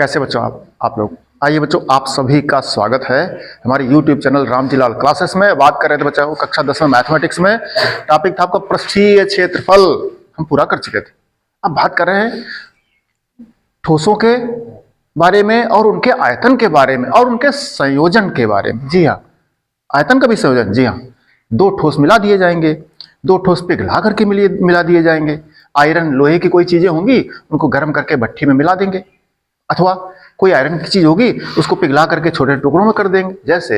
कैसे बच्चों आप लोग। आइए बच्चों, आप सभी का स्वागत है हमारे YouTube चैनल रामजीलाल क्लासेस में। बात कर रहे थे बच्चों कक्षा 10 में मैथमेटिक्स में। टॉपिक था आपका पृष्ठीय क्षेत्रफल, हम पूरा कर चुके थे। अब बात कर रहे हैं ठोसों के बारे में और उनके आयतन के बारे में और उनके संयोजन के बारे में। जी हाँ, आयतन का भी संयोजन। जी हाँ, दो ठोस मिला दिए जाएंगे, दो ठोस पिघला करके मिला दिए जाएंगे। आयरन लोहे की कोई चीजें होंगी, उनको गर्म करके भट्ठी में मिला देंगे, अथवा कोई आयरन की चीज होगी उसको पिघला करके छोटे टुकड़ों में कर देंगे। जैसे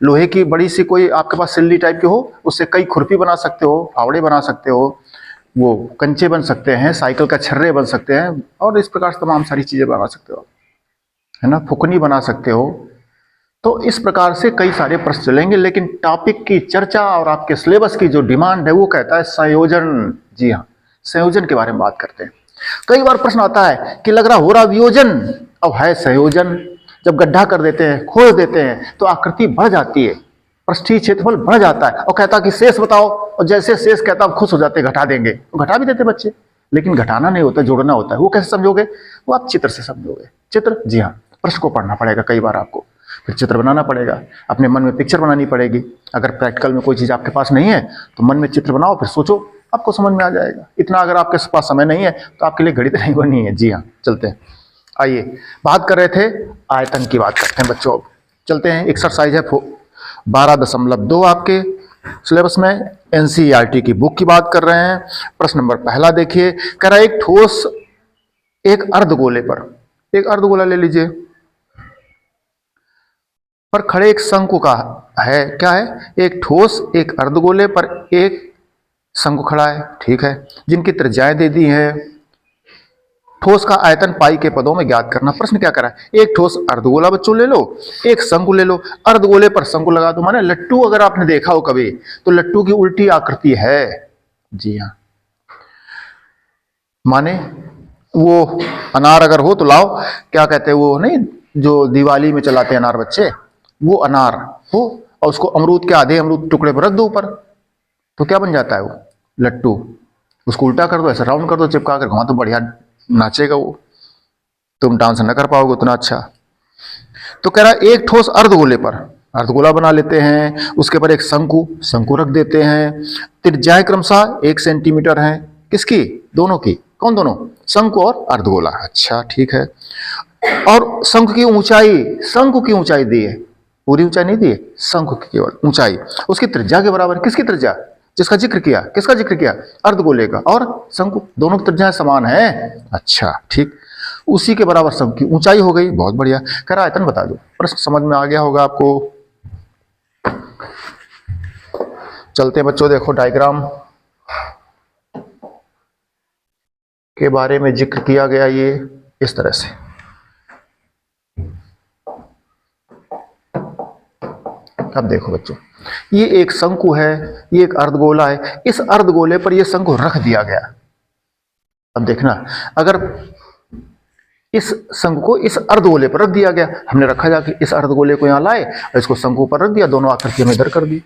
लोहे की बड़ी सी कोई आपके पास सिल्ली टाइप की हो, उससे कई खुरपी बना सकते हो, फावड़े बना सकते हो, वो कंचे बन सकते हैं, साइकिल का छर्रे बन सकते हैं, और इस प्रकार से तमाम सारी चीजें बना सकते हो, है ना, फुकनी बना सकते हो। तो इस प्रकार से कई सारे प्रश्न चलेंगे, लेकिन टॉपिक की चर्चा और आपके सिलेबस की जो डिमांड है वो कहता है संयोजन। जी हाँ, संयोजन के बारे में बात करते हैं। कई बार प्रश्न आता है कि लग रहा हो रहा वियोजन, अब है संयोजन। जब गड्ढा कर देते हैं, खोद देते हैं, तो आकृति बढ़ जाती है, पृष्ठीय क्षेत्रफल बढ़ जाता है, और कहता कि शेष बताओ, और जैसे शेष कहता खुश हो जाते, घटा देंगे। तो घटा भी देते बच्चे, लेकिन घटाना नहीं होता, जोड़ना होता है। वो कैसे समझोगे? वो आप चित्र से समझोगे। चित्र, जी हाँ, प्रश्न को पढ़ना पड़ेगा कई बार आपको, फिर चित्र बनाना पड़ेगा, अपने मन में पिक्चर बनानी पड़ेगी। अगर प्रैक्टिकल में कोई चीज़ आपके पास नहीं है तो मन में चित्र बनाओ, फिर सोचो, आपको समझ में आ जाएगा। इतना अगर आपके पास समय नहीं है तो आपके लिए गणित नहीं बनी है। जी हाँ, चलते हैं। आइए, बात कर रहे थे आयतन की, बात करते हैं बच्चों। अब चलते हैं। एक्सरसाइज है 12.2 आपके सिलेबस में, एनसीईआरटी की बुक की बात कर रहे हैं। प्रश्न नंबर पहला देखिए, कह रहा है एक ठोस एक अर्धगोले पर, एक अर्धगोला ले लीजिए, पर खड़े एक शंकु का है। क्या है? एक ठोस एक अर्धगोले पर एक शंकु खड़ा है, ठीक है, जिनकी त्रिज्याएं दे दी हैं। ठोस का आयतन पाई के पदों में ज्ञात करना। प्रश्न क्या करा है? एक ठोस अर्धगोला बच्चों ले लो, एक शंकु ले लो, अर्धगोले पर शंकु लगा दो। माने लट्टू, अगर आपने देखा हो कभी, तो लट्टू की उल्टी आकृति है। जी हाँ, माने वो अनार अगर हो तो लाओ, क्या कहते हैं वो, नहीं, जो दिवाली में चलाते हैं अनार बच्चे, वो अनार हो और उसको अमरूद के आधे अमरूद टुकड़े पर रख दो ऊपर, तो क्या बन जाता है वो? लट्टू। उसको उल्टा कर दो, ऐसा राउंड कर दो, चिपका कर घुमा, तो बढ़िया नाचेगा वो। तुम डांस न कर पाओगे उतना अच्छा। तो कह रहा है एक ठोस अर्धगोले पर, अर्धगोला बना लेते हैं, उसके पर एक शंकु, शंकु रख देते हैं। त्रिज्याएं क्रमशः 1 सेंटीमीटर है। किसकी? दोनों की। कौन दोनों? शंकु और अर्धगोला। अच्छा, ठीक है। और शंकु की ऊंचाई, शंकु की ऊंचाई दी है, पूरी ऊंचाई नहीं दी है, शंकु की केवल ऊंचाई उसकी त्रिज्या के बराबर। किसकी त्रिज्या? जिसका जिक्र किया। किसका जिक्र किया? अर्धगोले का और शंकु, दोनों की त्रिज्याएं समान है। अच्छा, ठीक, उसी के बराबर शंकु की ऊंचाई हो गई। बहुत बढ़िया। कह रहा आयतन बता दो। प्रश्न समझ में आ गया होगा आपको। चलते हैं बच्चों, देखो डायग्राम के बारे में जिक्र किया गया ये इस तरह से। अब देखो बच्चों, ये एक शंकु है, ये एक अर्धगोला है, इस अर्धगोले पर ये शंकु रख दिया गया। अब देखना, अगर इस शंकु को इस अर्धगोले पर रख दिया गया, हमने रखा जाके इस अर्धगोले को यहां लाए और इसको शंकु पर रख दिया, दोनों आकृतियों में इधर कर दी,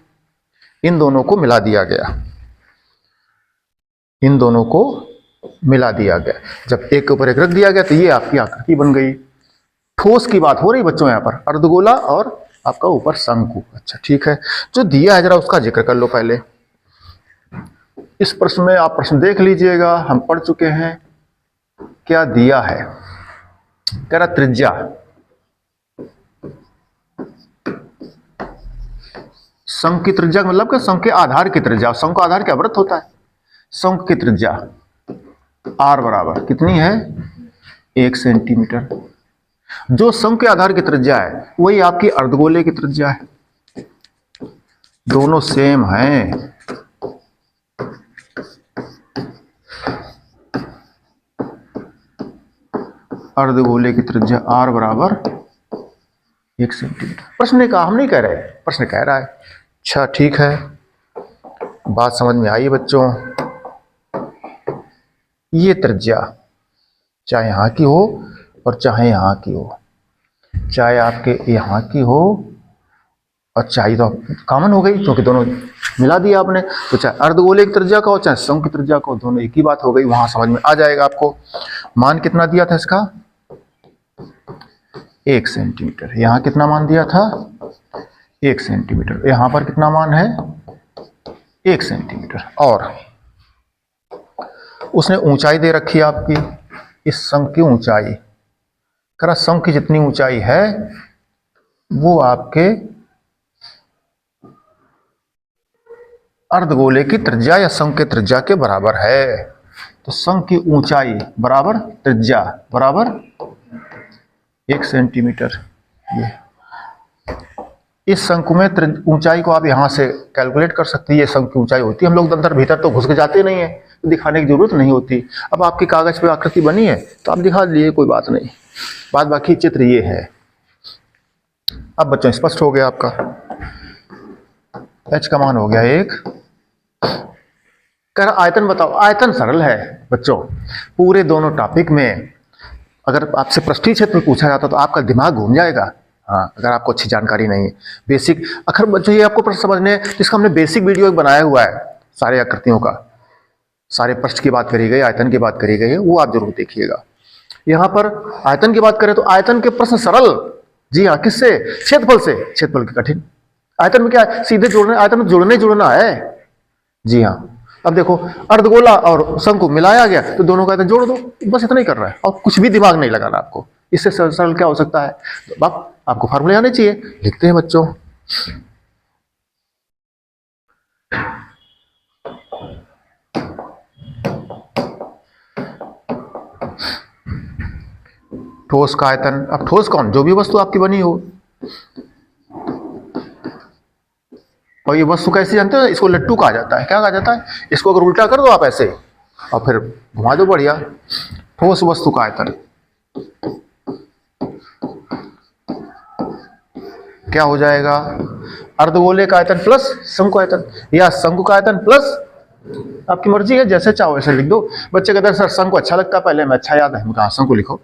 इन दोनों को मिला दिया गया, इन दोनों को मिला दिया गया। जब एक के ऊपर एक रख दिया गया तो ये आपकी आकृति बन गई। ठोस की बात हो रही बच्चों, यहां पर अर्धगोला और आपका ऊपर शंकु। अच्छा, ठीक है, जो दिया है जरा उसका जिक्र कर लो पहले। इस प्रश्न में आप प्रश्न देख लीजिएगा, हम पढ़ चुके हैं। क्या दिया है? कह रहा त्रिज्या, शंकु की त्रिज्या मतलब क्या? शंकु के आधार की त्रिज्या। शंकु का आधार क्या? वृत्त होता है। शंकु की त्रिज्या r बराबर कितनी है? 1 सेंटीमीटर। जो शंकु के आधार की त्रिज्या है वही आपकी अर्धगोले की त्रिज्या है, दोनों सेम हैं। अर्धगोले की त्रिज्या r बराबर 1 सेंटीमीटर। प्रश्न ने कहा, हम नहीं कह रहे, प्रश्न कह रहा है। अच्छा, ठीक है, बात समझ में आई बच्चों। ये त्रिज्या चाहे यहां की हो और चाहे यहां की हो, चाहे आपके यहां की हो और चाहे, तो कॉमन हो गई क्योंकि दोनों मिला दिया आपने। तो चाहे अर्धगोले की त्रिज्या का हो चाहे शंकु की त्रिज्या का हो, दोनों एक ही बात हो गई। वहां समझ में आ जाएगा आपको। मान कितना दिया था इसका? 1 सेंटीमीटर। यहाँ कितना मान दिया था? 1 सेंटीमीटर। यहाँ पर कितना मान है? 1 सेंटीमीटर। और उसने ऊंचाई दे रखी है आपकी, इस शंख की ऊंचाई, करा शंख की जितनी ऊंचाई है वो आपके अर्धगोले की त्रिज्या या शंख के त्रिज्या के बराबर है। तो शंख की ऊंचाई बराबर त्रिज्या बराबर 1 सेंटीमीटर। ये इस शंकु में ऊंचाई को आप यहां से कैलकुलेट कर सकते हैं। ये शंकु की ऊंचाई होती है। हम लोग अंदर भीतर तो घुस के जाते नहीं है, तो दिखाने की जरूरत नहीं होती। अब आपके कागज पे आकृति बनी है तो आप दिखा दीजिए, कोई बात नहीं। बाद बाकी चित्र ये है। अब बच्चों स्पष्ट हो गया आपका। h का मान हो गया 1। कह रहा आयतन बताओ। आयतन सरल है बच्चों। पूरे दोनों टॉपिक में अगर आपसे पृष्ठीय क्षेत्र में पूछा जाता तो आपका दिमाग घूम जाएगा। हाँ, अगर आपको अच्छी जानकारी नहीं है बेसिक। अगर बच्चों ये आपको प्रश्न समझने हैं तो इसका हमने बेसिक वीडियो बनाया हुआ है, सारे आकृतियों का, सारे पृष्ठ की बात करी गई, आयतन की बात करी गई है, वो आप जरूर देखिएगा। यहाँ पर आयतन की बात करें तो आयतन के प्रश्न सरल। जी हाँ, किससे? क्षेत्रफल से। क्षेत्रफल के कठिन। आयतन में क्या है? सीधे जोड़ने, आयतन में जुड़ना है। जी हाँ। अब देखो अर्धगोला और शंकु मिलाया गया तो दोनों का आयतन जोड़ दो, बस इतना ही कर रहा है और कुछ भी दिमाग नहीं लगाना आपको। इससे सरल क्या हो सकता है? तो आपको फार्मूले आने चाहिए। लिखते हैं बच्चों। ठोस का आयतन। अब ठोस कौन? जो भी वस्तु आपकी बनी हो। और ये वस्तु कैसे जानते हो? इसको लट्टू कहा जाता है। क्या कहा जाता है? इसको अगर उल्टा कर दो आप ऐसे और फिर घुमा दो बढ़िया। ठोस वस्तु का आयतन क्या हो जाएगा? अर्धगोले का आयतन प्लस शंकु आयतन, या शंकु का आयतन प्लस, आपकी मर्जी है, जैसे चाहो वैसे लिख दो। बच्चे कहते हैं सर शंकु अच्छा लगता है, पहले मैं अच्छा याद है। कहा शंकु लिखो,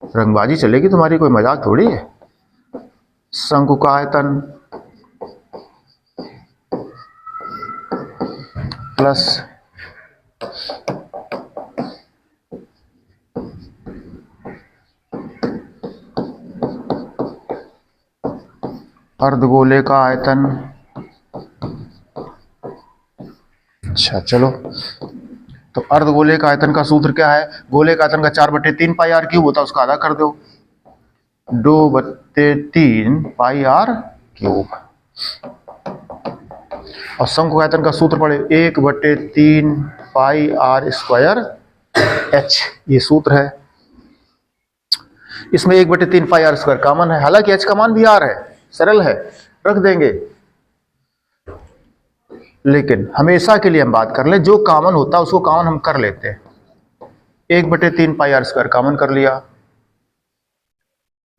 रंगबाजी चलेगी तुम्हारी, कोई मजाक थोड़ी है। शंकु का आयतन प्लस अर्धगोले का आयतन। अच्छा चलो, तो अर्धगोले का आयतन का सूत्र क्या है? गोले का आयतन का 4/3 पाई आर क्यूब होता है, उसका आधा कर दो 2/3 पाई आर क्यूब। और शंकु आयतन का सूत्र पड़े 1/3 पाई आर स्क्वायर एच। ये सूत्र है। इसमें 1/3 पाई आर स्क्वायर कॉमन है, हालांकि एच का मान भी आर है, सरल है, रख देंगे। लेकिन हमेशा के लिए हम बात कर ले, जो कॉमन होता है उसको कॉमन हम कर लेते हैं। 1/3 पाई आर स्क्वायर कॉमन कर लिया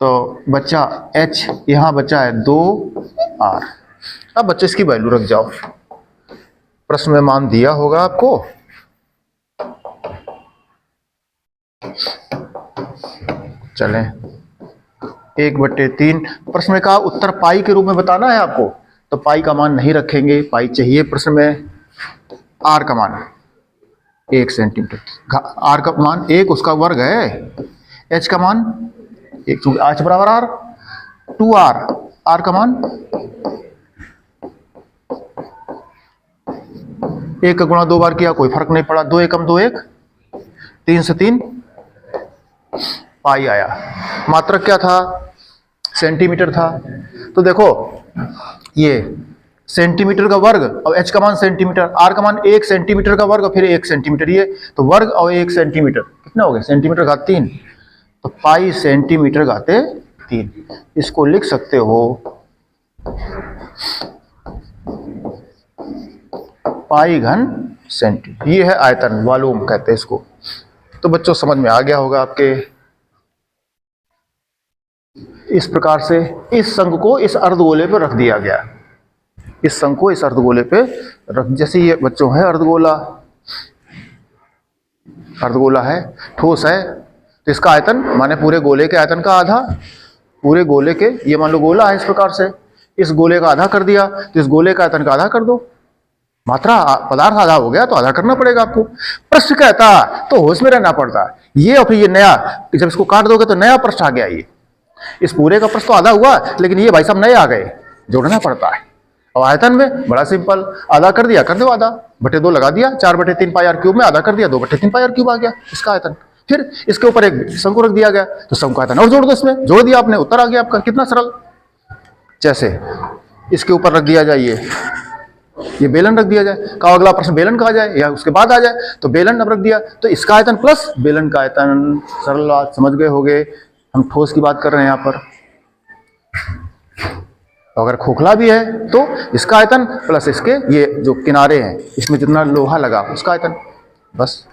तो बच्चा h, यहां बचा है 2r। अब बच्चे इसकी वैल्यू रख जाओ। प्रश्न में मान दिया होगा आपको। चलें 1/3। प्रश्न में कहा उत्तर पाई के रूप में बताना है आपको, तो पाई का मान नहीं रखेंगे, पाई चाहिए प्रश्न में। आर का मान 1 सेंटीमीटर, आर का मान 1 उसका वर्ग है। एच का मान 1, चूंकि h बराबर आर, 2r। आर का मान 1 का गुणा 2 बार किया, कोई फर्क नहीं पड़ा। 2 एकम 2 1, 3 से 3 पाई आया। मात्रक क्या था? सेंटीमीटर था। तो देखो ये सेंटीमीटर का वर्ग और h का मान सेंटीमीटर, r का मान 1 सेंटीमीटर का वर्ग और फिर 1 सेंटीमीटर, ये तो वर्ग और 1 सेंटीमीटर कितना हो गया? सेंटीमीटर घात 3, तो पाई सेंटीमीटर घाते 3। इसको लिख सकते हो पाई घन सेंटीमीटर। ये है आयतन, वॉल्यूम कहते हैं इसको। तो बच्चों समझ में आ गया होगा आपके। इस प्रकार से इस शंकु को इस अर्धगोले पर रख दिया गया। इस शंकु को इस अर्धगोले पे रख, जैसे ये बच्चों है अर्धगोला, अर्धगोला है, ठोस है, तो इसका आयतन माने पूरे गोले के आयतन का आधा, पूरे गोले के, ये मान लो गोला है, इस प्रकार से इस गोले का आधा कर दिया तो इस गोले का आयतन का आधा कर दो। मात्रा पदार्थ आधा हो गया तो आधा करना पड़ेगा आपको। पृष्ठ कहता तो होश में रहना पड़ता। ये और फिर ये नया, जब इसको काट दोगे तो नया पृष्ठ आ गया। ये इस पूरे का प्रश्न तो आधा हुआ, लेकिन ये भाई साहब नए आ गए, जोड़ना पड़ता है। और आयतन में बड़ा सिंपल, आधा कर दिया, कर दो आधा, बटे 2 लगा दिया, 4/3 पाई आर क्यूब में आधा कर दिया, 2/3 पाई आर क्यूब आ गया इसका आयतन। फिर इसके ऊपर एक शंकु रख दिया गया, तो शंकु आयतन और जोड़ दो, इसमें जोड़ दिया आपने, उत्तर आ गया आपका। कितना सरल। जैसे इसके ऊपर रख दिया जाए ये बेलन रख दिया जाए, का अगला प्रश्न बेलन का आ जाए या उसके बाद आ जाए, तो बेलन अब रख दिया, तो इसका आयतन प्लस बेलन का आयतन। सरल बात, समझ गए होगे। हम ठोस की बात कर रहे हैं यहाँ पर। तो अगर खोखला भी है तो इसका आयतन प्लस इसके ये जो किनारे हैं इसमें जितना लोहा लगा उसका आयतन, बस।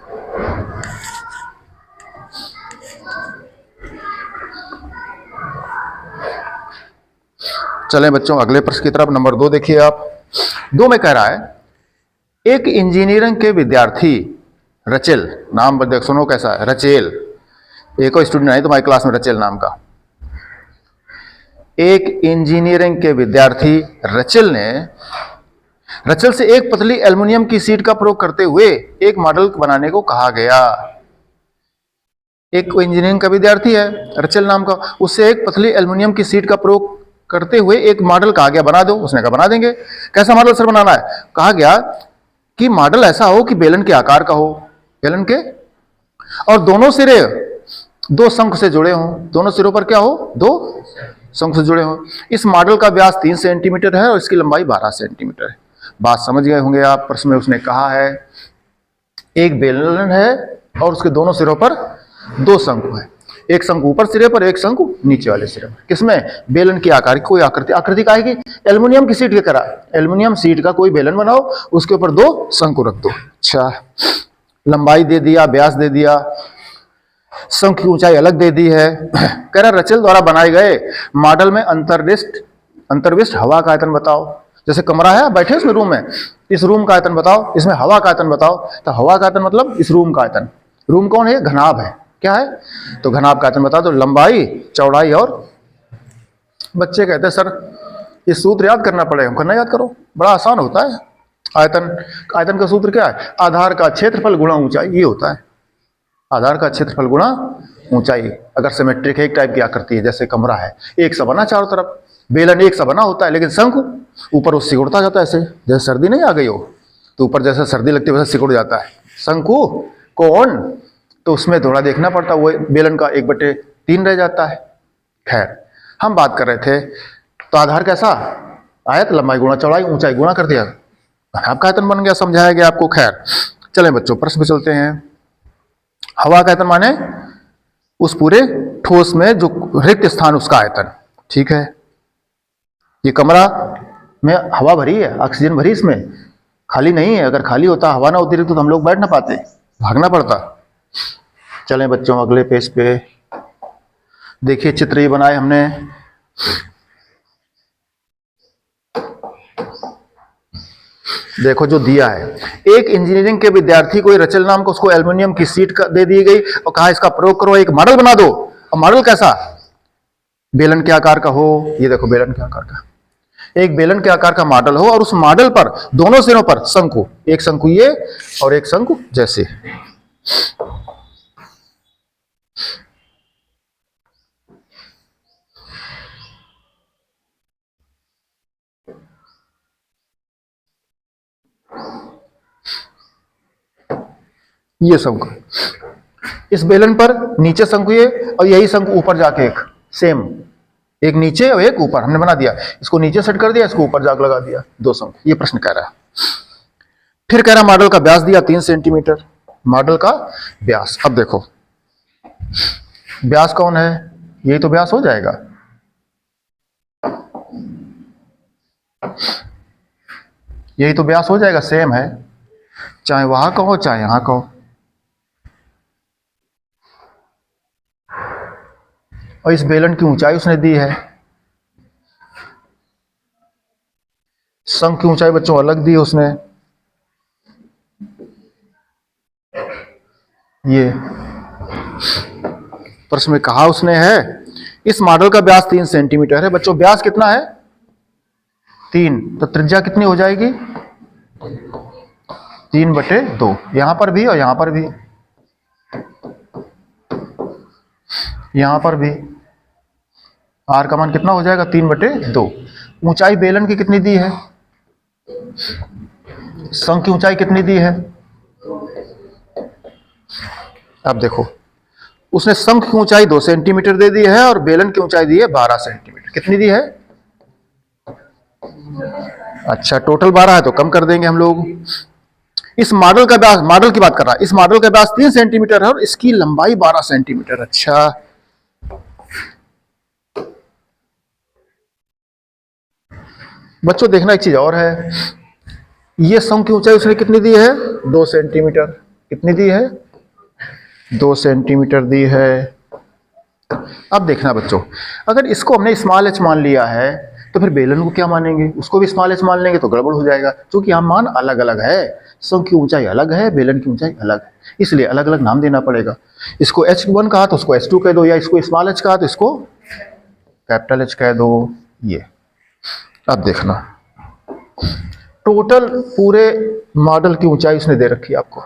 चलें बच्चों अगले प्रश्न की तरफ। नंबर 2 देखिए आप। 2 में कह रहा है, एक इंजीनियरिंग के विद्यार्थी रचेल, नाम देख सुनो कैसा है, रचेल। एक और स्टूडेंट आई तुम्हारी क्लास में रचेल नाम का। एक इंजीनियरिंग के विद्यार्थी रचेल से एक पतली एल्युमिनियम की शीट का प्रयोग करते हुए एक मॉडल बनाने को कहा गया। एक इंजीनियरिंग का विद्यार्थी है रचेल नाम का, उससे एक पतली एल्युमिनियम की शीट का प्रयोग करते हुए एक मॉडल कहा गया बना दो। उसने कहा बना देंगे। कैसा मॉडल सर बनाना है? कहा गया कि मॉडल ऐसा हो कि बेलन के आकार का हो, बेलन के, और दोनों सिरे 2 शंकु से जुड़े हों। दोनों सिरों पर क्या हो? 2 शंकु से जुड़े हों। इस मॉडल का व्यास 3 सेंटीमीटर है और इसकी लंबाई 12 सेंटीमीटर है। बात समझ गए होंगे आप। प्रश्न में उसने कहा है एक बेलन है और उसके दोनों सिरों पर 2 शंकु है, एक शंकु ऊपर सिरे पर, एक शंकु नीचे वाले सिरे पर। किसमें? बेलन की आकार की कोई आकृति का आएगी एल्युमिनियम की शीट की तरह। एल्युमिनियम शीट का कोई बेलन बनाओ, उसके ऊपर 2 शंकु रख दो। अच्छा, लंबाई दे दिया, व्यास दे दिया, शंकु की ऊंचाई अलग दे दी है। कह रहा रचेल द्वारा बनाए गए मॉडल में अंतर्विष्ट हवा का आयतन बताओ। जैसे कमरा है, बैठे उसमें रूम में, इस रूम का आयतन बताओ, इसमें हवा का आयतन बताओ। तो हवा का आयतन मतलब इस रूम का आयतन। रूम कौन है? घनाभ है। क्या है? तो घनाभ का आयतन बता दो, लंबाई, चौड़ाई और। बच्चे कहते हैं सर ये सूत्र याद करना पड़ेगा। हम करना याद करो, बड़ा आसान होता है। आयतन का सूत्र क्या है? आधार का क्षेत्रफल गुणा ऊंचाई, ये होता है। आधार का क्षेत्रफल गुणा ऊंचाई। अगर सिमेट्रिक एक टाइप की आकृति है, जैसे कमरा है, एक सा बना चारों तरफ, बेलन एक सा बना होता है, लेकिन शंकु ऊपर वो सिकुड़ता जाता है ऐसे, जैसे सर्दी नहीं आ गई हो तो ऊपर जैसे सर्दी लगती है वैसे सिकुड़ जाता है शंकु। कौन? तो उसमें थोड़ा देखना पड़ता है, वो बेलन का 1/3 रह जाता है। खैर, हम बात कर रहे थे, तो आधार कैसा? आयत, लंबाई गुणा चौड़ाई, ऊंचाई गुणा कर दिया, आपका आयतन बन गया, समझाया गया आपको। खैर चलें बच्चों प्रश्न पे चलते हैं। हवा का आयतन माने उस पूरे ठोस में जो रिक्त स्थान उसका आयतन। ठीक है, ये कमरा में हवा भरी है, ऑक्सीजन भरी, इसमें खाली नहीं है। अगर खाली होता, हवा ना होती तो हम लोग बैठ ना पाते, भागना पड़ता। चलें बच्चों अगले पेज पे देखिए, चित्र ये बनाए हमने। देखो जो दिया है, एक इंजीनियरिंग के विद्यार्थी को रचेल नाम को, उसको एल्युमिनियम की शीट दे दी गई और कहा इसका प्रयोग करो, एक मॉडल बना दो। और मॉडल कैसा? बेलन के आकार का हो। ये देखो बेलन के आकार का, एक बेलन के आकार का मॉडल हो और उस मॉडल पर दोनों सिरों पर शंकु, एक शंकु ये और एक शंकु जैसे। ये शंकु, इस बेलन पर नीचे शंकु ये और यही शंकु ऊपर जाके एक सेम, एक नीचे और एक ऊपर हमने बना दिया। इसको नीचे सेट कर दिया, इसको ऊपर जाके लगा दिया, 2 शंकु। ये प्रश्न कह रहा है। फिर कह रहा मॉडल का व्यास दिया 3 सेंटीमीटर, मॉडल का व्यास। अब देखो व्यास कौन है? यही तो व्यास हो जाएगा। यही तो व्यास हो जाएगा, सेम है, चाहे वहां कहो चाहे यहां कहो। और इस बेलन की ऊंचाई उसने दी है, शंकु की ऊंचाई बच्चों अलग दी उसने। ये प्रश्न में कहा उसने है इस मॉडल का व्यास 3 सेंटीमीटर है। बच्चों व्यास कितना है? 3, तो त्रिज्या कितनी हो जाएगी? 3/2। यहां पर भी और यहां पर भी, यहां पर भी। आर का मान कितना हो जाएगा 3/2। ऊंचाई बेलन की कितनी दी है, शंख की ऊंचाई कितनी दी है। अब देखो उसने शंख की ऊंचाई 2 सेंटीमीटर दे दी है और बेलन की ऊंचाई दी है 12 सेंटीमीटर। कितनी दी है? अच्छा टोटल 12 है तो कम कर देंगे हम लोग। इस मॉडल का व्यास, मॉडल की बात कर रहा है, इस मॉडल का व्यास 3 सेंटीमीटर है और इसकी लंबाई 12 सेंटीमीटर। अच्छा बच्चों देखना एक चीज और है, ये शंख की ऊंचाई उसने कितनी दी है 2 सेंटीमीटर। कितनी दी है 2 सेंटीमीटर दी है। अब देखना बच्चों, अगर इसको हमने स्मॉल एच मान लिया है तो फिर बेलन को क्या मानेंगे, उसको भी स्मॉल एच मान लेंगे तो गड़बड़ हो जाएगा, क्योंकि यहाँ मान अलग अलग है, शंख की ऊंचाई अलग है, बेलन की ऊंचाई अलग है, इसलिए अलग अलग नाम देना पड़ेगा। इसको H1 कहा तो उसको H2 कह दो, या इसको स्मॉल एच कहा तो इसको कैपिटल एच कह दो। ये अब देखना टोटल पूरे मॉडल की ऊंचाई उसने दे रखी है आपको,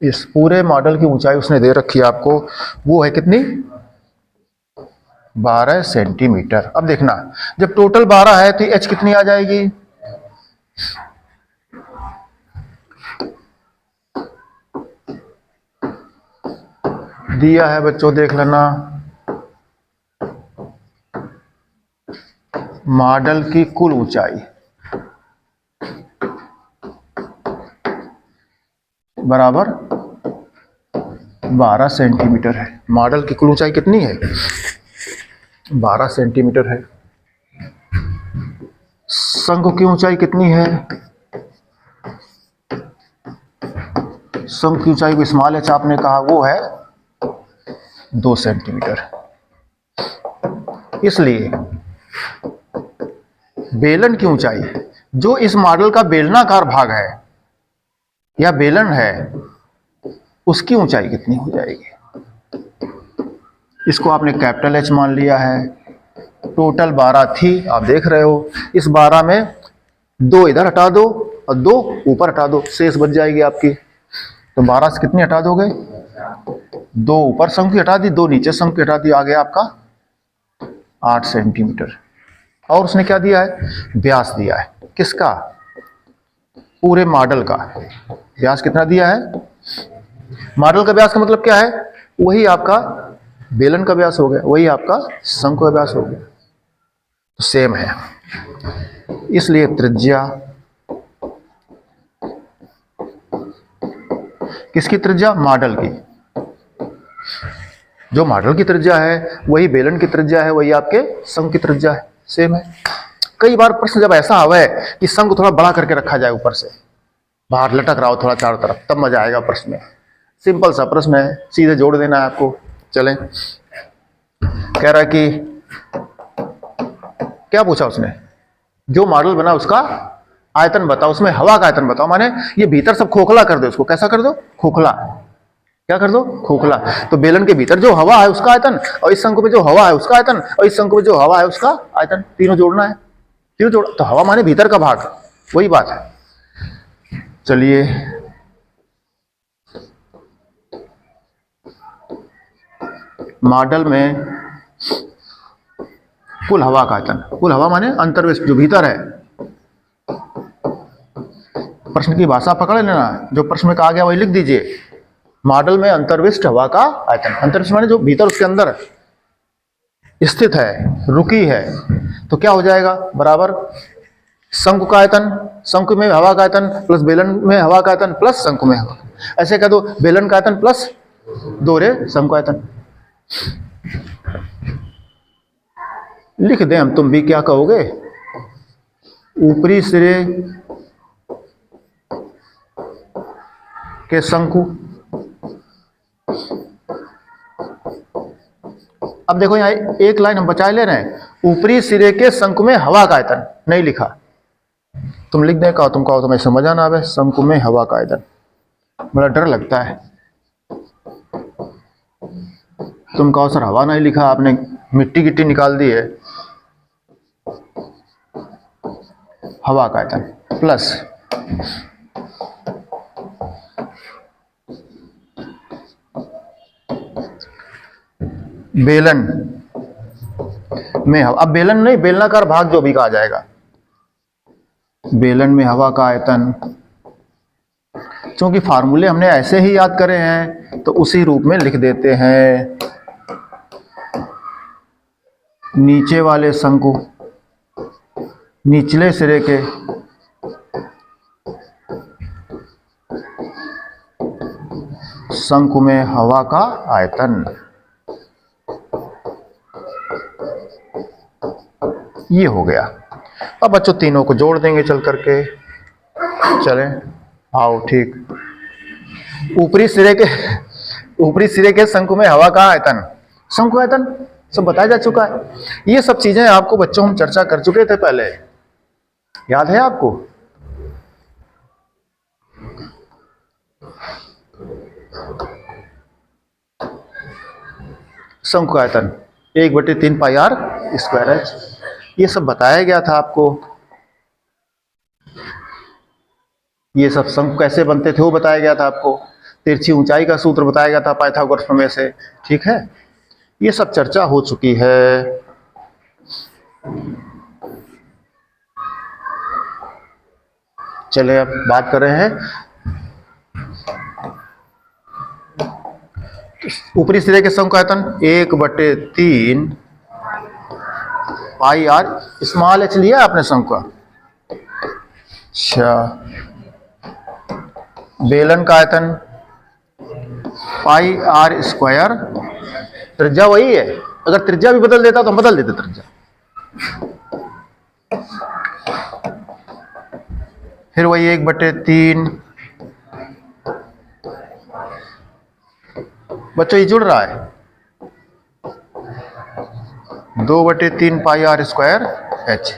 इस पूरे मॉडल की ऊंचाई उसने दे रखी है आपको, वो है कितनी 12 सेंटीमीटर। अब देखना जब टोटल 12 है तो एच कितनी आ जाएगी, दिया है बच्चों देख लेना, मॉडल की कुल ऊंचाई बराबर 12 सेंटीमीटर है। मॉडल की कुल ऊंचाई कितनी है 12 सेंटीमीटर है। शंख की ऊंचाई कितनी है, शंख की ऊंचाई को स्मॉल एच आपने कहा, वो है 2 सेंटीमीटर। इसलिए बेलन की ऊंचाई, जो इस मॉडल का बेलनाकार भाग है या बेलन है, उसकी ऊंचाई कितनी हो जाएगी। इसको आपने कैपिटल एच मान लिया है, टोटल 12 थी, आप देख रहे हो, इस 12 में 2 इधर हटा दो और 2 ऊपर हटा दो, शेष बच जाएगी आपकी। तो 12 से कितनी हटा दोगे, 2 ऊपर शंख की हटा दी, 2 नीचे शंख की हटा दी, आ गया आपका 8 सेंटीमीटर। और उसने क्या दिया है, व्यास दिया है, किसका, पूरे मॉडल का व्यास कितना दिया है। मॉडल का व्यास का मतलब क्या है, वही आपका बेलन का व्यास हो गया, वही आपका शंख का व्यास हो गया, तो सेम है। इसलिए त्रिज्या, किसकी त्रिज्या, मॉडल की, जो मॉडल की त्रिज्या है वही बेलन की त्रिज्या है, वही आपके शंख की त्रिज्या है, सेम है। कई बार प्रश्न जब ऐसा आवे कि शंख थोड़ा बड़ा करके रखा जाए, ऊपर से बाहर लटक रहा हो थोड़ा चारों तरफ, तब मजा आएगा प्रश्न में। सिंपल सा प्रश्न है, सीधे जोड़ देना है आपको। चलें, कह रहा है कि क्या पूछा उसने, जो मॉडल बना उसका आयतन बताओ, उसमें हवा का आयतन बताओ, माने ये भीतर सब खोखला कर दो, उसको कैसा कर दो, खोखला, क्या कर दो, खोखला। तो बेलन के भीतर जो हवा है उसका आयतन, और इस शंकु में जो हवा है उसका आयतन, और इस शंकु में जो हवा है उसका आयतन, तीनों जोड़ना है। तीनों जोड़, तो हवा माने भीतर का भाग, वही बात है। चलिए मॉडल में कुल हवा का आयतन, कुल हवा माने अंतर्वेश जो भीतर है, प्रश्न की भाषा पकड़ लेना, जो प्रश्न में कहा गया वही लिख दीजिए। मॉडल में अंतर्विष्ट हवा का आयतन, अंतर्विष्ट माने जो भीतर उसके अंदर स्थित है, रुकी है, तो क्या हो जाएगा, बराबर शंकु का आयतन, शंकु में हवा का आयतन प्लस बेलन में हवा का आयतन प्लस शंकु में हवा, ऐसे कह दो बेलन का आयतन प्लस दोहरे शंकु आयतन। लिख दें हम, तुम भी क्या कहोगे, ऊपरी सिरे के शंकु। अब देखो यहाँ एक लाइन हम बचा ले रहे हैं, ऊपरी सिरे के शंकु में हवा का आयतन नहीं लिखा, तुम लिख दे, कहो तुम कहो तुम्हें समझ आना है, शंकु में हवा का आयतन, बड़ा डर लगता है। तुम कहो सर हवा नहीं लिखा आपने, मिट्टी गिट्टी निकाल दी है, हवा का आयतन प्लस बेलन में हवा, अब बेलन नहीं, बेलनाकार भाग जो भी कहा जाएगा, बेलन में हवा का आयतन, क्योंकि फार्मूले हमने ऐसे ही याद करे हैं तो उसी रूप में लिख देते हैं। नीचे वाले शंकु, निचले सिरे के शंकु में हवा का आयतन, ये हो गया। अब बच्चों तीनों को जोड़ देंगे चल करके, चलें आओ ठीक। ऊपरी सिरे के शंकु में हवा का आयतन, शंकु आयतन सब बताया जा चुका है। ये सब चीजें आपको बच्चों हम चर्चा कर चुके थे पहले, याद है आपको? शंकु आयतन 1/3 पाई आर स्क्वायर एच, ये सब बताया गया था आपको। ये सब शंकु कैसे बनते थे वो बताया गया था आपको। तिरछी ऊंचाई का सूत्र बताया गया था पाइथागोरस प्रमेय से, ठीक है। ये सब चर्चा हो चुकी है। चलिए अब बात कर रहे हैं ऊपरी सिरे के शंकु आयतन 1/3 पाई आर, स्मॉल एच लिया आपने शंकु का। अच्छा, बेलन का आयतन पाई आर स्क्वायर, त्रिज्या वही है, अगर त्रिज्या भी बदल देता तो हम बदल देते त्रिज्या। फिर वही 1/3, बच्चों ये जुड़ रहा है, 2/3 pi r square h,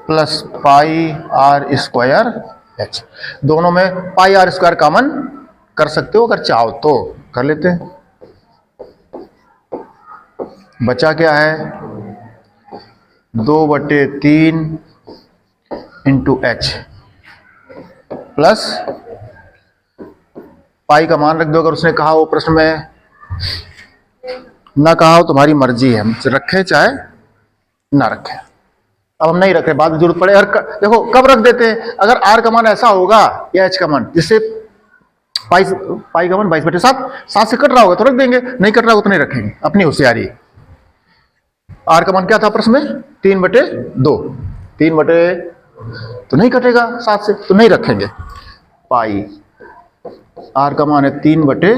plus pi r square h. दोनों में पाई आर स्क्वायर कॉमन कर सकते हो, अगर चाहो तो कर लेते हैं। बचा क्या है, 2/3 इंटू एच प्लस पाई का मान रख दो, अगर उसने कहा हो प्रश्न में, ना कहा हो तुम्हारी मर्जी है, रखे चाहे ना रखे। अब हम नहीं रख रहे, बाद में जरूरत पड़े। और देखो कब रख देते हैं, अगर आर का मान ऐसा होगा या एच का मान, जिससे पाई का मान 22/7 7 से कट रहा होगा तो रख देंगे, नहीं कट रहा होगा तो नहीं रखेंगे, अपनी होशियारी। आर का मान क्या था प्रश्न में, 3/2, 3 तो नहीं कटेगा 7 से, तो नहीं रखेंगे। पाई आर का मान है 3/2,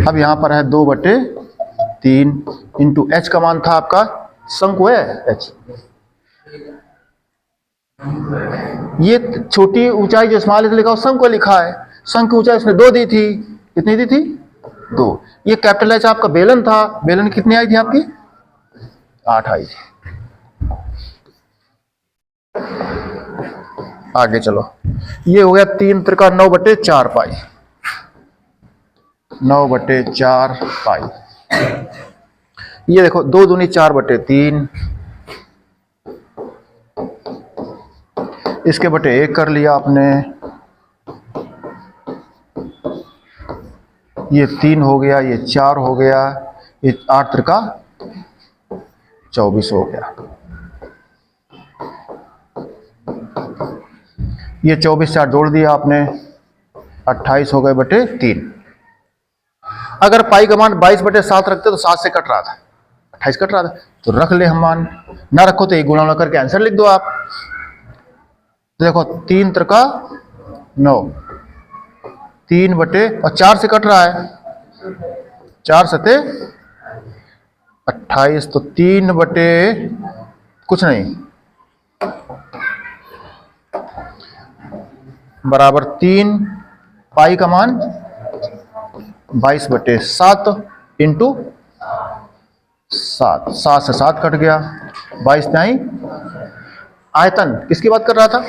अब यहां पर है 2/3 इंटू एच का मान था आपका, शंकु है एच, ये छोटी ऊंचाई जो स्मॉल लिखा शंकु लिखा है, शंकु ऊंचाई उसने 2 दी थी, कितनी दी थी 2। ये कैपिटल एच आपका बेलन था, बेलन कितनी आई थी आपकी 8 आई थी। आगे चलो, ये हो गया 3 त्रिका 9/4 पाई, 9/4 पाई। ये देखो 2 दूनी 4/3, इसके बटे 1 कर लिया आपने, ये 3 हो गया, ये 4 हो गया, ये 8 त्रिका 24 हो गया। ये 24 4 जोड़ दिया आपने, 28 हो गए बटे 3। अगर पाई का मान 22/7 रखते तो 7 से कट रहा था, 28 कट रहा था, तो रख ले हम मान, ना रखो तो एक गुणा करके आंसर लिख दो आप। देखो 3 त्रिका 9, 3/4 से कट रहा है, 4 सते 28, तो 3 बटे कुछ नहीं बराबर 3, पाई का मान 22/7 इंटू 7, 7 से 7 कट गया, 22 नहीं। आयतन किसकी बात कर रहा था,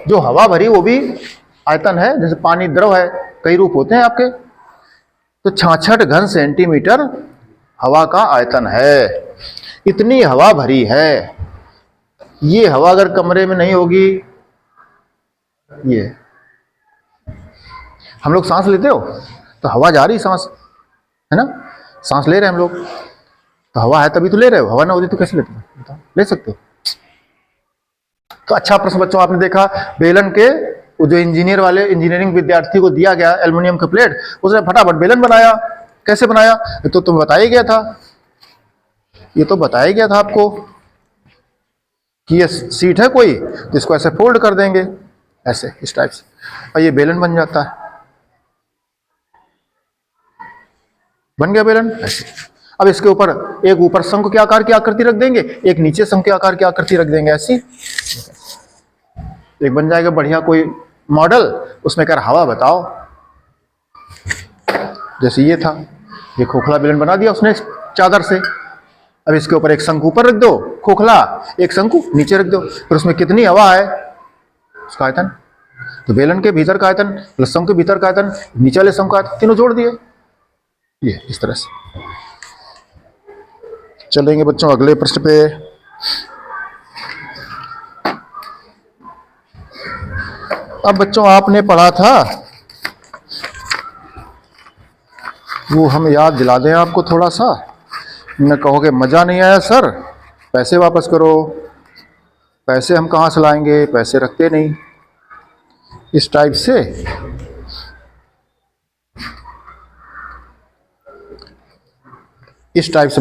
जो हवा भरी वो भी आयतन है, जैसे पानी द्रव है, कई रूप होते हैं आपके, तो 66 घन सेंटीमीटर हवा का आयतन है। इतनी हवा भरी है, ये हवा अगर कमरे में नहीं होगी ये हम लोग सांस लेते हो तो हवा जा रही, सांस है ना, सांस ले रहे हैं हम लोग, तो हवा है तभी तो ले रहे हो, हवा ना होती तो कैसे लेते हो, बताओ ले सकते हो। तो अच्छा प्रश्न बच्चों आपने देखा, बेलन के वो जो इंजीनियरिंग विद्यार्थी को दिया गया एल्युमिनियम का प्लेट, उसने फटाफट बेलन बनाया। कैसे बनाया, ये तो तुम्हें बताया गया था, ये तो बताया गया था आपको कि ये सीट है कोई, तो इसको ऐसे फोल्ड कर देंगे ऐसे इस टाइप से, और ये बेलन बन जाता है। बन गया बेलन ऐसे। अब इसके ऊपर एक ऊपर शंख के आकार की आकृति रख देंगे, एक नीचे शंख के आकार की आकृति रख देंगे ऐसी, एक बन जाएगा बढ़िया कोई मॉडल। उसमें कह रहा हवा बताओ, जैसे ये था, ये खोखला बेलन बना दिया उसने चादर से। अब इसके ऊपर एक शंख ऊपर रख दो खोखला, एक शंकु नीचे रख दो, फिर उसमें कितनी हवा है उसका आयतन, तो बेलन के भीतर का आयतन प्लस शंख के भीतर का आयतन, नीचे वाले शंख का आयतन, तीनों जोड़ दिए। ये इस तरह से चलेंगे बच्चों अगले प्रश्न पे। अब बच्चों आपने पढ़ा था, वो हम याद दिला दें आपको थोड़ा सा, न कहोगे मजा नहीं आया सर, पैसे वापस करो। पैसे हम कहाँ से लाएंगे, पैसे रखते नहीं। इस टाइप से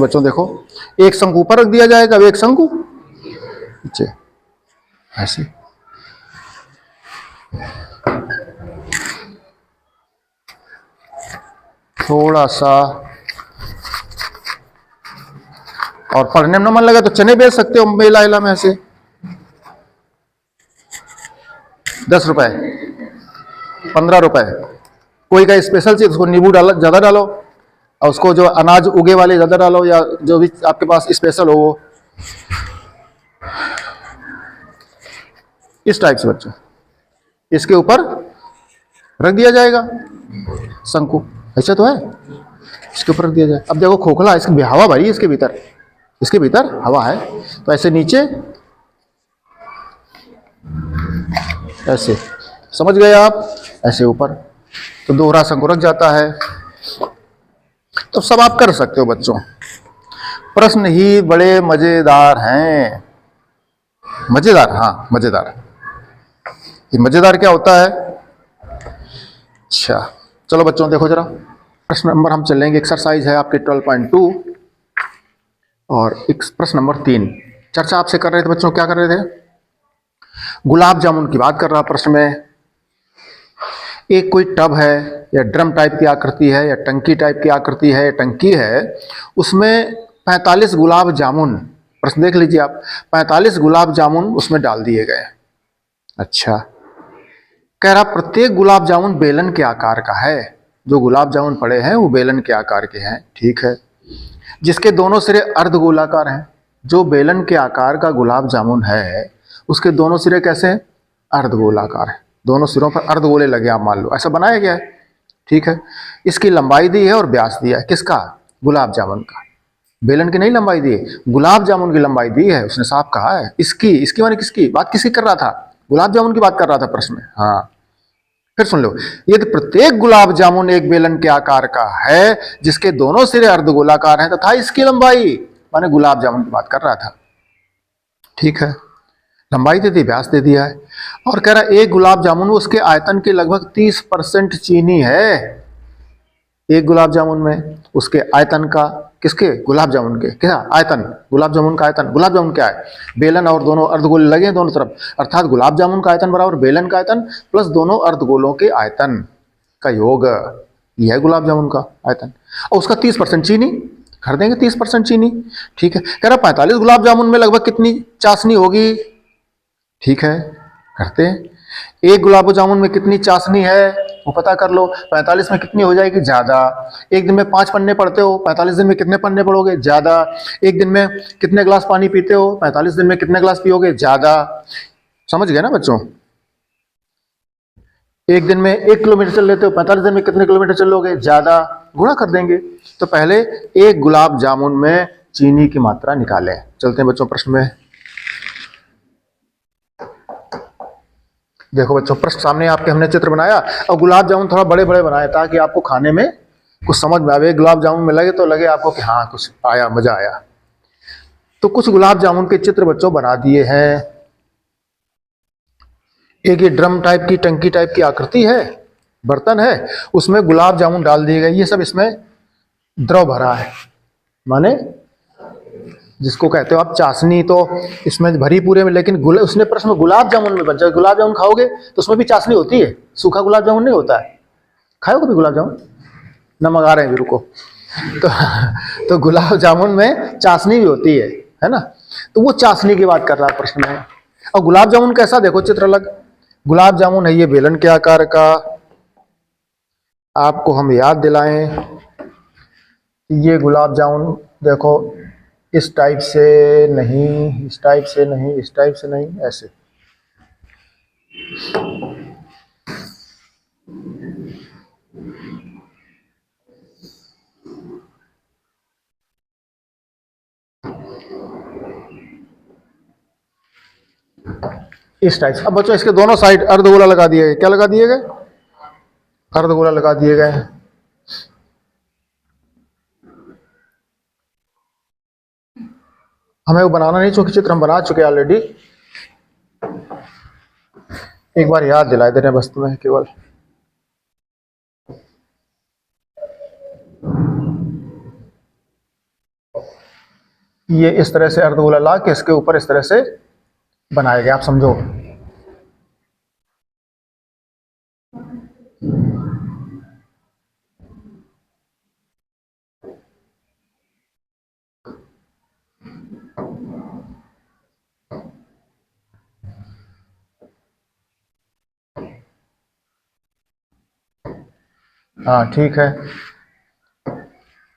बच्चों देखो, एक शंकु ऊपर रख दिया जाएगा, अब एक शंकु नीचे ऐसे। थोड़ा सा और पढ़ने में न मन लगा तो चने बेच सकते हो मेला इला में ऐसे, 10 रुपए 15 रुपए, कोई का स्पेशल चीज, उसको नींबू डालो ज्यादा डालो, और उसको जो अनाज उगे वाले ज्यादा डालो, या जो भी आपके पास स्पेशल हो वो। इस टाइप से बच्चों इसके ऊपर रख दिया जाएगा शंकु, ऐसा तो है, इसके ऊपर रख दिया जाए। अब देखो खोखला, इसकी हवा भरी है, इसके भीतर हवा है, तो ऐसे नीचे ऐसे, समझ गए आप, ऐसे ऊपर, तो दोहरा शंकु रख जाता है। तो सब आप कर सकते हो बच्चों। प्रश्न ही बड़े मजेदार हैं, मजेदार, हाँ मजेदार। ये मजेदार क्या होता है, अच्छा चलो बच्चों देखो जरा, प्रश्न नंबर हम चलेंगे, एक्सरसाइज है आपके 12.2 और प्रश्न नंबर 3। चर्चा आपसे कर रहे थे बच्चों, क्या कर रहे थे, गुलाब जामुन की बात कर रहा प्रश्न में। एक कोई टब है या ड्रम टाइप की आकृति है या टंकी टाइप की आकृति है या टंकी है, उसमें 45 गुलाब जामुन, प्रश्न देख लीजिए आप, 45 गुलाब जामुन उसमें डाल दिए गए। अच्छा, कह रहा प्रत्येक गुलाब जामुन बेलन के आकार का है, जो गुलाब जामुन पड़े हैं वो बेलन के आकार के हैं, ठीक है, जिसके दोनों सिरे अर्धगोलाकार हैं। जो बेलन के आकार का गुलाब जामुन है उसके दोनों सिरे कैसे हैं, अर्धगोलाकार है, दोनों सिरों पर अर्धगोले लगे, आप मान लो ऐसा बनाया गया है, ठीक है। इसकी लंबाई दी है और व्यास दिया है, किसका, गुलाब जामुन का, बेलन की नहीं लंबाई दी है, गुलाब जामुन की लंबाई दी है, उसने साफ कहा है। इसकी माने किसकी बात, किसकी कर रहा था, गुलाब जामुन की बात कर रहा था प्रश्न में। हाँ फिर सुन लो, यदि प्रत्येक गुलाब जामुन एक बेलन के आकार का है जिसके दोनों सिरे अर्धगोलाकार हैं तथा इसकी लंबाई, माने गुलाब जामुन की बात कर रहा था, ठीक है, लंबाई दे दी, व्यास दे दिया है, और कह रहा एक गुलाब जामुन उसके आयतन के लगभग 30% चीनी है। एक गुलाब जामुन में उसके आयतन का, किसके, गुलाब जामुन के, क्या आयतन, गुलाब जामुन का आयतन, गुलाब जामुन क्या है, बेलन और दोनों अर्धगोले लगे हैं दोनों तरफ, अर्थात गुलाब जामुन का आयतन बराबर बेलन का आयतन प्लस दोनों अर्धगोलों के आयतन का योग, यह है गुलाब जामुन का आयतन। और उसका 30% चीनी, कर देंगे 30% चीनी, ठीक है। कह रहा 45 गुलाब जामुन में लगभग कितनी चाशनी होगी, ठीक है करते हैं। एक गुलाब जामुन में कितनी चाशनी है वो पता कर लो, 45 में कितनी हो जाएगी, ज्यादा। एक दिन में 5 पन्ने पढ़ते हो, 45 दिन में कितने पन्ने पढ़ोगे, ज्यादा। एक दिन में कितने गिलास पानी पीते हो, 45 दिन में कितने गिलास पियोगे, ज्यादा। समझ गए ना बच्चों, एक दिन में 1 किलोमीटर चल लेते हो, 45 दिन में कितने किलोमीटर चलोगे, ज्यादा, गुणा कर देंगे। तो पहले एक गुलाब जामुन में चीनी की मात्रा निकालें। चलते हैं बच्चों प्रश्न में। देखो बच्चों, प्रश्न सामने आपके हमने चित्र बनाया और गुलाब जामुन थोड़ा बड़े बड़े बनाए ताकि आपको खाने में कुछ समझ में आवे। गुलाब जामुन में लगे तो लगे आपको कि हाँ कुछ आया, मजा आया। तो कुछ गुलाब जामुन के चित्र बच्चों बना दिए हैं। एक ये ड्रम टाइप की, टंकी टाइप की आकृति है, बर्तन है, उसमें गुलाब जामुन डाल दिए गए। ये सब इसमें द्रव भरा है, माने जिसको कहते हो आप चाशनी, तो इसमें भरी पूरे में। लेकिन उसने प्रश्न गुलाब जामुन में बचा। गुलाब जामुन खाओगे तो उसमें भी चाशनी होती है, सूखा गुलाब जामुन नहीं होता है। खाओ कभी गुलाब जामुन? न मंगा रहे हैं भी, रुको। तो तो गुलाब जामुन में चाशनी भी होती है ना। तो वो चाशनी की बात कर रहा है प्रश्न में। और गुलाब जामुन कैसा, देखो चित्र अलग। गुलाब जामुन है ये बेलन के आकार का। आपको हम याद दिलाएं, ये गुलाब जामुन देखो इस टाइप से नहीं, इस टाइप से नहीं, इस टाइप से नहीं, ऐसे। इस टाइप से। अब बच्चों इसके दोनों साइड अर्धगोला लगा दिए गए। क्या लगा दिए गए? अर्धगोला लगा दिए गए हैं। हमें वो बनाना नहीं, चूंकि चित्र हम बना चुके ऑलरेडी। एक बार याद दिलाए दे रहे हैं वस्तु में केवल। ये इस तरह से अर्धगोला ला के इसके ऊपर इस तरह से बनाया गया, आप समझो। हाँ ठीक है,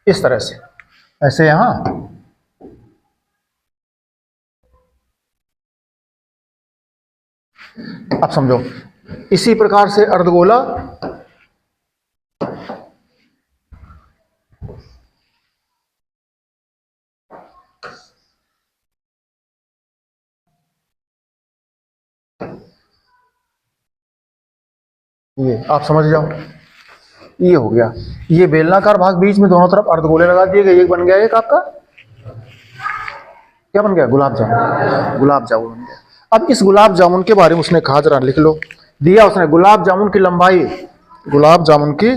इस तरह से ऐसे यहां। अब समझो, इसी प्रकार से अर्धगोला ये आप समझ जाओ। ये हो गया, ये बेलनाकार भाग, बीच में दोनों तरफ अर्धगोले लगा दिए गए। एक बन गया एक आपका, क्या बन गया? गुलाब जामुन। गुलाब जामुन बन गया। अब इस गुलाब जामुन के बारे में उसने कहा, जरा लिख लो। दिया उसने गुलाब जामुन की लंबाई, गुलाब जामुन की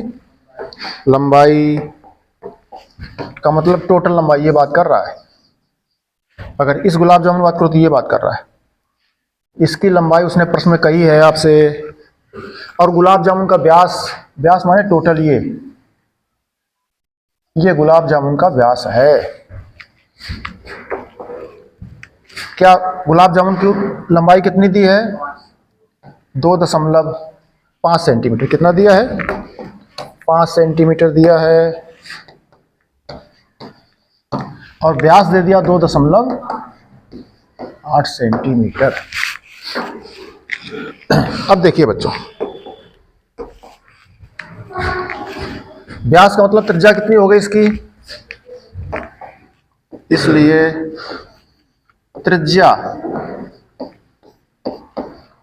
लंबाई का मतलब टोटल लंबाई, ये बात कर रहा है। अगर इस गुलाब जामुन बात करो तो ये बात कर रहा है। इसकी लंबाई उसने प्रश्न में कही है आपसे। और गुलाब जामुन का व्यास, व्यास माने टोटल, ये गुलाब जामुन का व्यास है। क्या गुलाब जामुन की लंबाई कितनी दी है? 2.5 सेंटीमीटर। कितना दिया है? 5 सेंटीमीटर दिया है। और व्यास दे दिया 2.8 सेंटीमीटर। अब देखिए बच्चों, व्यास का मतलब त्रिज्या कितनी हो गई इसकी, इसलिए त्रिज्या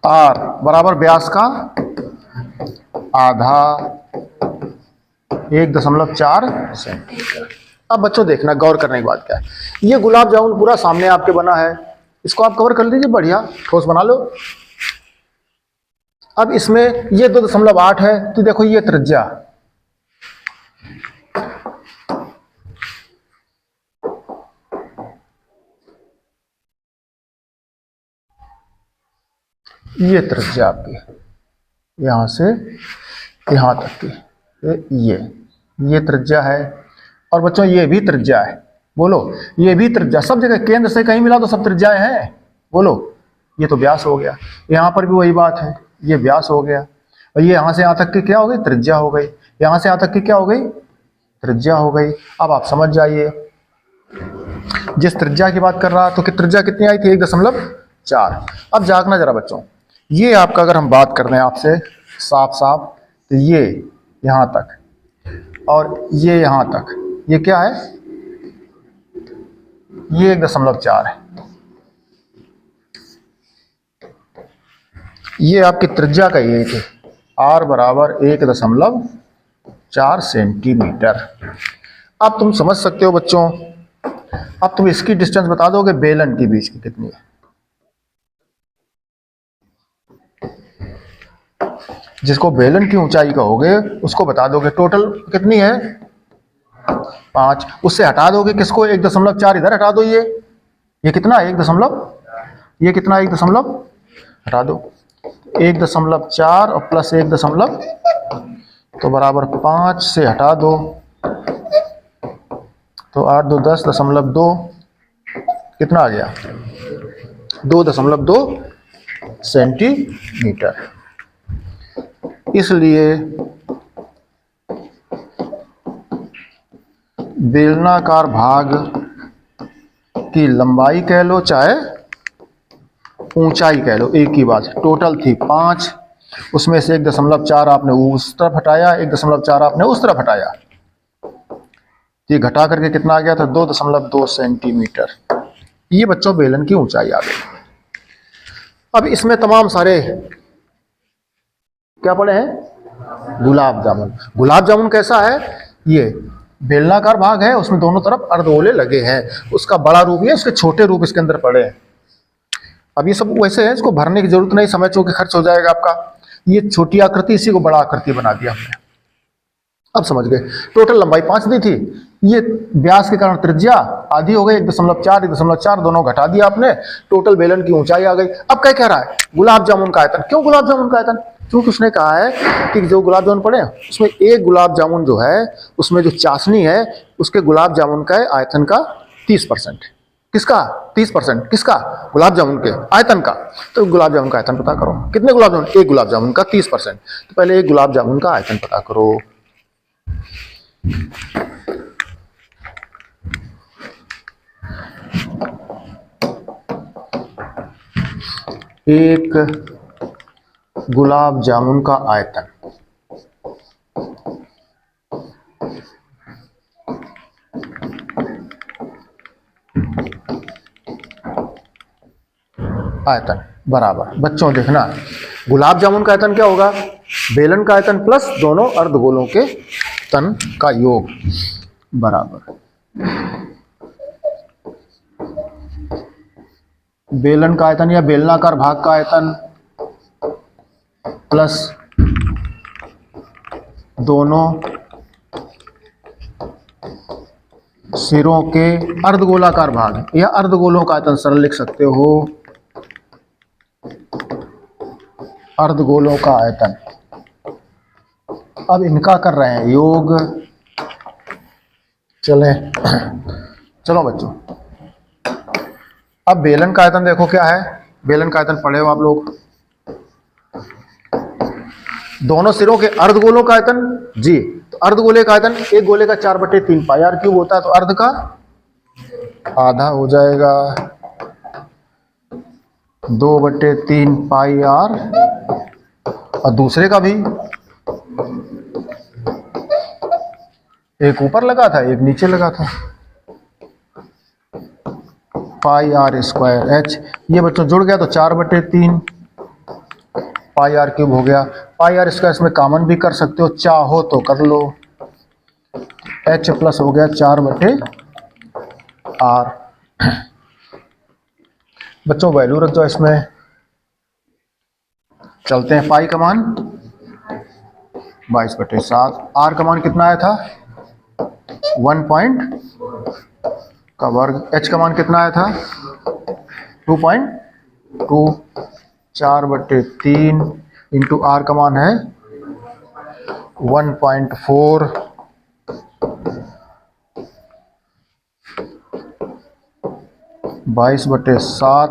r बराबर व्यास का आधा, 1.4 सेंटीमीटर। अब बच्चों देखना, गौर करने की बात क्या है। ये गुलाब जामुन पूरा सामने आपके बना है, इसको आप कवर कर लीजिए, बढ़िया ठोस बना लो। अब इसमें ये 2.8 है, तो देखो ये त्रिज्या, ये त्रिज्या आपकी यहां से यहां तक की, ये त्रिज्या है। और बच्चों ये भी त्रिज्या है, बोलो ये भी त्रिज्या। सब जगह केंद्र से कहीं मिला तो सब त्रिज्याएं हैं, बोलो। ये तो व्यास हो गया, यहां पर भी वही बात है, ये व्यास हो गया। और ये यहां से यहां तक की क्या हो गई? त्रिज्या हो गई। यहां से यहां तक की क्या हो गई? त्रिज्या हो गई। अब आप समझ जाइए, जिस त्रिज्या की बात कर रहा तो कि त्रिज्या कितनी आई थी? 1.4। अब जागना जरा बच्चों, ये आपका अगर हम बात कर रहे हैं आपसे साफ साफ, तो ये यहां तक और ये यहां तक, ये क्या है? ये 1.4 है। ये आपकी त्रिज्या का ये थे, r बराबर 1.4 सेंटीमीटर। अब तुम समझ सकते हो बच्चों, अब तुम इसकी डिस्टेंस बता दोगे बेलन के बीच की कितनी है। जिसको बेलन की ऊंचाई कहोगे उसको बता दोगे टोटल कितनी है 5। उससे हटा दोगे किसको, 1.4 इधर हटा दो, ये कितना 1 ये कितना 1 हटा दो 1.4 और प्लस 1 तो बराबर 5 से हटा दो तो 8 2 10.2 कितना आ गया 2.2 सेंटीमीटर। इसलिए बेलनाकार भाग की लंबाई कह लो चाहे ऊंचाई कह लो, एक ही बात। टोटल थी 5, उसमें से 1.4 आपने उस तरफ हटाया, 1.4 आपने उस तरफ हटाया, ये घटा करके कितना आ गया था 2.2 सेंटीमीटर। ये बच्चों बेलन की ऊंचाई आ गई। अब इसमें तमाम सारे क्या पड़े हैं, गुलाब जामुन। गुलाब जामुन कैसा है, ये बेलनाकार भाग है, उसमें दोनों तरफ अर्धगोले लगे हैं, उसका बड़ा रूप ये, उसके छोटे रूप इसके अंदर पड़े हैं। अब ये सब वैसे है, इसको भरने की जरूरत नहीं, समय चूंकि खर्च हो जाएगा आपका। ये छोटी आकृति, इसी को बड़ा आकृति बना दिया हमने। अब समझ गए, टोटल लंबाई 5 दी थी, ये व्यास के कारण त्रिज्या आधी हो गई, 1.4 1.4 दोनों घटा दिया आपने, टोटल बेलन की ऊंचाई आ गई। अब क्या कह रहा है, गुलाब जामुन का आयतन। क्यों गुलाब जामुन का आयतन, क्योंकि उसने कहा है कि जो गुलाब जामुन पड़े उसमें एक गुलाब जामुन जो है उसमें जो चाशनी है उसके गुलाब जामुन का आयतन का 30%। किसका 30%, किसका गुलाब जामुन के आयतन का। तो गुलाब जामुन का आयतन पता करो, कितने गुलाब जामुन, एक गुलाब जामुन का 30%। तो पहले एक गुलाब जामुन का आयतन पता करो। एक गुलाब जामुन का आयतन बराबर, बच्चों देखना, गुलाब जामुन का आयतन क्या होगा, बेलन का आयतन प्लस दोनों अर्धगोलों के तन का योग बराबर बेलन का आयतन या बेलनाकार भाग का आयतन प्लस दोनों सिरों के अर्धगोलाकार भाग या अर्धगोलों का आयतन सरल लिख सकते हो, अर्धगोलों का आयतन। अब इनका कर रहे हैं योग। चलो बच्चों, अब बेलन का आयतन देखो क्या है, बेलन का आयतन पढ़े हो आप लोग, दोनों सिरों के अर्धगोलों का आयतन जी। तो अर्धगोले का आयतन, एक गोले का 4/3 पाई आर क्यूब होता है, तो अर्ध का आधा हो जाएगा 2/3 पाई आर, और दूसरे का भी एक ऊपर लगा था एक नीचे लगा था, पाई आर स्क्वायर एच। ये बच्चों जुड़ गया तो 4/3 पाई आर क्यूब हो गया। पाई आर स्क्वायर इसमें कॉमन भी कर सकते हो, चाहो तो कर लो। एच प्लस हो गया 4/r। बच्चों वैल्यू रख दो इसमें, चलते हैं। पाई का मान 22/7, आर का मान कितना आया था 1 पॉइंट का वर्ग, एच का मान कितना आया था 2.2, 4/3 इंटू आर का मान है 1.4, 22/7,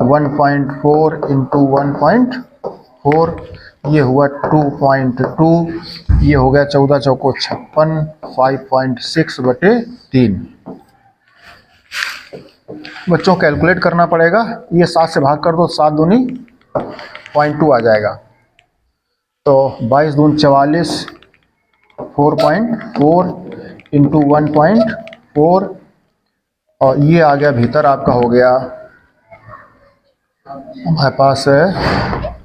1.4 इंटू 1.4, ये हुआ 2.2, ये हो गया 14 चौको 56, 5.6/3। बच्चों कैलकुलेट करना पड़ेगा, ये 7 से भाग कर दो, 7 दूनी 0.2 आ जाएगा, तो 22 दूनी 44, 4.4 इंटू 1.4, और ये आ गया भीतर आपका हो गया हमारे पास है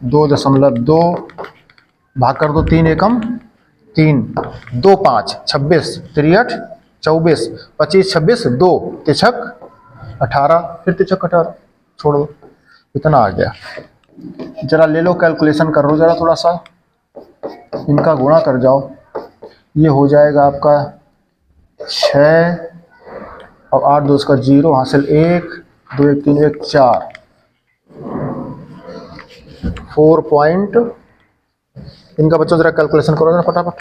2.2 भाग कर दो 3 एकम 3, 2 5 26 63 24 25 26 2 तिछक 18, फिर तिछक 18 छोड़ दो, इतना आ गया। जरा ले लो कैलकुलेशन कर लो जरा थोड़ा सा, इनका गुणा कर जाओ, ये हो जाएगा आपका 6 और 8 2 इसका 0 हासिल 1 2 1 3 1 4 4 पॉइंट, इनका बच्चों जरा कैलकुलेशन करो जरा फटाफट।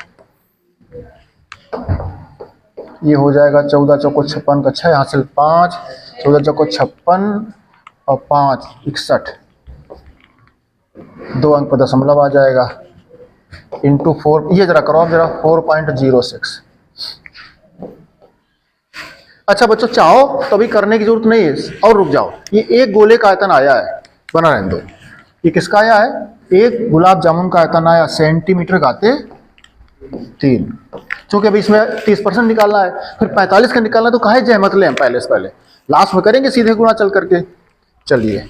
ये हो जाएगा 14 चौको 56 का 6 हासिल 5, 14 चौको 56 और 5 61, 2 अंक पर दशमलव आ जाएगा इंटू 4, ये जरा करो आप जरा 4.06। अच्छा बच्चों चाहो तो अभी करने की जरूरत नहीं है और रुक जाओ, ये एक गोले का आयतन आया है, बना रहने दो। ये किसका आया है? एक गुलाब जामुन का आयतन आया सेंटीमीटर गाते 3, क्योंकि अभी इसमें 30% निकालना है, फिर 45 का निकालना है, तो काहे जहमत लें हम पहले से पहले, लास्ट में करेंगे सीधे गुणा चल करके। चलिए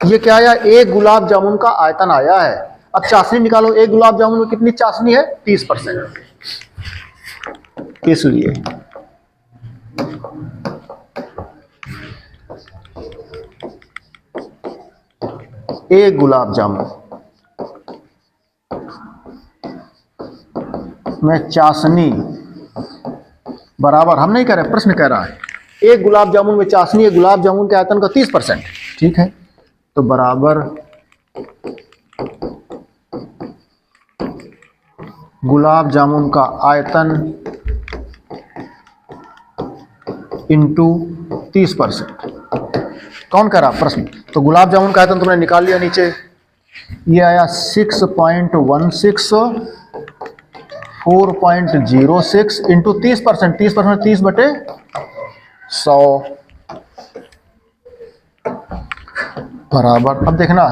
ये क्या आया? एक गुलाब जामुन का आयतन आया है। अब चाशनी निकालो, एक गुलाब जामुन में कितनी चाशनी है? 30%। इसलिए एक गुलाब जामुन में चाशनी बराबर, हम नहीं कह रहे, प्रश्न कह रहा है एक गुलाब जामुन में चाशनी है गुलाब जामुन के आयतन का 30%, ठीक है, तो बराबर गुलाब जामुन का आयतन इंटू 30%। कौन कह रहा प्रश्न? तो गुलाब जामुन का आयतन तुमने निकाल लिया नीचे, ये आया 6.16 4.06 इंटू 30%, 30% 30/100 बराबर, अब देखना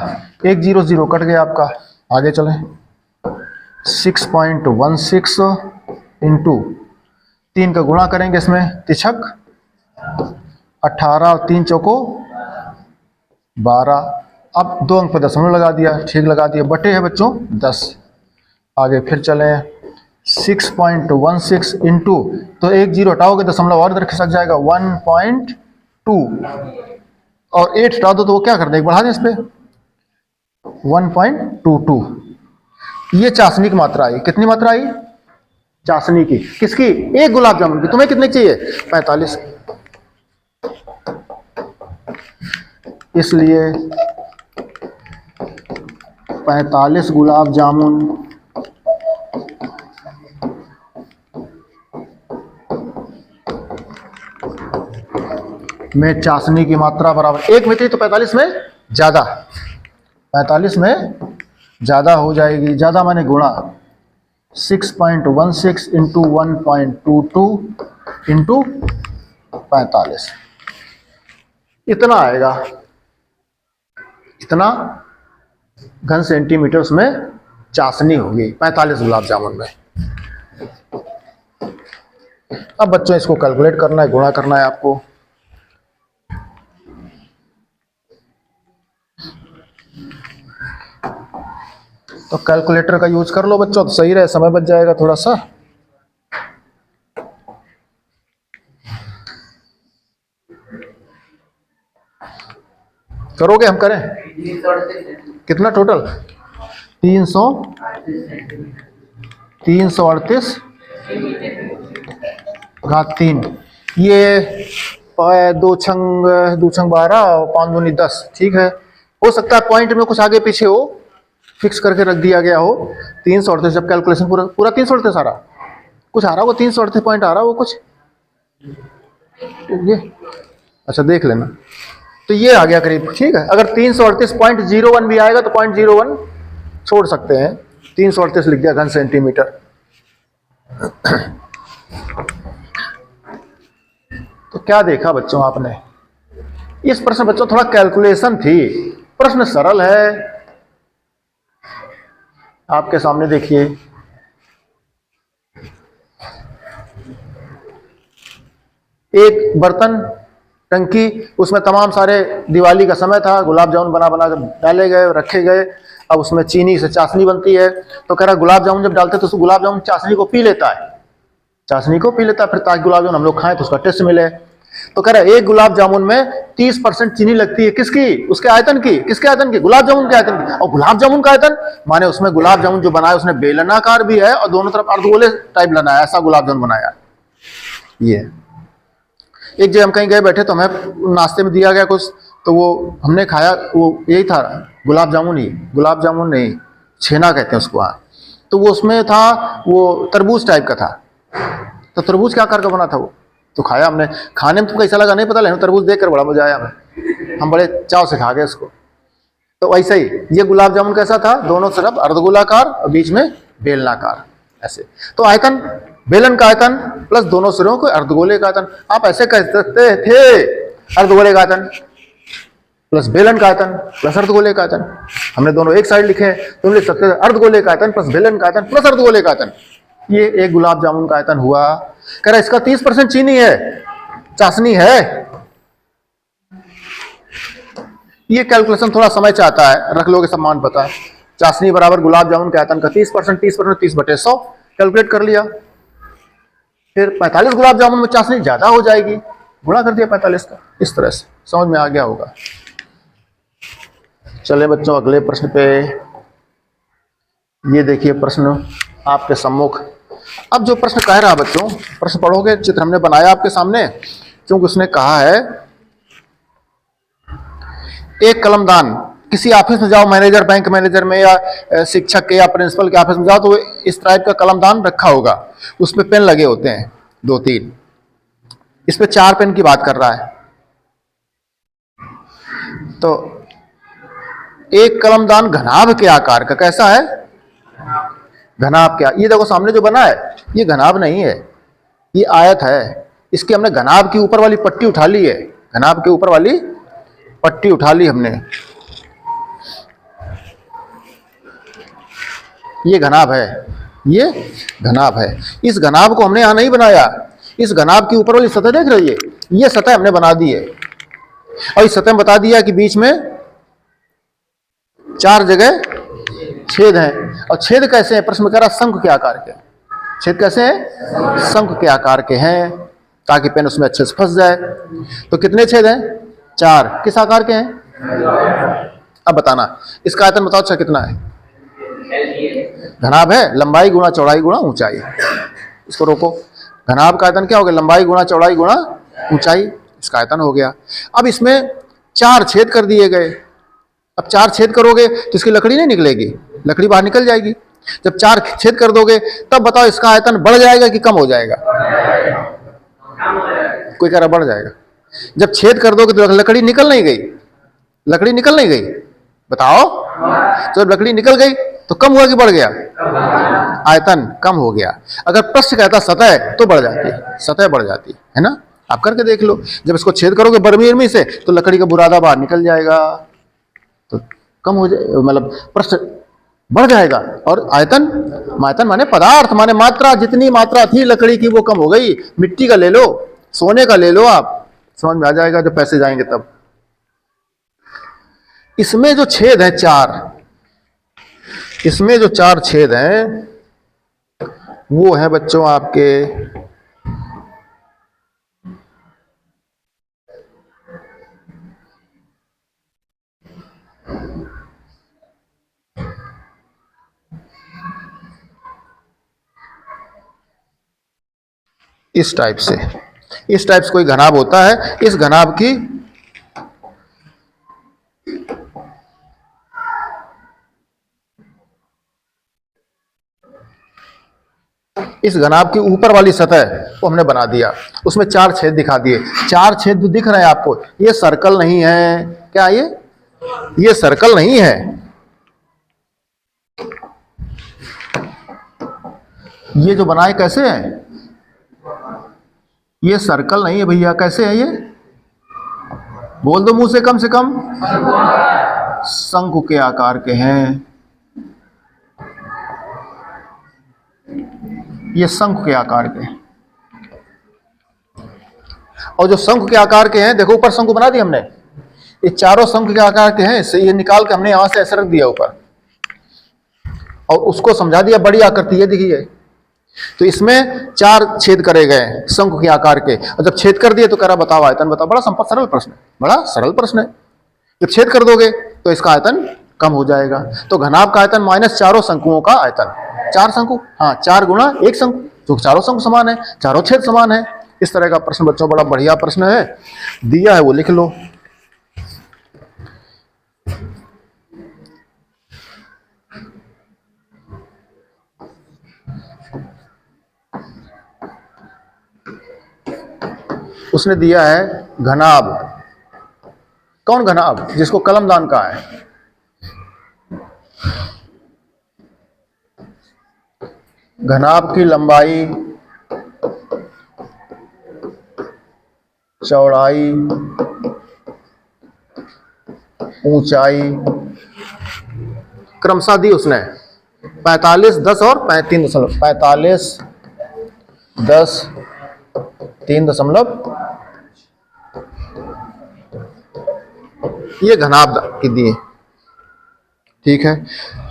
1 0 0 कट गया आपका, आगे चलें 6.16 इंटू 3 का गुणा करेंगे इसमें तिछक 18 और 3 चौको 12, अब 2 अंक पर दशमलव लगा दिया, ठीक लगा दिया, बटे है बच्चों 10। आगे फिर चलें 6.16 इंटू, तो 1 0 हटाओगे दशमलव और इधर खिसक जाएगा 1.2 और 8 हटा दो तो वो क्या कर देगा, बढ़ा दें इस पे 1.22। ये चाशनी की मात्रा आई। कितनी मात्रा आई? चाशनी की। किसकी? एक गुलाब जामुन की। तुम्हें कितने चाहिए? 45। इसलिए 45 गुलाब जामुन में चाशनी की मात्रा बराबर, एक में थी तो 45 में ज्यादा, 45 में ज्यादा हो जाएगी, ज्यादा माने गुणा 6.16 इंटू 1.22 इंटू 45, इतना आएगा, इतना घन सेंटीमीटर्स में चाशनी होगी 45 गुलाब जामुन में। अब बच्चों इसको कैलकुलेट करना है, गुणा करना है आपको। तो कैलकुलेटर का यूज कर लो बच्चों, तो सही रहे, समय बच जाएगा थोड़ा सा। करोगे? हम करें? कितना टोटल? 338 घात 3, ये 2 छंग 12 और 5 दूनी 10, ठीक है। हो सकता है पॉइंट में कुछ आगे पीछे हो, फिक्स करके रख दिया गया हो। 338 जब कैलकुलेशन पूरा 338 आ रहा, कुछ आ रहा हो 338 पॉइंट आ रहा हो कुछ, ये अच्छा देख लेना। तो ये आ गया करीब, ठीक है। अगर 338.01 भी आएगा तो 0.01 छोड़ सकते हैं, 338 लिख दिया घन सेंटीमीटर। तो क्या देखा बच्चों आपने? इस प्रश्न बच्चों थोड़ा कैलकुलेशन थी, प्रश्न सरल है। आपके सामने देखिए, एक बर्तन टंकी, उसमें तमाम सारे, दिवाली का समय था, गुलाब जामुन बना बना कर डाले गए, रखे गए। अब उसमें चीनी से चाशनी बनती है, तो कह रहा गुलाब जामुन जब डालते तो गुलाब जामुन चाशनी को पी लेता है, चाशनी को पी लेता है, फिर ताकि गुलाब जामुन हम लोग खाएं तो उसका टेस्ट मिले। तो कह रहा एक गुलाब जामुन में 30% चीनी लगती है, किसकी? उसके आयतन की। किसके आयतन की? गुलाब जामुन के आयतन की। और गुलाब जामुन का आयतन माने उसमें गुलाब जामुन जो बनाया उसने बेलनाकार भी है और दोनों तरफ अर्धगोले टाइप बनाया, ऐसा गुलाब जामुन बनाया। ये एक जगह हम कहीं गए बैठे तो हमें नाश्ते में दिया गया कुछ, तो वो हमने खाया, वो यही था गुलाब जामुन ही, गुलाब जामुन नहीं, छेना कहते हैं उसको वहाँ। तो वो उसमें था, वो तरबूज टाइप का था। तो तरबूज क्या करके बना था वो, तो खाया हमने। खाने में तो कैसा लगा नहीं पता, लेकिन तरबूज देखकर बड़ा मजा आया हमें, हम बड़े चाव से खा गए इसको। तो वैसे ही ये गुलाब जामुन कैसा था, दोनों तरफ अर्धगोलाकार और बीच में बेलनाकार ऐसे। तो आयतन, बेलन का आयतन प्लस दोनों सिरों को अर्धगोले का आयतन, आप ऐसे कह सकते थे, अर्धगोले का आयतन प्लस बेलन का आयतन प्लस अर्धगोले का आयतन। हमने दोनों एक साइड लिखे, तुम लिख सकते थे अर्धगोले का आयतन प्लस बेलन का आयतन प्लस अर्धगोले का आयतन। ये एक गुलाब जामुन का आयतन हुआ। कह रहा इसका 30% चीनी है, चाशनी है। ये कैलकुलेशन थोड़ा समय चाहता है, रख लोगे सम्मान पता है। चाशनी बराबर गुलाब जामुन के आयतन का 30%, 30%, 30/100 कैलकुलेट कर लिया। फिर 45 गुलाब जामुन में चाशनी ज्यादा हो जाएगी, गुणा कर दिया 45 का। इस तरह से समझ में आ गया होगा। चले बच्चों अगले प्रश्न पे। ये देखिए प्रश्न आपके सम्मुख। अब जो प्रश्न कह रहा है बच्चों, प्रश्न पढ़ोगे, चित्र हमने बनाया आपके सामने, क्योंकि उसने कहा है एक कलमदान, किसी ऑफिस में जाओ, मैनेजर, बैंक मैनेजर में या शिक्षक के या प्रिंसिपल के ऑफिस में जाओ, तो इस टाइप का कलमदान रखा होगा, उसमें पेन लगे होते हैं 2-3, इस पे 4 पेन की बात कर रहा है। तो एक कलमदान घनाभ के आकार का, कैसा है? घनाभ क्या? ये देखो सामने जो बना है ये घनाभ नहीं है, ये आयत है। इसकी हमने घनाभ की ऊपर वाली पट्टी उठा ली है, घनाभ के ऊपर वाली पट्टी उठा ली हमने। ये घनाभ है, ये घनाभ है। इस घनाभ को हमने यहां नहीं बनाया, इस घनाभ की ऊपर वाली सतह देख रही है, ये सतह हमने बना दी है। और इस सतह में बता दिया कि बीच में 4 जगह छेद हैं। और छेद कैसे हैं? प्रश्न में कह रहा शंख के आकार के। छेद कैसे हैं? शंख के आकार के हैं, ताकि पेन उसमें अच्छे से फंस जाए। तो कितने छेद हैं? 4। किस आकार के हैं? अब बताना, इसका आयतन बताओ अच्छा कितना है? घनाभ है, लंबाई गुणा चौड़ाई गुणा ऊंचाई। इसको रोको, घनाभ का आयतन क्या हो गया? लंबाई गुणा चौड़ाई गुणा ऊंचाई, इसका आयतन हो गया। अब इसमें 4 छेद कर दिए गए। अब 4 छेद करोगे तो इसकी लकड़ी नहीं निकलेगी, लकड़ी बाहर निकल जाएगी। जब 4 छेद कर दोगे तब बताओ इसका आयतन बढ़ जाएगा कि कम हो जाएगा? कोई कह रहा बढ़ जाएगा। जब छेद कर दोगे तो लकड़ी निकल नहीं गई, लकड़ी निकल नहीं गई, बताओ। तो जब लकड़ी निकल गई तो कम हुआ कि बढ़ गया? आयतन कम हो गया। अगर प्रश्न कहता सतह तो बढ़ जाती है, सतह बढ़ जाती है ना। आप करके देख लो, जब इसको छेद करोगे बर्मी उर्मी से तो लकड़ी का बुरादा बाहर निकल जाएगा, तो कम हो जाए, मतलब प्रश्न बढ़ जाएगा। और आयतन, आयतन माने पदार्थ, माने मात्रा, जितनी मात्रा थी लकड़ी की वो कम हो गई। मिट्टी का ले लो, सोने का ले लो, आप समझ में आ जाएगा जब पैसे जाएंगे तब। इसमें जो छेद है 4, इसमें जो 4 छेद हैं वो है बच्चों आपके इस टाइप से, इस टाइप से कोई घनाभ होता है। इस घनाभ की इस घनाभ की ऊपर वाली सतह को हमने बना दिया, उसमें 4 छेद दिखा दिए। 4 छेद जो दिख रहे हैं आपको, ये सर्कल नहीं है। क्या ये सर्कल नहीं है, ये जो बनाए कैसे हैं? ये सर्कल नहीं है भैया, कैसे है ये? बोल दो मुंह से कम से कम। शंकु के आकार के हैं, ये शंकु के आकार के। और जो शंख के आकार के हैं, देखो ऊपर शंख बना दिया हमने, ये चारों शंख के आकार के हैं, ये निकाल के हमने यहां से ऐसे रख दिया ऊपर और उसको समझा दिया बड़ी आकृति है देखिए। तो इसमें 4 छेद करे गए हैं शंख के आकार के, और जब छेद कर दिए तो कह रहा बताओ आयतन बताओ। बड़ा सरल प्रश्न है, बड़ा सरल प्रश्न है। जब छेद कर दोगे तो इसका आयतन कम हो जाएगा। तो घनाभ का आयतन माइनस चारों शंकुओं का आयतन, 4 शंकु, हाँ 4 गुणा 1 शंकु, जो चारों शंकु समान है, चारों छेद समान है। इस तरह का प्रश्न बच्चों बड़ा बढ़िया प्रश्न है, दिया है वो लिख लो। उसने दिया है घनाभ। कौन घनाभ? जिसको कलमदान कहा है। घनाभ की लंबाई, चौड़ाई, ऊंचाई क्रमशः दी उसने 45, 10 और 45, 10, 3 ये घनाभ की दिए, ठीक है।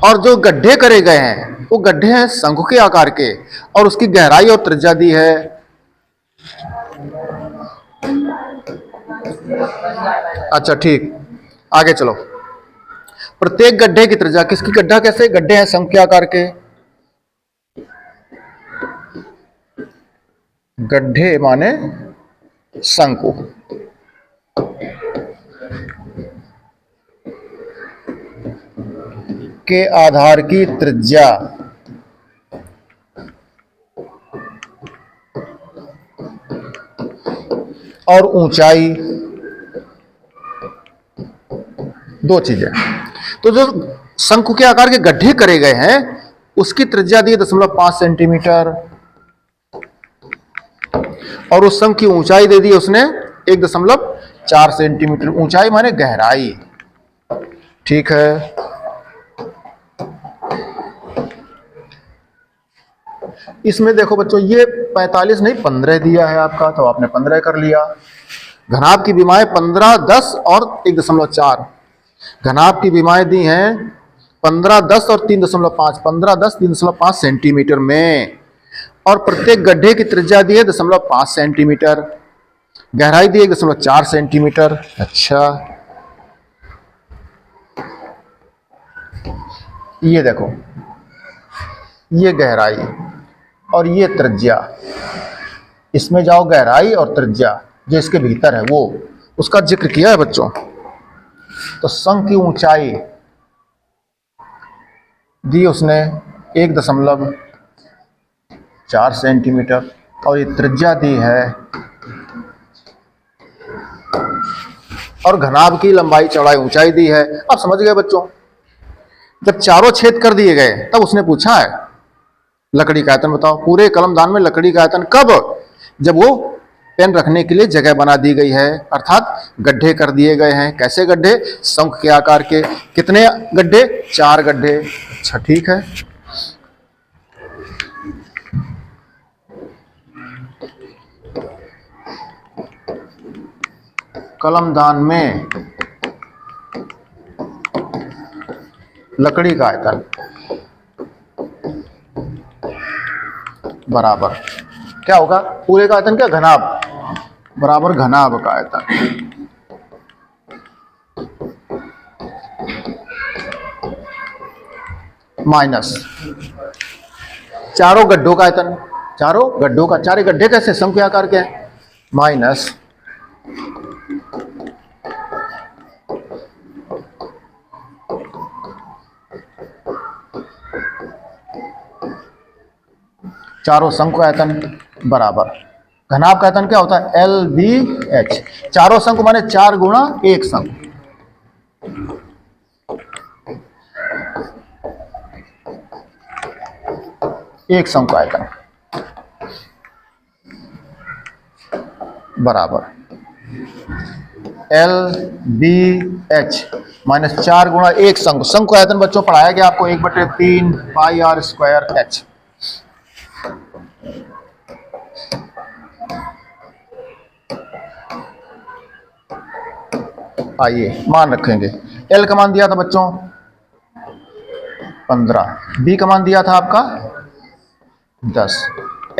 और जो गड्ढे करे गए हैं वो गड्ढे हैं शंकु के आकार के, और उसकी गहराई और त्रिज्या दी है। अच्छा ठीक, आगे चलो। प्रत्येक गड्ढे की त्रिज्या, किसकी गड्ढा कैसे? गड्ढे हैं शंकु के आकार के, गड्ढे माने शंकु, के आधार की त्रिज्या और ऊंचाई, 2 चीजें। तो जो शंकु के आकार के गड्ढे करे गए हैं उसकी त्रिज्या दी 0.5 सेंटीमीटर, और उस शंकु की ऊंचाई दे दी उसने 1.4 सेंटीमीटर। ऊंचाई माने गहराई, ठीक है। इसमें देखो बच्चों, ये 45 नहीं 15 दिया है आपका, तो आपने 15 कर लिया। घनाभ की विमाएं 15, 10 और 1.4। घनाभ की विमाएं दी हैं 15, 10 और 3.5, 15, 10, 3.5 सेंटीमीटर में, और प्रत्येक गड्ढे की त्रिज्या दी है 0.5 सेंटीमीटर, गहराई दी है 1.4 सेंटीमीटर। अच्छा, ये देखो, ये गहराई और ये त्रिज्या, इसमें जाओ गहराई और त्रिज्या जो इसके भीतर है वो उसका जिक्र किया है बच्चों। तो शंकु की ऊंचाई दी उसने 1.4 सेंटीमीटर, और ये त्रिज्या दी है, और घनाभ की लंबाई चौड़ाई ऊंचाई दी है। अब समझ गए बच्चों। जब चारों छेद कर दिए गए तब उसने पूछा है लकड़ी का आयतन बताओ। पूरे कलमदान में लकड़ी का आयतन कब? जब वो पेन रखने के लिए जगह बना दी गई है, अर्थात गड्ढे कर दिए गए हैं। कैसे गड्ढे? शंख के आकार के। कितने गड्ढे? 4 गड्ढे। अच्छा ठीक है। कलमदान में लकड़ी का आयतन बराबर क्या होगा? पूरे का आयतन क्या? घनाभ बराबर घनाभ का आयतन माइनस चारों गड्ढों का आयतन, चारों गड्ढों का, चारे गड्ढे कैसे? शंकु के आकार के हैं, माइनस चारों शंकु आयतन बराबर घनाभ का आयतन क्या होता है? LBH। चारों शंकु माने 4 गुणा 1 शंकु, एक शंकु आयतन बराबर LBH माइनस 4 गुणा 1 शंकु। शंकु आयतन बच्चों पढ़ाया गया आपको 1/3 पाई r स्क्वायर h। आइए मान रखेंगे। एल का मान दिया था बच्चों 15, बी का मान दिया था आपका 10,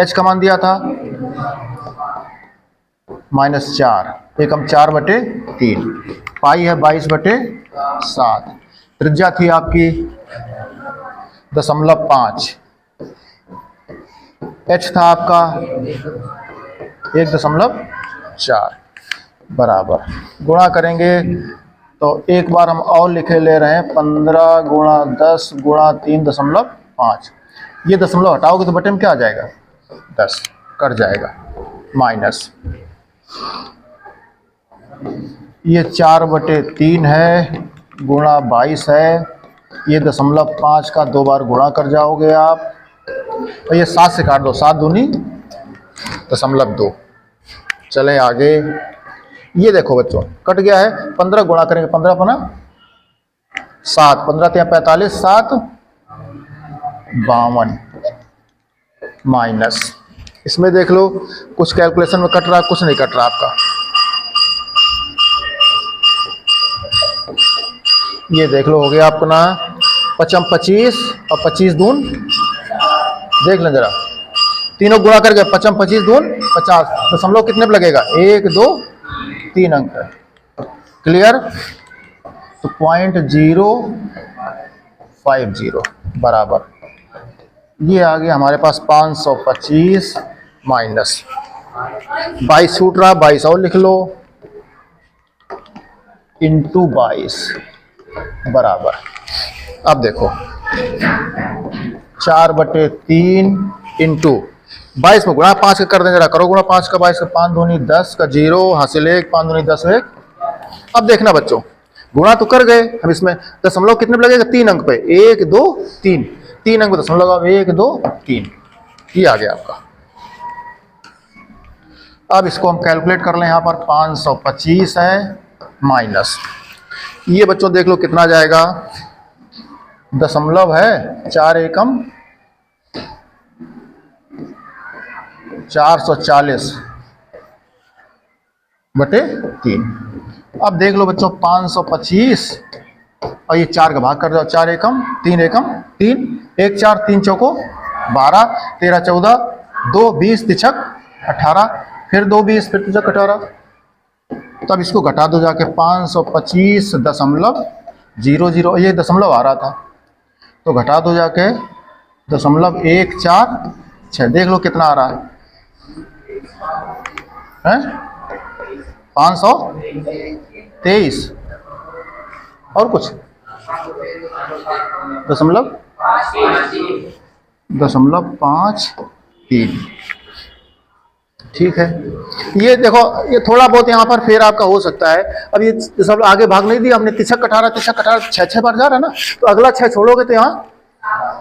एच का मान दिया था -4, एकम 4/3, पाई है 22/7, त्रिज्या थी आपकी 0.5, एच था आपका 1.4, बराबर गुणा करेंगे तो एक बार हम और लिखे ले रहे हैं 15 × 10 × 3.5, ये दशमलव हटाओगे तो बटे में क्या आ जाएगा 10 कट जाएगा, माइनस ये 4/3 है गुणा 22 है, ये 0.5 का 2 बार गुणा कर जाओगे आप, और ये 7 से काट दो, 7 दूनी 0.2। चलें आगे, ये देखो बच्चों कट गया है, 15 गुणा करेंगे 15 अपना 7, 15 × 45, 7 52, माइनस इसमें देख लो कुछ कैलकुलेशन में कट रहा, कुछ नहीं कट रहा आपका। ये देख लो हो गया अपना 25 और 25 दून, देख लें जरा, तीनों गुणा करके 25 दून 50, दशमलव कितने पे लगेगा 1 2 3 अंक है, क्लियर। तो 0.050 बराबर ये आ गया हमारे पास 525 माइनस 22 छूट रहा, 22 और लिख लो इंटू 22 बराबर, अब देखो 4/3 इंटू 22 में गुणा 5 का कर दें जरा, करो गुणा 5 का 22 का, 5 दूनी 10 का 0 हासिल 1, 5 दूनी 10 1। अब देखना बच्चों गुणा तो कर गए, हम इसमें दशमलव कितने पे लगेगा 3 अंक पे, 1 2 3, 3 अंक पे दशमलव 1 2 3, ये आ गया आपका। अब इसको हम कैलकुलेट कर लें, यहाँ पर 525 है माइनस, ये बच्चों देख लो कितना जाएगा, दशमलव है 4 एकम 440/3। अब देख लो बच्चों 525 और ये 4 का भाग कर दो, 4 एकम 3 एकम 3, 1 4 3 चौको 12, 13 14, 2 20 तिछक 18, फिर 2 20 फिर तिछक 18। तब इसको घटा दो जाके 525.00, ये दशमलव आ रहा था तो घटा दो जाके 0.146, देख लो कितना आ रहा है 523 और कुछ 0.53, ठीक है। ये देखो ये थोड़ा बहुत यहाँ पर फेर आपका हो सकता है, अब ये सब आगे भाग नहीं दिया हमने, तिछक 18 6 बार जा रहा है ना, तो अगला 6 छोड़ोगे तो यहाँ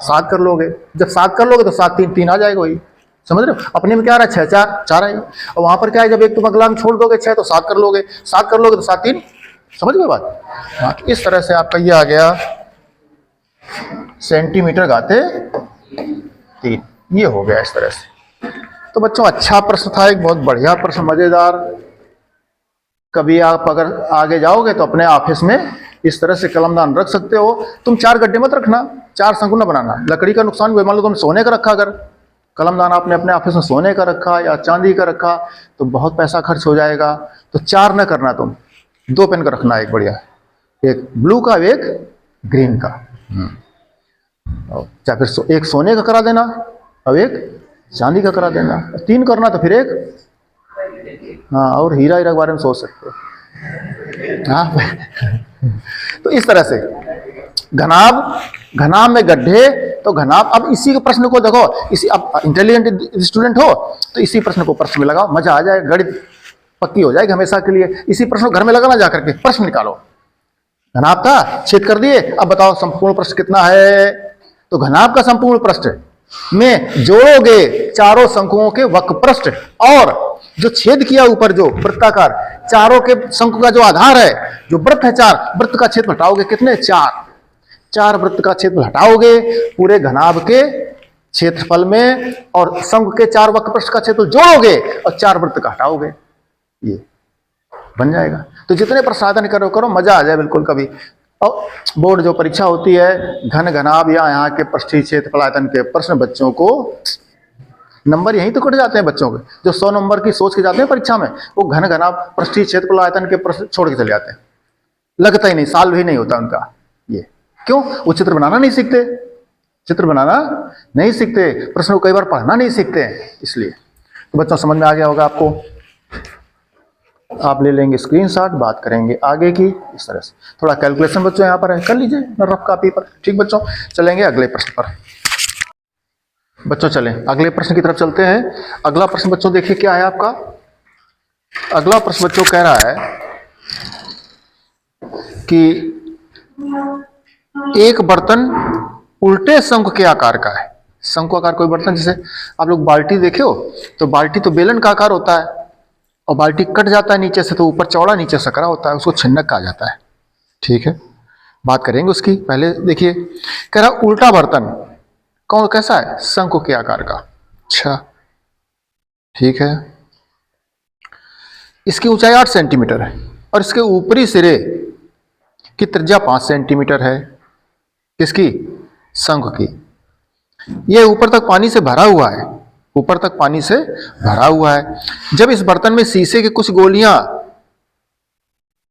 7 कर लोगे, जब 7 कर लोगे तो 7 3 3 आ जाएगा, वही समझ रहे हो। अपने में क्या आ रहा है 6 4 4 आएगा, और वहां पर क्या है जब एक तुम अगला में छोड़ दोगे 6 तो 7 कर लोगे, 7 कर लोगे तो 7 3, समझ गए बात। हाँ, इस तरह से आपका ये आ गया सेंटीमीटर घाते 3, ये हो गया इस तरह से। तो बच्चों अच्छा प्रश्न था, एक बहुत बढ़िया प्रश्न, मजेदार। कभी आप अगर आगे जाओगे तो अपने ऑफिस में इस तरह से कलमदान रख सकते हो। तुम 4 गड्ढे मत रखना, 4 शंकु न बनाना, लकड़ी का नुकसान हुआ। मान लो तुमने सोने का रखा, अगर कलमदान आपने अपने ऑफिस में सोने का रखा या चांदी का रखा तो बहुत पैसा खर्च हो जाएगा। तो 4 न करना, तुम 2 पेन का रखना, एक बढ़िया, एक ब्लू का एक ग्रीन का, या फिर एक सोने का करा देना और एक चांदी का करा देना, 3 करना तो फिर एक, हाँ, और हीरा हीरा के बारे में सोच सकते हो। हाँ तो इस तरह से घनाभ में गड्ढे, तो घनाभ। अब इसी के प्रश्न को देखो, इसी अब इंटेलिजेंट स्टूडेंट हो तो इसी प्रश्न को प्रश्न में लगाओ, मजा आ जाएगा, गणित पक्की हो जाएगी हमेशा के लिए। इसी प्रश्न को घर में लगाना, जाकर के प्रश्न निकालो, घनाभ का छेद कर दिए, अब बताओ संपूर्ण प्रश्न कितना है। तो घनाभ का संपूर्ण पृष्ठ में जोड़ोगे चारों शंकुओं के वक्र पृष्ठ, और जो छेद किया ऊपर जो वृत्ताकार, चारों के शंकु का जो आधार है, जो वृत्त है 4, वृत्त का क्षेत्र हटाओगे कितने 4 वृत्त का क्षेत्र हटाओगे पूरे घनाभ के क्षेत्रफल में, और शंकु के 4 वक्र पृष्ठ का क्षेत्र जोड़ोगे और 4 वृत्त का हटाओगे। ये बन जाएगा। तो जितने प्रसाधन करो करो, मजा आ जाए बिल्कुल कभी। और बोर्ड जो परीक्षा होती है घन घनाभ या यहाँ के पृष्ठीय क्षेत्रफल आयतन के प्रश्न, बच्चों को नंबर यहीं तो कट जाते हैं बच्चों के। जो 100 नंबर की सोच के जाते हैं परीक्षा में, वो घन घनाभ पृष्ठीय क्षेत्रफल आयतन के प्रश्न छोड़ के चले जाते हैं। लगता ही नहीं, साल भी नहीं होता उनका। ये क्यों? वो चित्र बनाना नहीं सीखते, चित्र बनाना नहीं सीखते, प्रश्न को कई बार पढ़ना नहीं सीखते हैं, इसलिए। तो बच्चों समझ में आ गया होगा आपको। आप ले लेंगे स्क्रीनशॉट, बात करेंगे आगे की इस तरह से। थोड़ा कैलकुलेशन बच्चों यहाँ पर है, कर लीजिए रफ कॉपी पर। ठीक बच्चों, चलेंगे अगले प्रश्न पर। बच्चों चलें अगले प्रश्न की तरफ चलते हैं। अगला प्रश्न बच्चों देखिए क्या है आपका। अगला प्रश्न बच्चों कह रहा है कि एक बर्तन उल्टे शंकु के आकार का है। शंकु आकार कोई बर्तन, जैसे आप लोग बाल्टी देखे हो, तो बाल्टी तो बेलन का आकार होता है और बाल्टी कट जाता है नीचे से, तो ऊपर चौड़ा नीचे सकरा होता है, उसको छिन्नक कहा जाता है। ठीक है, बात करेंगे उसकी। पहले देखिए कह रहा उल्टा बर्तन कौन कैसा है? शंकु के आकार का। अच्छा ठीक है, इसकी ऊंचाई 8 सेंटीमीटर है और इसके ऊपरी सिरे की त्रिज्या 5 सेंटीमीटर है। किसकी? शंकु की। यह ऊपर तक पानी से भरा हुआ है, ऊपर तक पानी से भरा हुआ है। जब इस बर्तन में शीशे की कुछ गोलियां,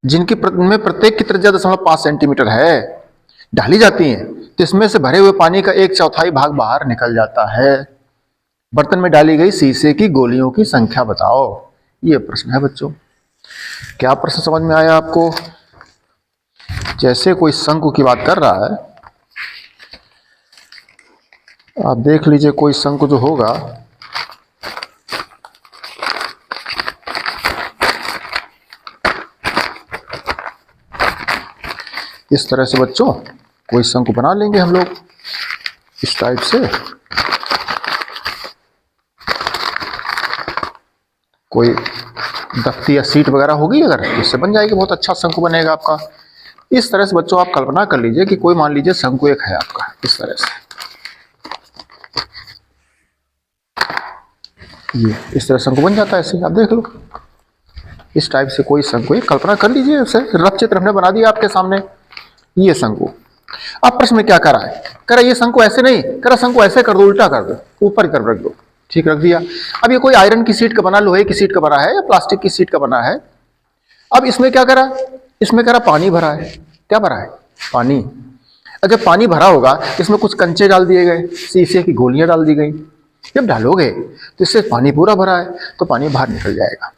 जिनकी में प्रत्येक की त्रिज्या 0.5 सेंटीमीटर है, डाली जाती हैं, तो इसमें से भरे हुए पानी का 1/4 भाग बाहर निकल जाता है। बर्तन में डाली गई शीशे की गोलियों की संख्या बताओ। यह प्रश्न है बच्चों। क्या प्रश्न समझ में आया आपको? जैसे कोई शंकु की बात कर रहा है, आप देख लीजिए कोई शंकु जो होगा, इस तरह से बच्चों कोई शंकु बना लेंगे हम लोग इस टाइप से। कोई दफ्ती या सीट वगैरह होगी अगर, इससे बन जाएगी, बहुत अच्छा शंकु बनेगा आपका। इस तरह से बच्चों आप कल्पना कर लीजिए कि कोई मान लीजिए शंकु एक है आपका, इस तरह से ये इस तरह शंकु बन जाता है। ऐसे आप देख लो, इस टाइप से कोई शंकु, कल्पना कर लीजिए। ऐसे रफ चित्र हमने बना दिया आपके सामने, ये शंकु। अब प्रश्न में क्या करा है? कह रहा ये शंकु ऐसे नहीं, कह रहा शंकु ऐसे कर दो, उल्टा कर दो, ऊपर की तरफ रख दो। ठीक, रख दिया। अब ये कोई आयरन की सीट का बना, लोहे की सीट का बना है या प्लास्टिक की सीट का बना है। अब इसमें क्या करा? इसमें कह रहा पानी भरा है। क्या भरा है? पानी। जब पानी भरा होगा, इसमें कुछ कंचे डाल दिए गए, शीशे की गोलियां डाल दी गई। जब डालोगे तो इससे पानी पूरा भरा है, तो पानी बाहर निकल जाएगा।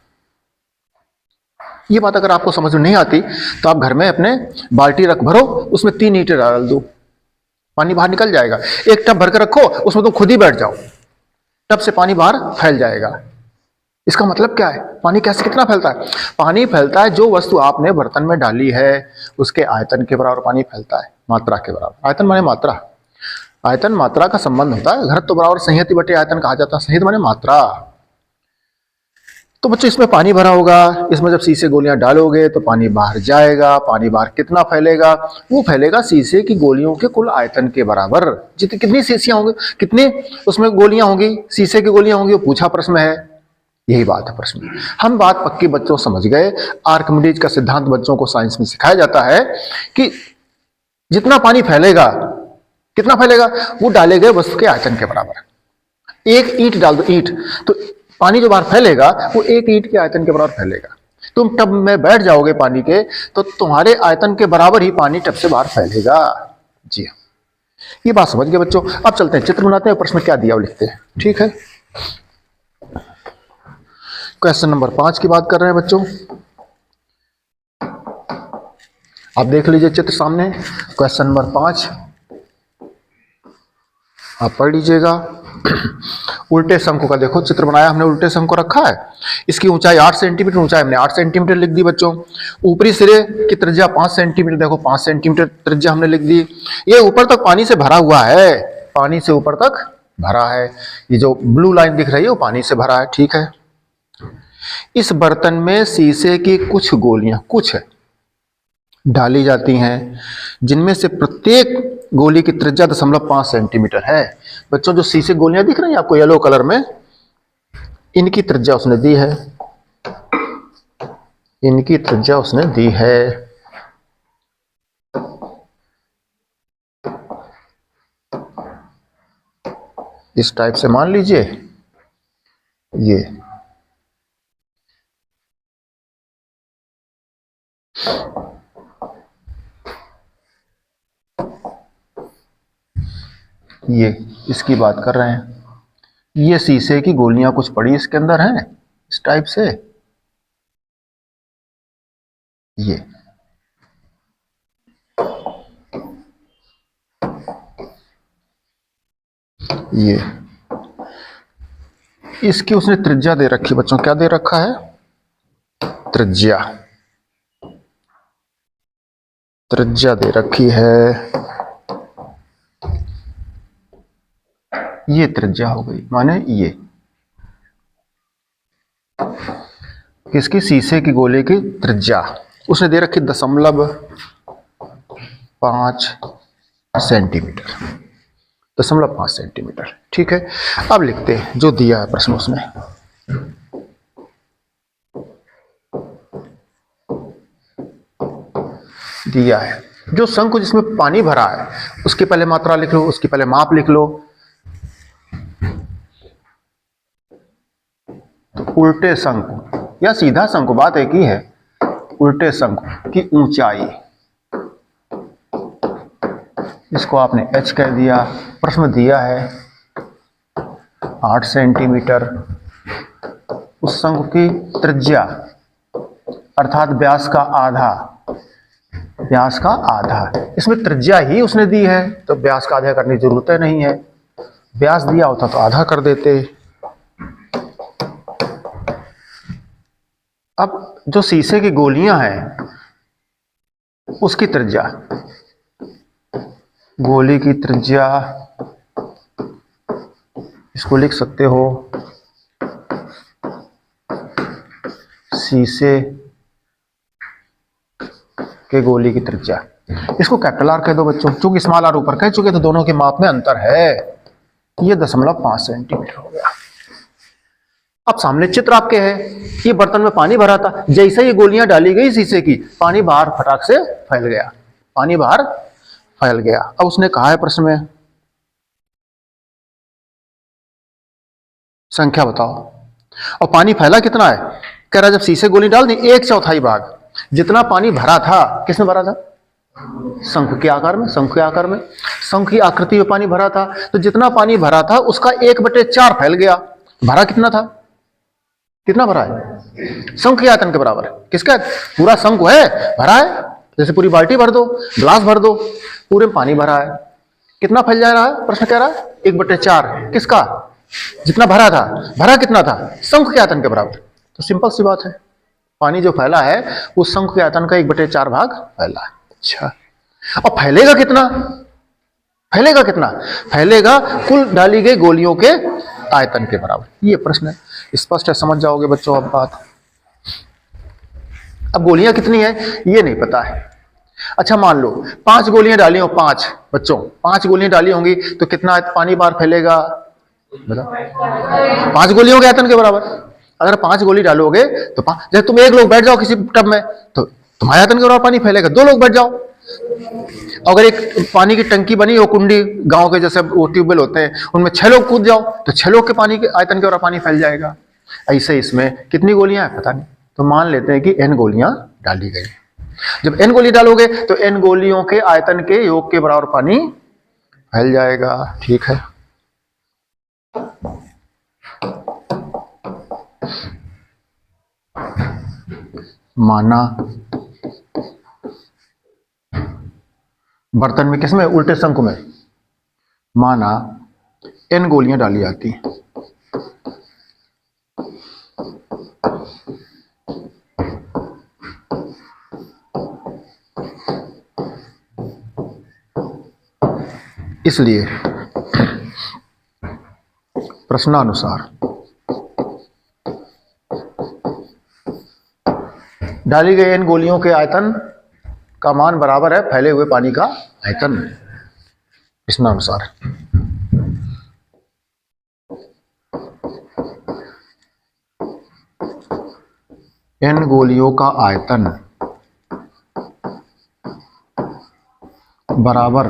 ये बात अगर आपको समझ में नहीं आती तो आप घर में अपने बाल्टी रख भरो, उसमें 3 ईंटें डाल दो, पानी बाहर निकल जाएगा। एक टब भर के रखो, उसमें तुम खुद ही बैठ जाओ, टब से पानी बाहर फैल जाएगा। इसका मतलब क्या है? पानी कैसे कितना फैलता है? पानी फैलता है जो वस्तु आपने बर्तन में डाली है उसके आयतन के बराबर पानी फैलता है, मात्रा के बराबर। आयतन माने मात्रा, आयतन मात्रा का संबंध होता है। घनत्व बराबर संहति बटे आयतन कहा जाता है। संहति माने मात्रा। तो बच्चों इसमें पानी भरा होगा, इसमें जब शीशे गोलियां डालोगे तो पानी बाहर जाएगा। पानी बाहर कितना फैलेगा? वो फैलेगा शीशे की गोलियों के कुल आयतन के बराबर। जितनी कितनी शीशियां होंगी, कितने उसमें गोलियां होंगी, शीशे की गोलियां होंगी, वो पूछा प्रश्न है। यही बात है प्रश्न। हम बात पक्की बच्चों समझ गए। आर्किमिडीज का सिद्धांत बच्चों को साइंस में सिखाया जाता है कि जितना पानी फैलेगा, कितना फैलेगा? वो डाले गए वस्तु के आयतन के बराबर। एक ईंट डाल दो, ईंट, तो पानी जो बाहर फैलेगा वो एक ईंट के आयतन के बराबर फैलेगा। तुम टब में बैठ जाओगे पानी के, तो तुम्हारे आयतन के बराबर ही पानी टब से बाहर फैलेगा। जी हाँ, ये बात समझ गए बच्चों। अब चलते हैं, चित्र बनाते हैं, प्रश्न क्या दिया वो लिखते हैं। ठीक है, क्वेश्चन नंबर 5 की बात कर रहे हैं बच्चों। आप देख लीजिए चित्र सामने, क्वेश्चन नंबर 5 आप पढ़ लीजिएगा। उल्टे शंकु का देखो चित्र बनाया हमने, उल्टे शंकु रखा है। इसकी ऊंचाई 8 सेंटीमीटर, ऊंचाई हमने 8 सेंटीमीटर लिख दी बच्चों। ऊपरी सिरे की त्रिज्या 5 सेंटीमीटर, देखो 5 सेंटीमीटर त्रिज्या हमने लिख दी। ये ऊपर तक पानी से भरा हुआ है, पानी से ऊपर तक भरा है। ये जो ब्लू लाइन दिख रही है वो पानी से भरा है। ठीक है, इस बर्तन में शीशे की कुछ गोलियां, कुछ डाली जाती हैं, जिनमें से प्रत्येक गोली की त्रिज्या 0.5 सेंटीमीटर है। बच्चों जो शीशे गोलियां दिख रही हैं आपको येलो कलर में, इनकी त्रिज्या उसने दी है इनकी त्रिज्या उसने दी है। इस टाइप से मान लीजिए ये ये इसकी बात कर रहे हैं। ये शीशे की गोलियां कुछ पड़ी इसके अंदर हैं इस टाइप से। ये इसकी उसने त्रिज्या दे रखी बच्चों, क्या दे रखा है? त्रिज्या। त्रिज्या दे रखी है, ये त्रिज्या हो गई, माने ये किसकी? शीशे की गोले की त्रिज्या उसने दे रखी 0.5 सेंटीमीटर। 0.5 सेंटीमीटर, ठीक है। अब लिखते हैं जो दिया है प्रश्न उसमें। दिया है जो शंकु जिसमें पानी भरा है उसकी पहले मात्रा लिख लो, उसकी पहले माप लिख लो। तो उल्टे शंकु या सीधा शंकु, बात एक ही है। उल्टे शंकु की ऊंचाई, इसको आपने h कह दिया। प्रश्न दिया है 8 सेंटीमीटर। उस शंकु की त्रिज्या अर्थात व्यास का आधा, व्यास का आधा। इसमें त्रिज्या ही उसने दी है तो व्यास का आधा करने की जरूरत नहीं है। व्यास दिया होता तो आधा कर देते। अब जो शीशे की गोलियां हैं उसकी त्रिज्या, गोली की त्रिज्या इसको लिख सकते हो शीशे के गोली की त्रिज्या। इसको कैपिटल आर कह दो बच्चों, चूंकि स्मॉल आर ऊपर कह चुके तो दोनों के माप में अंतर है। ये 0.5 सेंटीमीटर हो गया। अब सामने चित्र आपके है, ये बर्तन में पानी भरा था, जैसे ही गोलियां डाली गई शीशे की, पानी बाहर फटाक से फैल गया, पानी बाहर फैल गया। अब उसने कहा है प्रश्न में संख्या बताओ, और पानी फैला कितना है? कह रहा जब शीशे गोली डाल दी 1/4 भाग जितना पानी भरा था, किसमें भरा था? शंख के आकार में, शंख के आकार में, शंख की आकृति में पानी भरा था। तो जितना पानी भरा था उसका 1/4 फैल गया। भरा कितना था? कितना भरा है? शंख के आयतन के बराबर। किसका? पूरा शंख है भरा है, जैसे पूरी बाल्टी भर दो, गिलास भर दो, पूरे में पानी भरा है। कितना फैल जा रहा है? प्रश्न कह रहा है 1/4 किसका? जितना भरा था। भरा कितना था? शंख के आयतन के बराबर। तो सिंपल सी बात है, पानी जो फैला है वो शंख के आयतन का 1/4 भाग फैला है। अच्छा, और फैलेगा कितना? फैलेगा कितना? फैलेगा कुल डाली गई गोलियों के आयतन के बराबर। ये प्रश्न है, स्पष्ट है, समझ जाओगे बच्चों अब बात। अब गोलियां कितनी है ये नहीं पता है। अच्छा मान लो 5 गोलियां डाली हो, 5 बच्चों 5 गोलियां डाली होंगी तो कितना पानी बाहर फैलेगा? बताओ। 5 गोलियों के आयतन के बराबर। अगर 5 गोली डालोगे तो जैसे तुम एक लोग बैठ जाओ किसी टब में तो तुम्हारे आयतन के बराबर पानी फैलेगा। 2 लोग बैठ जाओ, अगर एक पानी की टंकी बनी हो, कुंडी गांव के जैसे वो ट्यूबवेल होते हैं, उनमें 6 लोग कूद जाओ तो 6 लोग के पानी के आयतन के बराबर पानी फैल जाएगा। ऐसे इसमें कितनी गोलियां हैं पता नहीं, तो मान लेते हैं कि n गोलियां डाली गई। जब n गोली डालोगे तो n गोलियों के आयतन के योग के बराबर पानी फैल जाएगा। ठीक है, माना बर्तन में, किसमें? उल्टे शंकु में। माना n गोलियां डाली जाती हैं, इसलिए प्रश्नानुसार डाली गई इन गोलियों के आयतन का मान बराबर है फैले हुए पानी का आयतन। प्रश्नानुसार n गोलियों का आयतन बराबर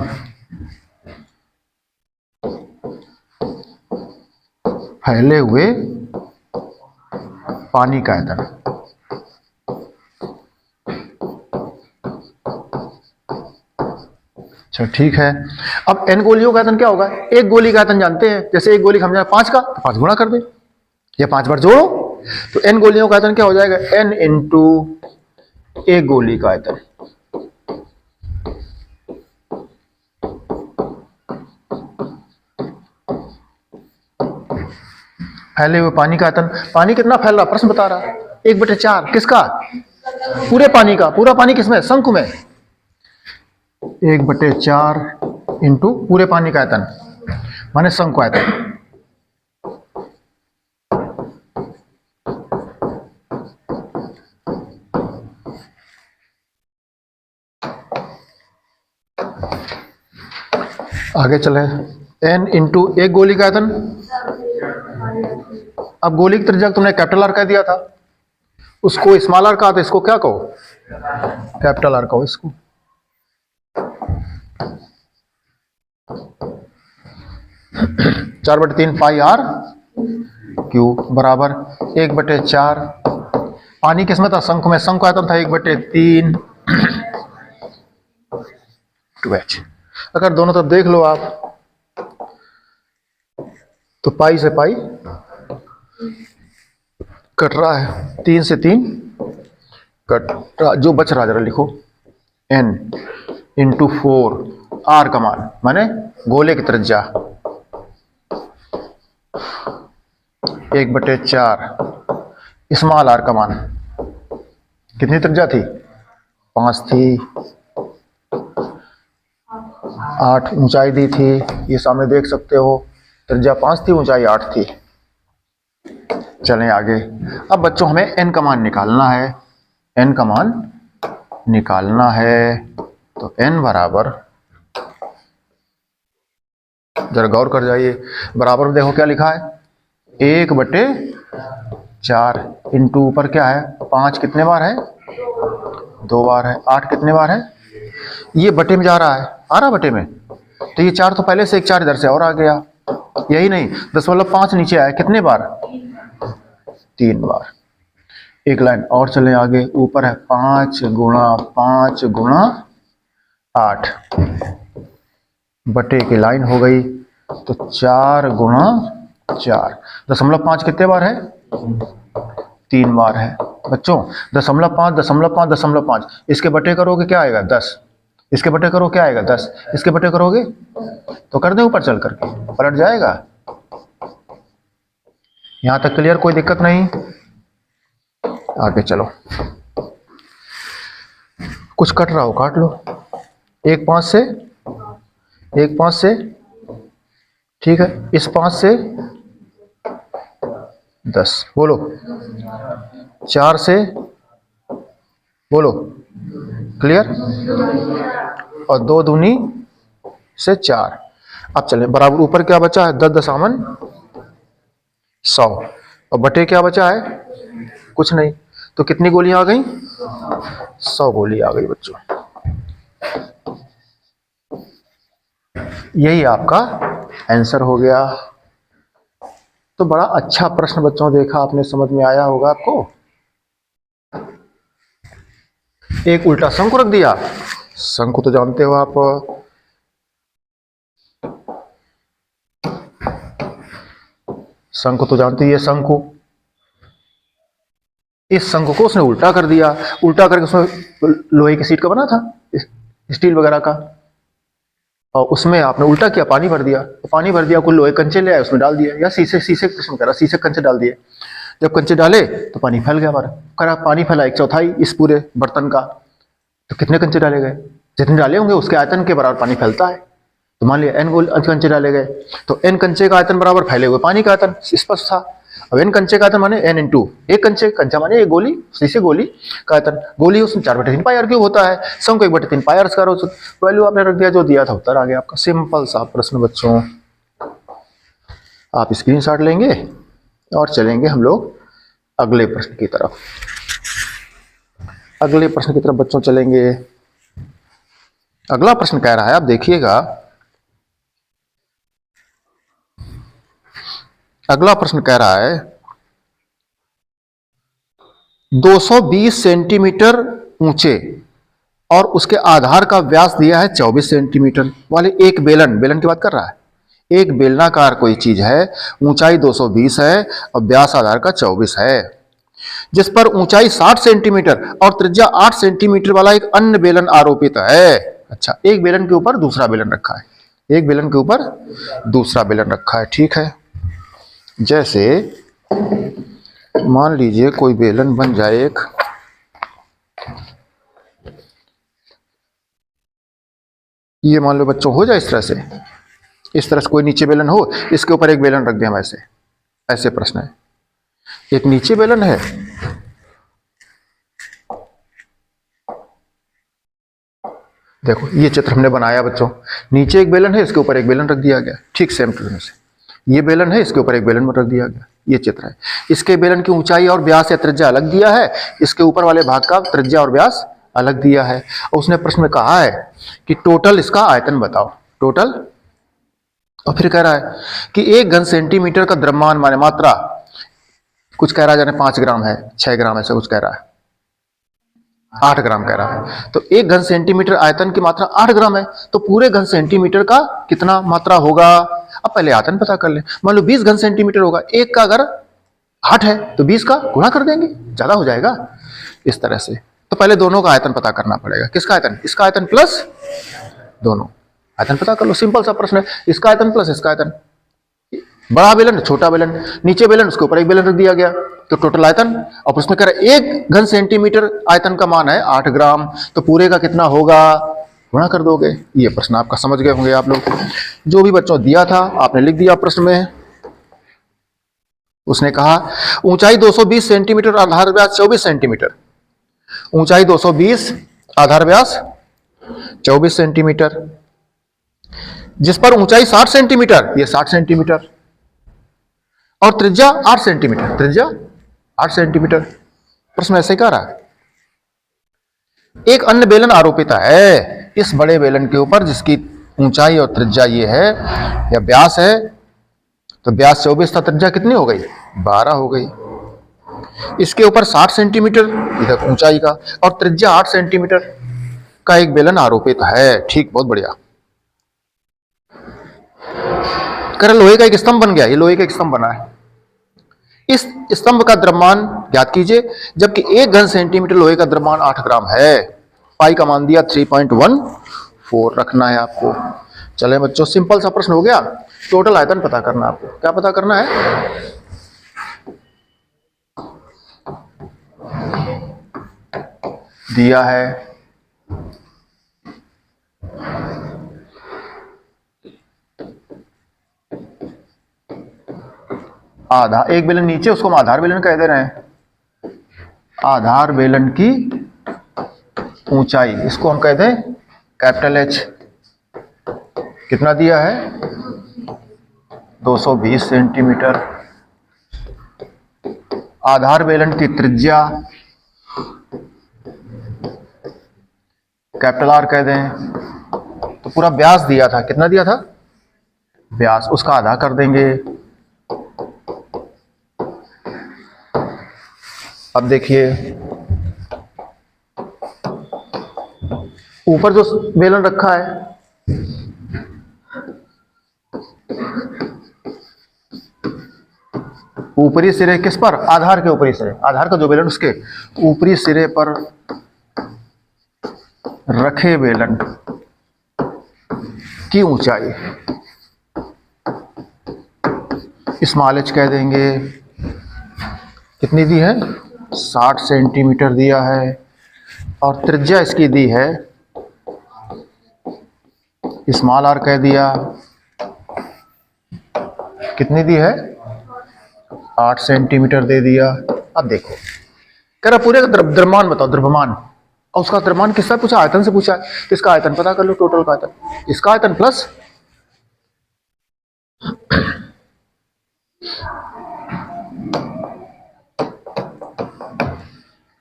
फैले हुए पानी का आयतन। अच्छा ठीक है, अब n गोलियों का आयतन क्या होगा? एक गोली का आयतन जानते हैं, जैसे एक गोली हम जाने 5 का, तो 5 गुणा कर दे या 5 बार जोड़ो, तो n गोलियों का आयतन क्या हो जाएगा? n इंटू एक गोली का आयतन। फैले हुए पानी का आयतन, पानी कितना फैल रहा प्रश्न बता रहा, 1/4 किसका? पूरे पानी का। पूरा पानी किसमें? शंकु में। 1/4 इंटू पूरे पानी का आयतन माने शंकु आयतन। आगे चले, n इंटू एक गोली का आयतन। अब गोली की त्रिज्या तुमने कैपिटल आर कह दिया था, उसको स्मॉल आर कहा था, इसको क्या कहो? कैपिटल आर कहो इसको। चार बटे तीन पाई आर क्यूब बराबर 1/4। पानी किसमें था? शंकु में। शंकु आयतन था 1/3 2h। अगर दोनों तरफ देख लो आप, तो पाई से पाई कट रहा है, 3 से 3 कट रहा, जो बच रहा जरा लिखो, n इंटू 4 आर का मान माने गोले की त्रिज्या 1/4 स्मॉल आर का मान। कितनी त्रिज्या थी? 5 थी, 8 ऊंचाई दी थी, ये सामने देख सकते हो, त्रिज्या 5 थी, ऊंचाई 8 थी। चलें आगे। अब बच्चों हमें n का मान निकालना है, n का मान निकालना है, तो n बराबर, जरा गौर कर जाइए, बराबर में देखो क्या लिखा है, 1/4 इंटू ऊपर क्या है 5 कितने बार है? 2 बार है। 8 कितने बार है? ये बटे में जा रहा है, आ रहा बटे में, तो ये 4 तो पहले से, एक 4 इधर से और आ गया। यही नहीं, 0.5 नीचे आया, कितने बार? 3 बार। एक लाइन और चले आगे, ऊपर है 5 गुणा 5 गुणा 8 बटे की लाइन हो गई, तो 4 गुणा 4। 0.5 कितने बार है? 3 बार है। बच्चों 0.5 0.5 0.5 इसके बटे करोगे क्या आएगा? 10। इसके बटे करो क्या आएगा? 10। इसके बटे करोगे तो कर दे ऊपर चल करके, पलट जाएगा। यहां तक क्लियर? कोई दिक्कत नहीं? आगे चलो, कुछ कट रहा हो काट लो। 1 5 से ठीक है, इस 5 से 10 बोलो, 4 से बोलो, क्लियर? और 2 दूनी से 4। अब चले बराबर, ऊपर क्या बचा है? 10 दशामन 100, और बटे क्या बचा है? कुछ नहीं, तो कितनी गोलियां आ गई? 100 गोली आ गई बच्चों। यही आपका आंसर हो गया। तो बड़ा अच्छा प्रश्न बच्चों देखा आपने, समझ में आया होगा आपको। एक उल्टा शंकु रख दिया, शंकु तो जानते हो आप, शंकु तो जानते ही है, शंकु, इस शंकु को उसने उल्टा कर दिया, उल्टा करके उसमें लोहे की सीट का बना था, स्टील वगैरह का, और उसमें आपने उल्टा किया, पानी भर दिया, तो पानी भर दिया, कुछ लोहे कंचे ले आए उसमें डाल दिया, या शीशे शीशे कंचे डाल दिए। जब कंचे डाले तो पानी फैल गया हमारा, करा पानी फैला 1/4 इस पूरे बर्तन का, तो कितने कंचे डाले गए? जितने डाले होंगे उसके आयतन के बराबर पानी फैलता है। तो मान लिया n कंचे डाले गए, तो n कंचे का आयतन बराबर फैले हुए पानी का आयतन, स्पष्ट था। अब n कंचे का आयतन माने n इंटू एक कंचा माने एक गोली, शीशे गोली का आयतन, गोली उसमें 4/3 पाई आर क्यूब होता है, शंकु 1/3 पाई आर स्क्वायर। वैल्यू आपने रख दिया, जो दिया था उत्तर आ गया आपका। सिंपल सा प्रश्न बच्चों, आप स्क्रीनशॉट लेंगे और चलेंगे हम लोग अगले प्रश्न की तरफ। अगले प्रश्न की तरफ बच्चों चलेंगे। अगला प्रश्न कह रहा है, आप देखिएगा, अगला प्रश्न कह रहा है 220 सेंटीमीटर ऊंचे और उसके आधार का व्यास दिया है 24 सेंटीमीटर वाले एक बेलन, बेलन की बात कर रहा है, एक बेलनाकार कोई चीज है, ऊंचाई 220 है और व्यास आधार का 24 है, जिस पर ऊंचाई 60 सेंटीमीटर और त्रिज्या 8 सेंटीमीटर वाला एक अन्य बेलन आरोपित है। अच्छा, एक बेलन के ऊपर दूसरा बेलन रखा है, एक बेलन के ऊपर दूसरा बेलन रखा है, ठीक है। जैसे मान लीजिए कोई बेलन बन जाए एक, ये मान लो बच्चों हो जाए इस तरह से, इस तरह से कोई नीचे बेलन हो, इसके ऊपर एक बेलन रख दें हम, ऐसे ऐसे प्रश्न है। एक नीचे बेलन है, देखो ये चित्र हमने बनाया बच्चों, नीचे एक बेलन है, इसके ऊपर एक बेलन रख दिया गया, ठीक सेम टू से। ये बेलन है, इसके ऊपर एक बेलन रख दिया गया, ये चित्र है। इसके बेलन की ऊंचाई और व्यास या त्रिज्या अलग दिया है, इसके ऊपर वाले भाग का त्रिज्या और व्यास अलग दिया है, और उसने प्रश्न में कहा है कि टोटल इसका आयतन बताओ, टोटल। और फिर कह रहा है कि 1 घन सेंटीमीटर का द्रव्यमान माने मात्रा, कुछ कह रहा है जाने 5 ग्राम है, 6 ग्राम, ऐसा कुछ कह रहा है, 8 ग्राम कह रहा है। तो 1 घन सेंटीमीटर आयतन की मात्रा 8 ग्राम है, तो पूरे घन सेंटीमीटर का कितना मात्रा होगा। अब पहले आयतन पता कर ले, मान लो 20 घन सेंटीमीटर होगा, एक का अगर 8 है तो 20 का गुणा कर देंगे, ज्यादा हो जाएगा इस तरह से। तो पहले दोनों का आयतन पता करना पड़ेगा, किसका आयतन, इसका आयतन प्लस दोनों, आयतन पता कर लो, सिंपल सा प्रश्न है, इसका आयतन प्लस इसका आयतन, बड़ा बेलन छोटा बेलन, नीचे बेलन उसके ऊपर एक बेलन रख दिया गया, तो टोटल आयतन। और उसमें कह रहा है 1 घन सेंटीमीटर आयतन का मान है 8 ग्राम, तो पूरे का कितना होगा, गुणा कर दोगे। ये प्रश्न आपका समझ गए होंगे आप लोग, जो भी बच्चों दिया था आपने लिख दिया प्रश्न में। उसने कहा ऊंचाई 220 सेंटीमीटर, आधार व्यास 24 सेंटीमीटर, ऊंचाई 220, आधार व्यास 24 सेंटीमीटर, जिस पर ऊंचाई 60 सेंटीमीटर, ये 60 सेंटीमीटर, और त्रिज्या 8 सेंटीमीटर, त्रिज्या 8 सेंटीमीटर। प्रश्न ऐसे कह रहा है एक अन्य बेलन आरोपित है इस बड़े बेलन के ऊपर, जिसकी ऊंचाई और त्रिज्या ये है या व्यास है, तो व्यास 24 था, त्रिज्या कितनी हो गई, 12 हो गई। इसके ऊपर 60 सेंटीमीटर इधर ऊंचाई का और त्रिज्या 8 सेंटीमीटर का एक बेलन आरोपित है, ठीक, बहुत बढ़िया। कर लोहे का एक स्तंभ बन गया, ये लोहे का एक स्तंभ बना है, इस स्तंभ का द्रव्यमान ज्ञात कीजिए, जबकि 1 घन सेंटीमीटर लोहे का द्रव्यमान 8 ग्राम है, पाई का मान दिया 3.14 रखना है आपको। चले बच्चों, सिंपल सा प्रश्न हो गया, टोटल आयतन पता करना, आपको क्या पता करना है, दिया है आधा, एक बेलन नीचे, उसको हम आधार बेलन कह दे रहे हैं, आधार बेलन की ऊंचाई, इसको हम कह दें कैपिटल एच, कितना दिया है 220 सेंटीमीटर, आधार बेलन की त्रिज्या कैपिटल आर कह दें, तो पूरा व्यास दिया था, कितना दिया था व्यास, उसका आधा कर देंगे। अब देखिए ऊपर जो बेलन रखा है, ऊपरी सिरे किस पर, आधार के ऊपरी सिरे, आधार का जो बेलन उसके ऊपरी सिरे पर रखे बेलन की ऊंचाई स्मॉल एच कह देंगे, कितनी दी है 60 सेंटीमीटर दिया है, और त्रिज्या इसकी दी है स्मॉल आर कह दिया, कितनी दी है 8 सेंटीमीटर दे दिया। अब देखो कह रहा पूरे का द्रव्यमान बताओ, द्रव्यमान, और उसका द्रव्यमान किससे पूछा, आयतन से पूछा है, तो इसका आयतन पता कर लो, टोटल का आयतन, इसका आयतन प्लस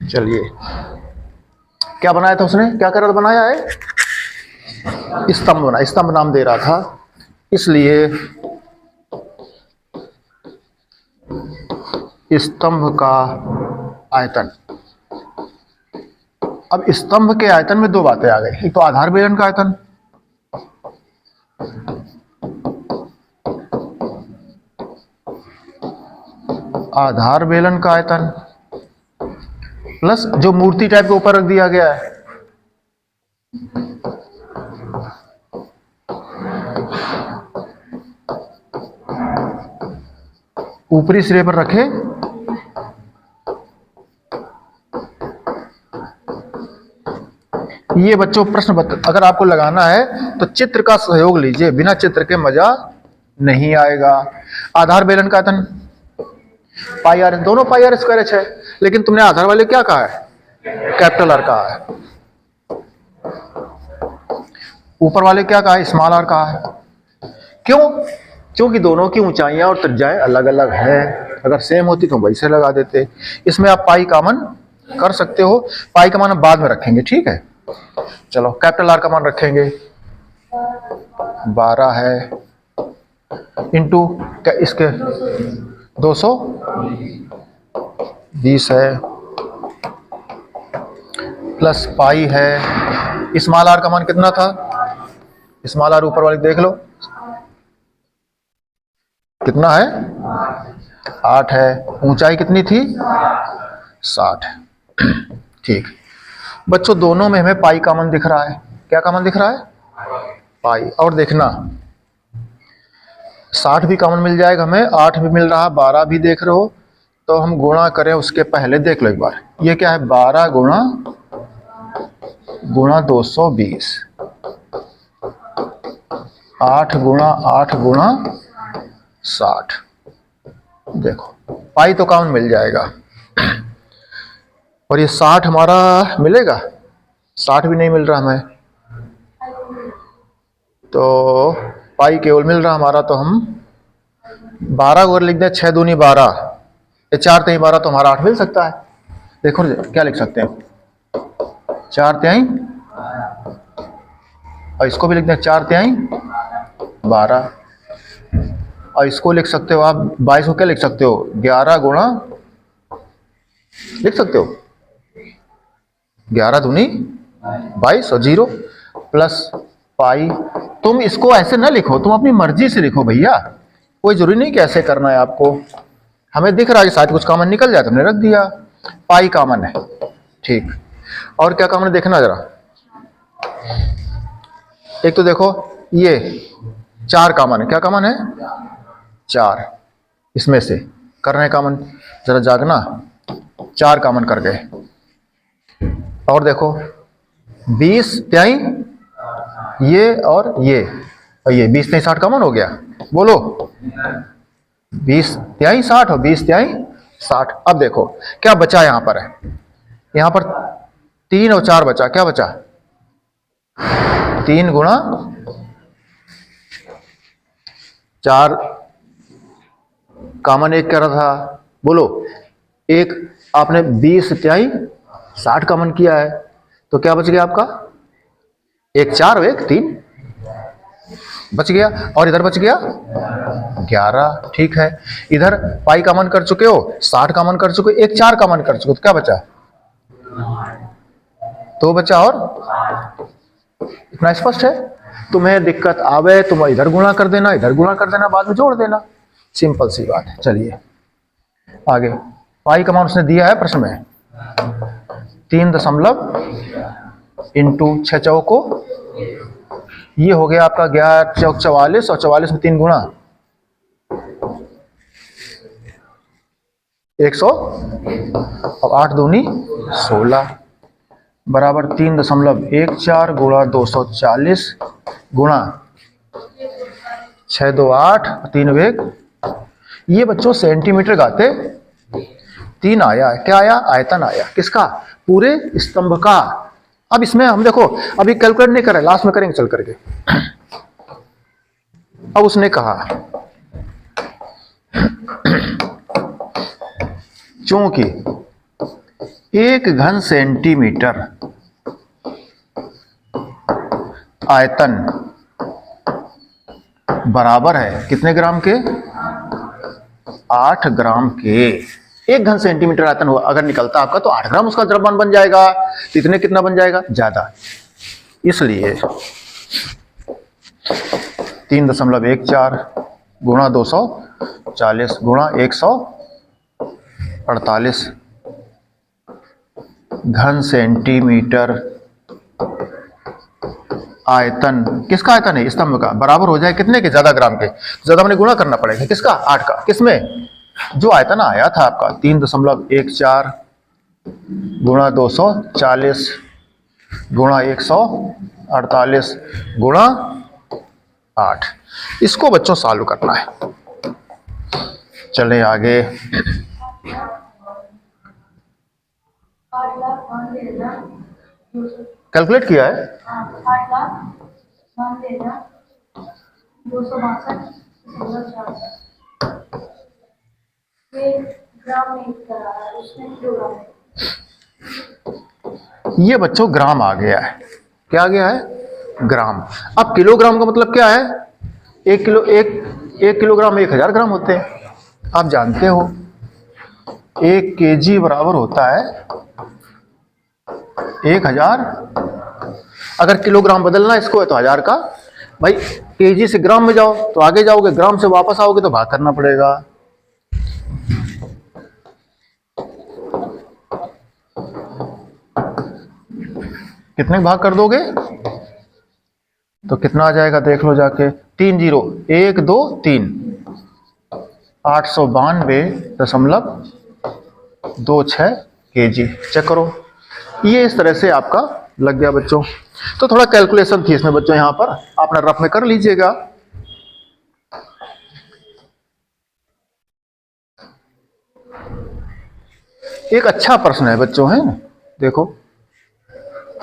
चलिए क्या बनाया था उसने, क्या कर रहा था, बनाया है स्तंभ बना, स्तंभ नाम दे रहा था, इसलिए स्तंभ का आयतन। अब स्तंभ के आयतन में दो बातें आ गई, एक तो आधार बेलन का आयतन, आधार बेलन का आयतन प्लस जो मूर्ति टाइप के ऊपर रख दिया गया है, ऊपरी सिरे पर रखे ये बच्चों प्रश्न अगर आपको लगाना है तो चित्र का सहयोग लीजिए, बिना चित्र के मजा नहीं आएगा। आधार बेलन का आयतन पाई आर, दोनों पाई आर स्क्वायर एच है, लेकिन तुमने आधार वाले क्या कहा है, कैपिटल आर कहा है, ऊपर वाले क्या कहा है, स्मॉल आर कहा है। क्यों? क्योंकि दोनों की ऊंचाइयां और त्रिज्याएं अलग अलग है, अगर सेम होती तो वैसे लगा देते। इसमें आप पाई कॉमन कर सकते हो, पाई का मान हम बाद में रखेंगे, ठीक है। चलो कैपिटल आर का मान रखेंगे 12 है, इंटू इसके 220 है, प्लस पाई है। स्मॉल आर का मान कितना था, स्मॉल आर ऊपर वाले देख लो कितना है, 8 है, ऊंचाई कितनी थी 60। ठीक बच्चों, दोनों में हमें पाई कॉमन दिख रहा है, क्या कॉमन दिख रहा है, पाई। और देखना 60 भी कॉमन मिल जाएगा हमें, 8 भी मिल रहा है, 12 भी देख रहे हो, तो हम गुणा करें उसके पहले देख लो एक बार, ये क्या है 12 गुणा 220, 8 गुणा 8 गुणा 60, देखो पाई तो कॉमन मिल जाएगा। और ये 60 हमारा मिलेगा, 60 भी नहीं मिल रहा हमें, तो पाई केवल मिल रहा हमारा, तो हम 12 को लिख दें, 6 दूनी 12, 4 तिहाई 12, तो हमारा 8 मिल सकता है। देखो क्या लिख सकते हैं, 4 तिहाई, और इसको भी लिख दें 4 तिहाई 12, और इसको लिख सकते हो आप 22 को क्या लिख सकते हो, 11 गुणा लिख सकते हो, 11 दूनी 22 और 0 प्लस पाई। तुम इसको ऐसे ना लिखो, तुम अपनी मर्जी से लिखो भैया, कोई जरूरी नहीं कि ऐसे करना है आपको। हमें दिख रहा है कि शायद कुछ कॉमन निकल जाए, तुमने रख दिया, पाई कॉमन है, ठीक। और क्या कॉमन है देखना जरा, एक तो देखो ये 4 कॉमन है, क्या कॉमन है 4, इसमें से कर रहे हैं कॉमन, जरा जागना, 4 कॉमन कर गए। और देखो 20 तिहाई ये और ये 20 तिहाई 60 कॉमन हो गया, बोलो 20 तिहाई 60 और 20 तिहाई 60। अब देखो क्या बचा, यहां पर है, यहां पर 3 और 4 बचा, क्या बचा 3 गुणा 4, कॉमन एक कर रहा था, बोलो एक आपने 20 तिहाई 60 कॉमन किया है, तो क्या बच गया आपका, एक 4 और एक 3 बच गया, और इधर बच गया 11, ठीक है। इधर पाई कॉमन कर चुके हो, 60 कॉमन कर चुके हो, एक 4 कॉमन कर चुके हो, तो क्या बचा, तो बचा, और इतना स्पष्ट है। तुम्हें दिक्कत आवे तुम इधर गुणा कर देना, इधर गुणा कर देना, बाद में जोड़ देना, सिंपल सी बात है। चलिए आगे, पाई का मान उसने दिया है प्रश्न में 3 दशमलव इंटू 6 चौको, ये हो गया आपका 11 चौक 44, और 44 में 3 गुणा 100, और 8 दूनी 16 बराबर 3.14 गुणा 240 गुणा 6 2 8 3 1, ये बच्चों सेंटीमीटर गाते 3 आया है, क्या आया, आयतन आया, किसका, पूरे स्तंभ का। अब इसमें हम देखो अभी कैलकुलेट नहीं कर रहे, लास्ट में करेंगे चल करके। अब उसने कहा चूंकि 1 घन सेंटीमीटर आयतन बराबर है कितने ग्राम के? 8 ग्राम के। 1 घन सेंटीमीटर आयतन हुआ अगर निकलता आपका तो 8 ग्राम उसका द्रव्यमान बन जाएगा। तो इतने कितना बन जाएगा? ज्यादा। इसलिए 3.14 गुणा 240 गुणा 148 घन सेंटीमीटर आयतन, किसका आयतन है? स्तंभ का, बराबर हो जाए कितने के? ज्यादा ग्राम के। ज्यादा मैंने गुणा करना पड़ेगा किसका? 8 का। किसमें? जो आयतन आया था आपका 3.14 गुणा 240 गुणा 148 गुणा 8। इसको बच्चों सॉल्व करना है। चले आगे। कैलकुलेट किया है? 8,92,262 ये बच्चों ग्राम आ गया है। क्या आ गया है? ग्राम। अब किलोग्राम का मतलब क्या है? 1 किलोग्राम 1000 ग्राम होते हैं। आप जानते हो 1 केजी बराबर होता है 1000। अगर किलोग्राम बदलना इसको है तो 1000 का। भाई केजी से ग्राम में जाओ तो आगे जाओगे, ग्राम से वापस आओगे तो भाग करना पड़ेगा। कितने भाग कर दोगे तो कितना आ जाएगा? देख लो जाके। 3 0 1 2 3 892.26 केजी। चेक करो। ये इस तरह से आपका लग गया बच्चों। तो थोड़ा कैलकुलेशन थी इसमें बच्चों, यहां पर आपने रफ में कर लीजिएगा। एक अच्छा प्रश्न है बच्चों, है देखो,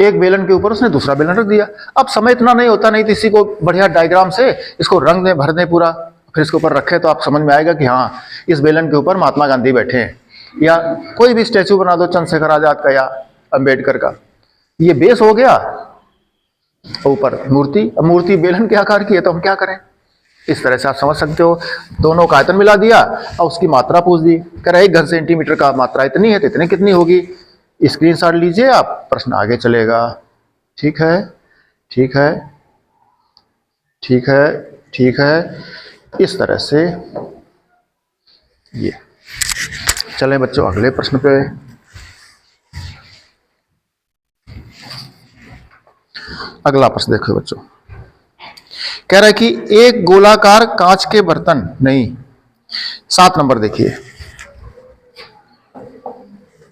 एक बेलन के ऊपर उसने दूसरा बेलन रख दिया। अब समय इतना नहीं होता, नहीं तो इसी को बढ़िया डायग्राम से इसको रंग दे, भर दे पूरा, फिर इसके ऊपर रखे तो आप समझ में आएगा कि हाँ इस बेलन के ऊपर महात्मा गांधी बैठे हैं, या कोई भी स्टैचू बना दो चंद्रशेखर आजाद का या अंबेडकर का। ये बेस हो गया, ऊपर मूर्ति। अब मूर्ति बेलन के आकार की है तो हम क्या करें? इस तरह से आप समझ सकते हो। दोनों का आयतन मिला दिया और उसकी मात्रा पूछ दी। कह रहा है 1 घन सेंटीमीटर का मात्रा इतनी है तो इतनी कितनी होगी? स्क्रीनशॉट लीजिए आप, प्रश्न आगे चलेगा। ठीक है, ठीक है, ठीक है, ठीक है। इस तरह से ये। चलें बच्चों अगले प्रश्न पे। अगला प्रश्न देखो बच्चों, कह रहा है कि एक गोलाकार कांच के बर्तन, नहीं 7 नंबर देखिए,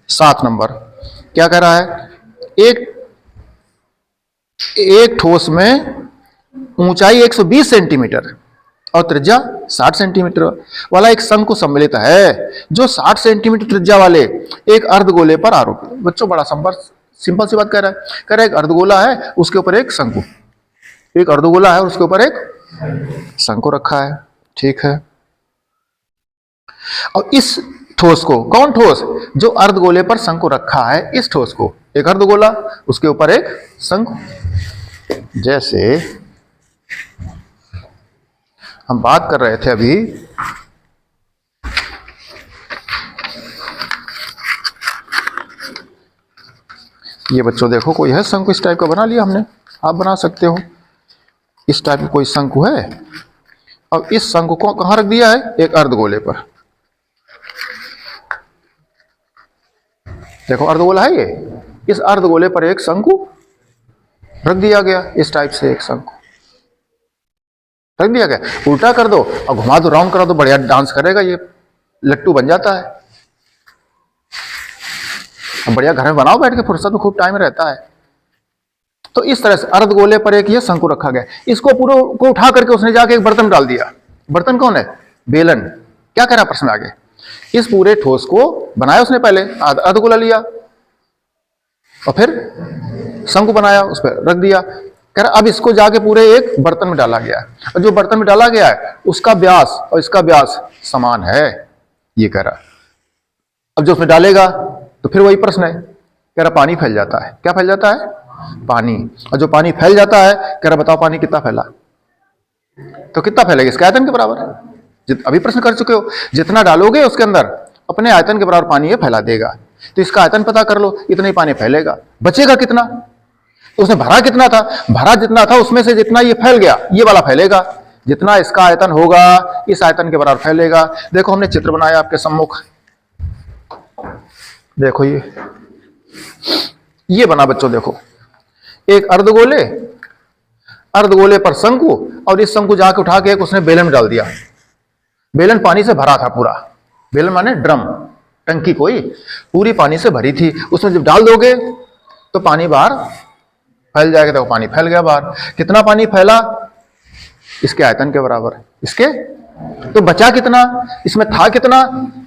7 नंबर क्या कह रहा है? एक ठोस में ऊंचाई 120 सेंटीमीटर और त्रिज्या 60 सेंटीमीटर वाला एक शंकु सम्मिलित है, जो 60 सेंटीमीटर त्रिज्या वाले एक अर्धगोले पर आरोपित। बच्चों बड़ा सिंपल सी बात कह रहा है। कह रहा है एक अर्धगोला है, उसके ऊपर एक शंकु, एक अर्धगोला है और उसके ऊपर एक शंकु रखा है। ठीक है। और इस ठोस को, कौन ठोस? जो अर्धगोले पर शंकु रखा है, इस ठोस को, एक अर्धगोला उसके ऊपर एक शंकु। जैसे हम बात कर रहे थे अभी, ये बच्चों देखो कोई है शंकु इस टाइप का बना लिया हमने, आप बना सकते हो। इस टाइप का कोई शंकु है और इस शंकु को कहां रख दिया है? एक अर्धगोले पर। देखो अर्धगोला है ये, इस अर्धगोले पर एक शंकु रख दिया गया। इस टाइप से एक शंकु रख दिया गया। उल्टा कर दो और घुमा दो, राउंड करा दो, बढ़िया डांस करेगा, ये लट्टू बन जाता है। बढ़िया घर में बनाओ बैठ के, फुर्सत में खूब टाइम रहता है। तो इस तरह से अर्धगोले पर एक ये शंकु रखा गया। इसको पूरे को उठा करके उसने जाके एक बर्तन डाल दिया। बर्तन कौन है? बेलन। क्या कह रहा प्रश्न आगे? इस पूरे ठोस को बनाया उसने, पहले अर्धगोला लिया और फिर शंकु बनाया, उस पर रख दिया। कह रहा अब इसको जाके पूरे एक बर्तन में डाला गया, और जो बर्तन में डाला गया है उसका व्यास और इसका व्यास समान है, ये कह रहा। अब जो उसमें डालेगा तो फिर वही प्रश्न है, कह रहा पानी फैल जाता है। क्या फैल जाता है? पानी। और जो पानी फैल जाता है, कह रहा बताओ पानी कितना फैला, तो कितना फैलेगा, इसके आयतन के बराबर। अभी प्रश्न कर चुके हो, जितना डालोगे उसके अंदर अपने आयतन के बराबर पानी ये फैला देगा। तो इसका आयतन पता कर लो, इतना ही पानी फैलेगा। बचेगा कितना, तो उसने भरा कितना था, भरा जितना था उसमें से जितना ये फैल गया, ये वाला फैलेगा। जितना इसका आयतन होगा इस आयतन के बराबर फैलेगा। देखो हमने चित्र बनाया आपके सम्मुख, देखो ये बना बच्चों। देखो एक अर्धगोले, अर्धगोले पर शंकु, और इस शंकु जाके उठा के एक उसने बेलन में डाल दिया। बेलन पानी से भरा था पूरा, बेलन माने ड्रम, टंकी कोई पूरी पानी से भरी थी। उसमें जब डाल दोगे तो पानी बाहर फैल जाएगा। देखो पानी फैल गया बाहर। कितना पानी फैला, इसके आयतन के बराबर। इसके तो बचा कितना, इसमें था कितना,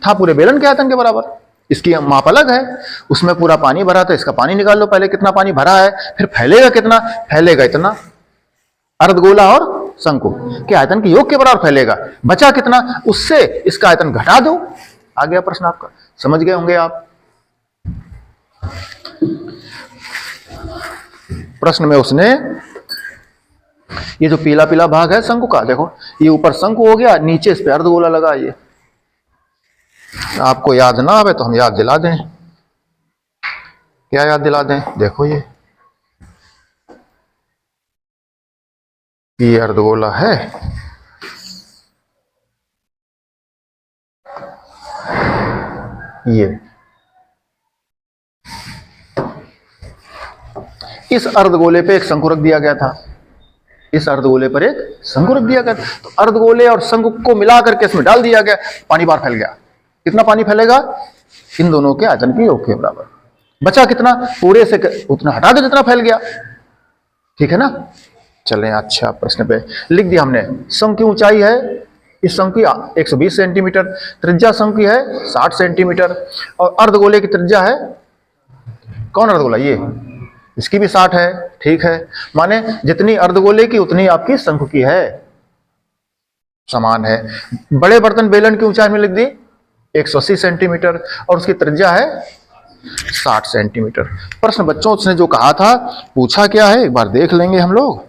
था पूरे बेलन के आयतन के बराबर। इसकी माप अलग है, उसमें पूरा पानी भरा था, इसका पानी निकाल लो पहले कितना पानी भरा है, फिर फैलेगा कितना, फैलेगा इतना। अर्धगोला और शंकु के आयतन के योग के बराबर फैलेगा। बचा कितना, उससे इसका आयतन घटा दो। आ गया प्रश्न आपका, समझ गए होंगे आप। प्रश्न में उसने ये जो पीला पीला भाग है शंकु का, देखो ये ऊपर शंकु हो गया, नीचे इस पे अर्धगोला लगा। ये आपको याद ना आवे तो हम याद दिला दें। क्या याद दिला दें, देखो ये अर्धगोला है, ये इस अर्धगोले पे एक शंकु रख दिया गया था, इस अर्धगोले पर एक शंकु रख दिया गया। तो अर्धगोले और शंकु को मिलाकर के इसमें डाल दिया गया, पानी बाहर फैल गया। कितना पानी फैलेगा, इन दोनों के आयतन के योग के बराबर। बचा कितना, पूरे से उतना हटा दो जितना फैल गया, ठीक है ना। चलें, अच्छा प्रश्न पे लिख दिया हमने। शंकु की ऊंचाई है, इस शंकु की 120 सेंटीमीटर, त्रिज्या शंकु की है 60 सेंटीमीटर, और अर्धगोले की त्रिज्या है, कौन अर्धगोला, ये, इसकी भी 60 है, ठीक है। माने जितनी अर्धगोले की उतनी आपकी शंकु की है, समान है। बड़े बर्तन बेलन की ऊंचाई में लिख दी 180 सेंटीमीटर, और उसकी त्रिज्या है 60 सेंटीमीटर। प्रश्न बच्चों उसने जो कहा था, पूछा क्या है, एक बार देख लेंगे हम लोग।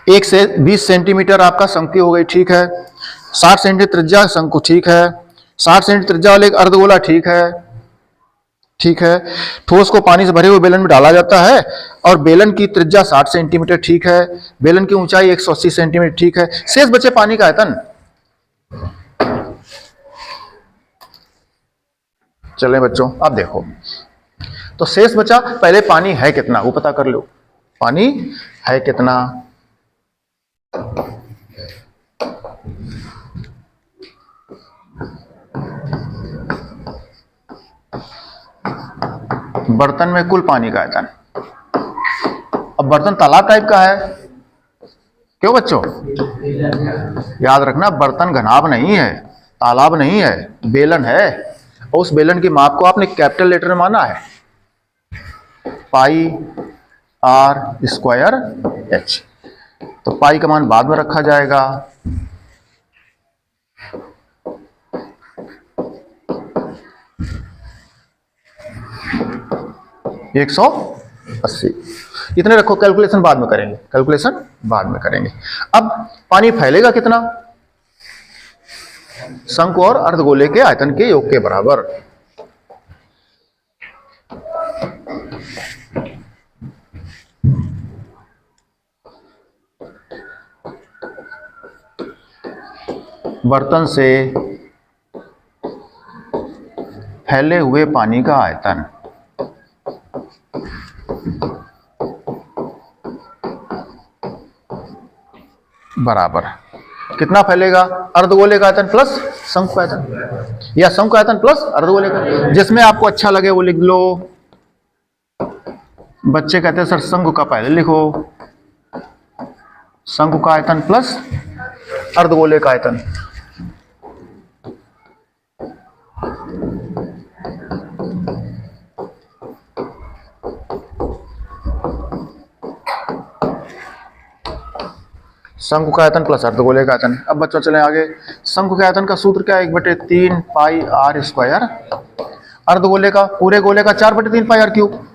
1 से 20 सेंटीमीटर आपका शंकु हो गई, ठीक है। 60 सेंटीमीटर त्रिज्या शंकु, ठीक है। 60 सेंटीमीटर त्रिज्या वाले एक अर्धगोला, ठीक है, ठीक है। ठोस को पानी से भरे हुए बेलन में डाला जाता है, और बेलन की त्रिज्या 60 सेंटीमीटर, ठीक है। बेलन की ऊंचाई 180 सेंटीमीटर, ठीक है। शेष बचे पानी का आयतन। चलें बच्चों, अब देखो, तो शेष बचा, पहले पानी है कितना वो पता कर लो, पानी है कितना। बर्तन में कुल पानी का आयतन। अब बर्तन तालाब टाइप का है, क्यों बच्चों, याद रखना, बर्तन घनाभ नहीं है, तालाब नहीं है, बेलन है। और उस बेलन की माप को आपने कैपिटल लेटर में माना है, पाई आर स्क्वायर एच। तो पाई का मान बाद में रखा जाएगा, 180 इतने रखो। कैलकुलेशन बाद में करेंगे, कैलकुलेशन बाद में करेंगे। अब पानी फैलेगा कितना, शंकु और अर्धगोले के आयतन के योग के बराबर। बर्तन से फैले हुए पानी का आयतन बराबर कितना फैलेगा, अर्धगोले का आयतन प्लस शंकु का आयतन, या शंकु का आयतन प्लस अर्धगोले का, जिसमें आपको अच्छा लगे वो लिख लो। बच्चे कहते हैं सर शंकु का पहले लिखो, शंकु का आयतन प्लस अर्धगोले का आयतन। शंकु का आयतन प्लस अर्धगोले का आयतन। अब बच्चों चलें आगे। शंकु के आयतन का सूत्र क्या है, 1/3 पाई आर स्क्वायर। अर्धगोले का, पूरे गोले का 4/3 पाई आर क्यूब।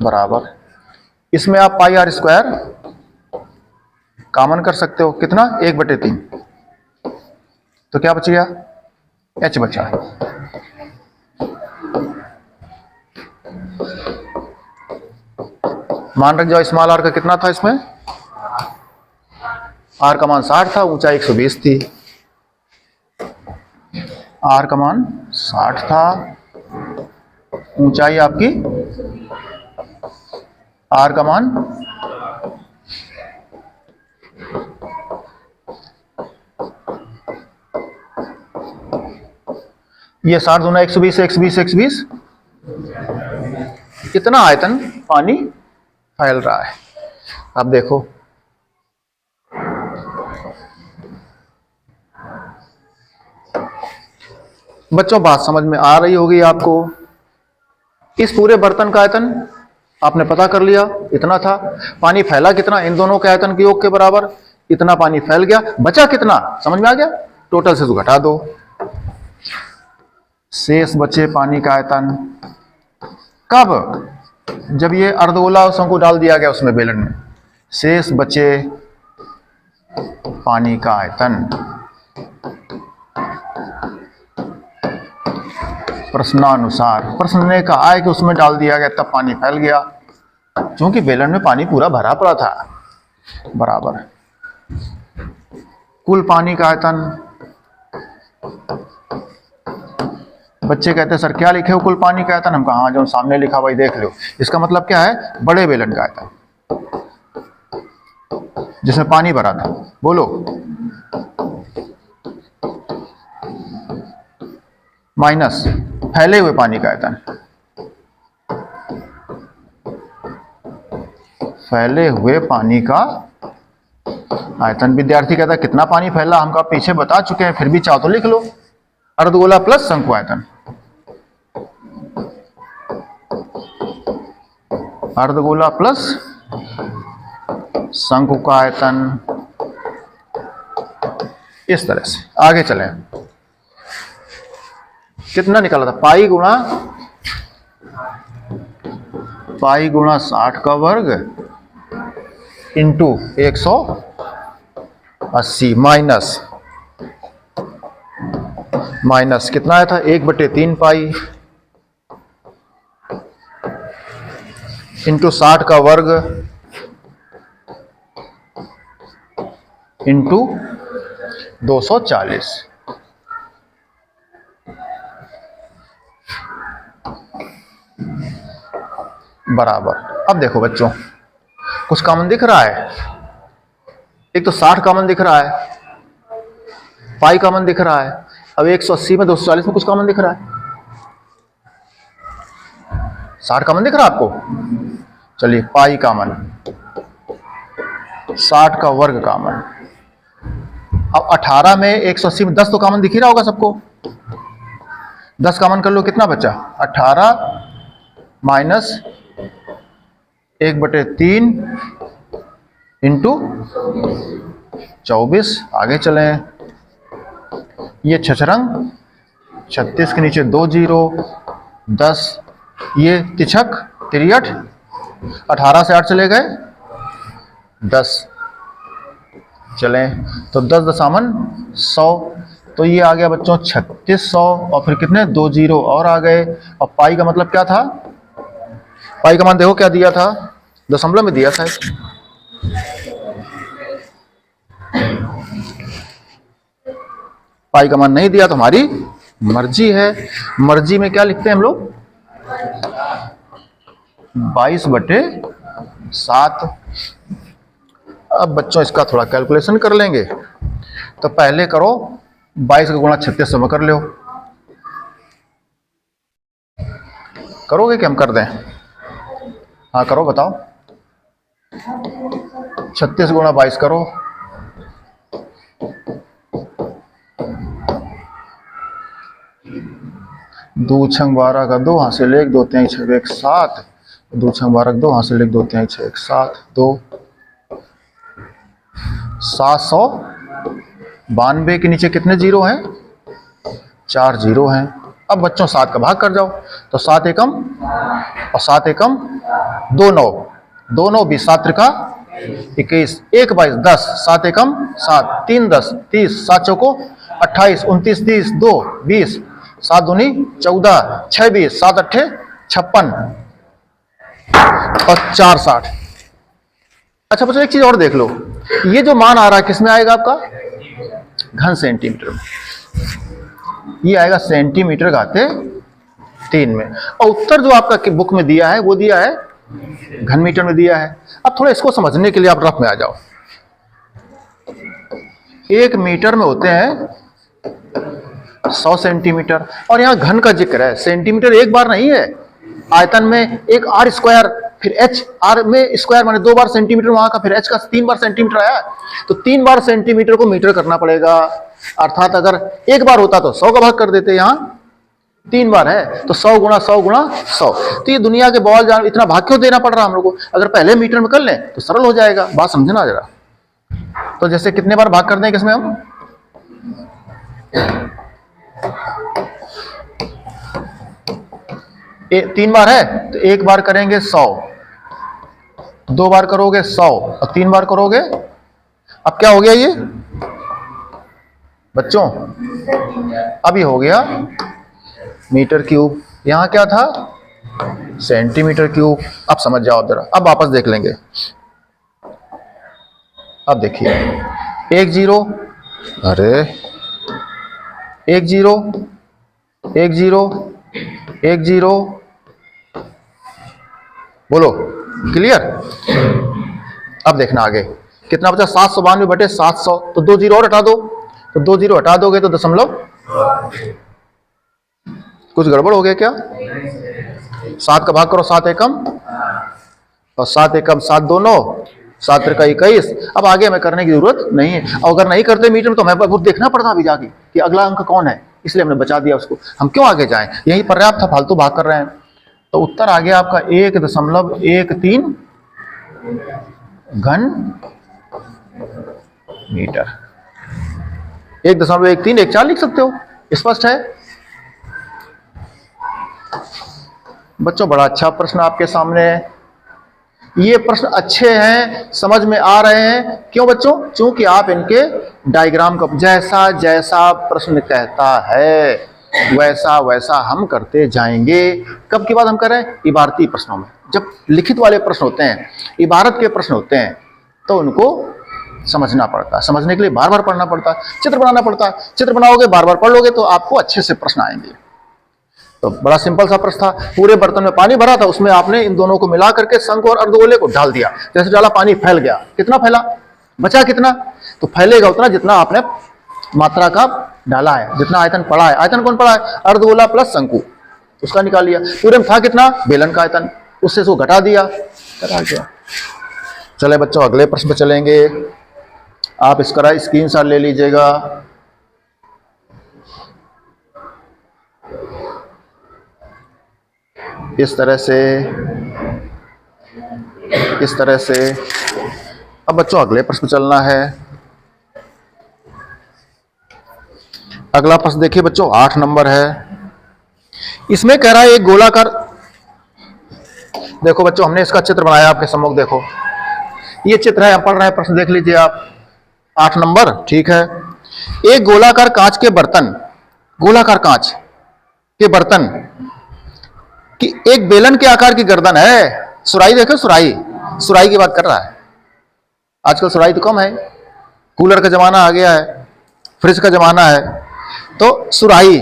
बराबर, इसमें आप पाई आर स्क्वायर कॉमन कर सकते हो, कितना 1/3, तो क्या बच गया, एच बचा। मान रख जाओ स्मॉल आर का कितना था, इसमें आर का मान 60 था, ऊंचाई 120 थी। आर का मान 60 था, ऊंचाई आपकी, आर का मान ये 60 दूना 120, 120, 120, कितना आयतन पानी फैल रहा है। अब देखो बच्चों, बात समझ में आ रही होगी आपको। इस पूरे बर्तन का आयतन आपने पता कर लिया, इतना था। पानी फैला कितना, इन दोनों के आयतन के योग के बराबर, इतना पानी फैल गया। बचा कितना, समझ में आ गया, टोटल से तो घटा दो, शेष बचे पानी का आयतन। कब, जब ये अर्धगोला और शंकु डाल दिया गया उसमें बेलन में, शेष बचे पानी का आयतन। प्रश्नानुसार, प्रश्न ने कहा है कि उसमें डाल दिया गया तब पानी फैल गया, क्योंकि बेलन में पानी पूरा भरा पड़ा था। बराबर कुल पानी का आयतन। बच्चे कहते हैं सर क्या लिखे हो कुल पानी का आयतन, हम कहा हाँ जो सामने लिखा भाई देख लो। इसका मतलब क्या है, बड़े बेलन का आयतन जिसमें पानी भरा था। बोलो, माइनस फैले हुए पानी का आयतन, फैले हुए पानी का आयतन। विद्यार्थी कहता है कितना पानी फैला, हम कहा पीछे बता चुके हैं, फिर भी चाहो तो लिख लो। अर्धगोला प्लस शंकु आयतन, अर्धगोला प्लस शंकु का आयतन। इस तरह से आगे चलें। कितना निकाला था, पाई गुणा 60 का वर्ग इंटू 180 माइनस कितना आया था, 1/3 पाई इंटू 60 का वर्ग इंटू 240। बराबर। अब देखो बच्चों, कुछ कॉमन दिख रहा है, एक तो 60 कॉमन दिख रहा है, पाई कॉमन दिख रहा है। अब 180 में 240 में कुछ कॉमन दिख रहा है, 60 कॉमन दिख रहा है आपको। चलिए पाई कॉमन, 60 का वर्ग कॉमन। अब 18 में 180 में 10 तो कॉमन दिख ही रहा होगा सबको, 10 कॉमन कर लो, कितना बचा, 18 माइनस 1/3 इंटू 24। आगे चलें, ये छछरंग 36 के नीचे 2 जीरो, 10, ये तिछक तिरठ, 18 से 8 चले गए 10, चलें तो 10 दशामन 100, तो ये आ गया बच्चों 3600। और फिर कितने, 2 जीरो और आ गए। और पाई का मतलब क्या था, पाई का मान देखो क्या दिया था, दशमलव में दिया था। पाई का मान नहीं दिया तो हमारी मर्जी है। मर्जी में क्या लिखते हैं हम लोग, 22/7। अब बच्चों इसका थोड़ा कैलकुलेशन कर लेंगे, तो पहले करो 22 का गुणा 3600 में कर लो। करोगे कि हम कर दें, हाँ करो बताओ। 36 गुणा 22 करो, दो छंग 12 का 2 हासिल 1, 2 3 6 1 7, 2 छंग 12 का 2 हासिल 1, 2 3 6 1 7, 2 792 के नीचे कितने जीरो हैं, 4 जीरो हैं। अब बच्चों 7 का भाग कर जाओ, तो 7 एकम और 7 एकम 2 9, 2 9 20, 7 त्रिका 21, 1 22 10, 7 एकम 7, 3 10 30, 7 चौको 28, 29 30, 2 20, 7 दूनी 14, 6 20, 7 अट्ठे 56 और 4 60। अच्छा बच्चों एक चीज और देख लो, ये जो मान आ रहा है किसमें आएगा आपका? घन सेंटीमीटर में। ये आएगा सेंटीमीटर घाते 3 में। और उत्तर जो आपका बुक में दिया है वो दिया है घन मीटर में दिया है। अब थोड़ा इसको समझने के लिए आप रफ में आ जाओ। 1 मीटर में होते हैं 100 सेंटीमीटर, और यहां घन का जिक्र है, सेंटीमीटर एक बार नहीं है। आयतन में एक आर स्क्वायर, फिर एच, आर में स्क्वायर माने 2 बार सेंटीमीटर वहां का, फिर एच का 3 बार सेंटीमीटर आया, तो 3 बार सेंटीमीटर को मीटर करना पड़ेगा। अर्थात अगर एक बार होता तो 100 का भाग कर देते, यहां 3 बार है तो 100 गुणा 100 गुणा 100। तो ये दुनिया के बॉल जान इतना भाग क्यों देना पड़ रहा हम लोग को? अगर पहले मीटर में कर लें तो सरल हो जाएगा। बात समझना जरा। तो जैसे कितने बार भाग कर दें किसमें हम? तीन बार है तो एक बार करेंगे 100, 2 बार करोगे 100 और 3 बार करोगे। अब क्या हो गया ये बच्चों? अभी हो गया मीटर क्यूब। यहां क्या था? Centimetre cube. अब समझ जाओ जरा, अब वापस देख लेंगे। अब देखिए 1 0, अरे 1 0 1 0 1 0, बोलो क्लियर? अब देखना आगे कितना बचा? 792 बटे 700, तो 2 0 और हटा दो, तो 2 0 हटा दोगे तो दशमलव। कुछ गड़बड़ हो गया क्या? 7 का भाग करो, 7 एकम और 7 एकम 7 2 9, 7 त्रिका 21। अब आगे हमें करने की जरूरत नहीं है, और अगर नहीं करते मीटर में तो हमें बहुत देखना पड़ता अभी जाके कि अगला अंक कौन है, इसलिए हमने बचा दिया उसको। हम क्यों आगे जाएं, यही पर्याप्त था, फालतू भाग कर रहे हैं। तो उत्तर आ गया आपका 1.13 घन मीटर। 1.13 1 4 लिख सकते हो, स्पष्ट है बच्चों? बड़ा अच्छा प्रश्न आपके सामने है। ये प्रश्न अच्छे हैं, समझ में आ रहे हैं। क्यों बच्चों? क्योंकि आप इनके डायग्राम का जैसा जैसा प्रश्न कहता है वैसा वैसा हम करते जाएंगे। कब की बात हम कर रहे हैं? इबारती प्रश्नों में। जब लिखित वाले प्रश्न होते हैं, इबारत के प्रश्न होते हैं, तो उनको समझना पड़ता है। समझने के लिए बार बार पढ़ना पड़ता है, चित्र बनाना पड़ता है। चित्र बनाओगे, बार बार पढ़ लोगे तो आपको अच्छे से प्रश्न आएंगे। तो बड़ा सिंपल सा प्रश्न था। पूरे बर्तन में पानी भरा था, उसमें आपने इन दोनों को मिला करके शंख और अर्धगोले को डाल दिया। जैसे डाला पानी फैल गया, कितना फैला? बचा कितना? तो फैलेगा उतना जितना आपने मात्रा का डाला है, जितना आयतन पड़ा है। आयतन कौन पड़ा है? अर्धगोला प्लस शंकु, उसका निकाल लिया। पूरे में था कितना? बेलन का आयतन, उससे इसको घटा दिया, घटा गया। चले बच्चों अगले प्रश्न पे चलेंगे। आप इसका स्क्रीनशॉट ले लीजिएगा। इस तरह से अब बच्चों अगले प्रश्न चलना है। अगला प्रश्न देखिए बच्चों, 8 नंबर है। इसमें कह रहा है एक गोलाकार, देखो बच्चों हमने इसका चित्र बनाया आपके सम्मुख, देखो ये चित्र है, पढ़ रहे हैं प्रश्न, देख लीजिए आप। 8 नंबर, ठीक है। एक गोलाकार कांच के बर्तन, गोलाकार कांच के बर्तन कि एक बेलन के आकार की गर्दन है। सुराही देखो, सुराही की बात कर रहा है। आजकल सुराही तो कम है, कूलर का जमाना आ गया है, फ्रिज का जमाना है। तो सुराही,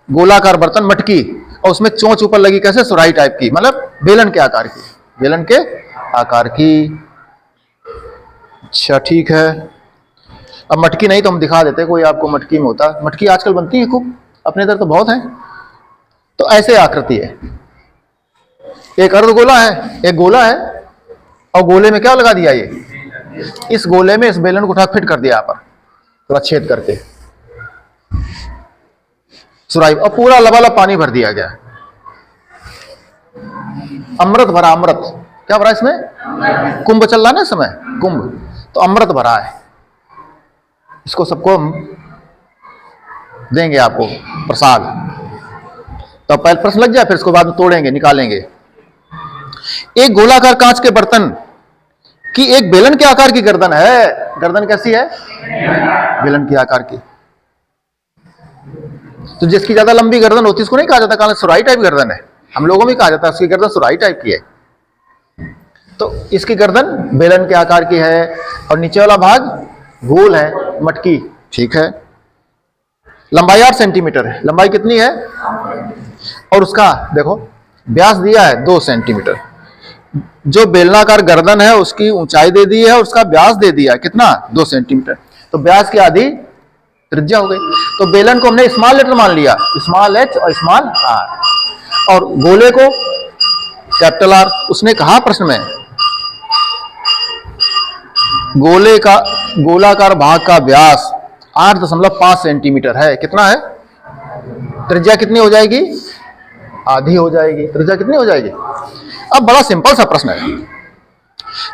गोलाकार बर्तन, मटकी, और उसमें चोंच ऊपर लगी, कैसे? सुराही टाइप की, मतलब बेलन के आकार की, बेलन के आकार की। अच्छा ठीक है। अब मटकी नहीं तो हम दिखा देते, कोई आपको मटकी में होता। मटकी आजकल बनती है खूब, अपने इधर तो बहुत है। तो ऐसे आकृति है, एक अर्धगोला है, एक गोला है, और गोले में क्या लगा दिया? ये इस गोले में इस बेलन को उठा फिट कर दिया यहाँ पर, थोड़ा छेद करके सुराही, और पूरा लबालब पानी भर दिया गया। अमृत भरा, अमृत क्या भरा इसमें? कुंभ चल रहा है ना इस समय, कुंभ, तो अमृत भरा है। इसको सबको हम देंगे आपको प्रसाद। तो पहले प्रश्न लग जाए, फिर उसको बाद में तोड़ेंगे, निकालेंगे। एक गोलाकार कांच के बर्तन की एक बेलन के आकार की गर्दन है। गर्दन कैसी है? बेलन के आकार की। तो जिसकी ज्यादा लंबी गर्दन होती है उसको नहीं कहा जाता, कहा सुराही टाइप गर्दन है। हम लोगों में कहा जाता है उसकी गर्दन सुराही टाइप की है। तो इसकी गर्दन बेलन के आकार की है और नीचे वाला भाग गोल है, मटकी। ठीक है। लंबाई 8 सेंटीमीटर है। लंबाई कितनी है? और उसका देखो व्यास दिया है 2 सेंटीमीटर। जो बेलनाकार गर्दन है उसकी ऊंचाई दे दी है और उसका व्यास दे दिया है कितना? 2 सेंटीमीटर। तो व्यास की आधी त्रिज्या हो गई। तो बेलन को हमने स्मॉल लेटर मान लिया, स्मॉल एच और स्मॉल आर, और गोले को कैपिटल आर। उसने कहा प्रश्न में गोलाकार भाग का व्यास 8.5 सेंटीमीटर है। कितना है? त्रिज्या कितनी हो जाएगी? आधी हो जाएगी। त्रिज्या कितनी हो जाएगी? अब बड़ा सिंपल सा प्रश्न है।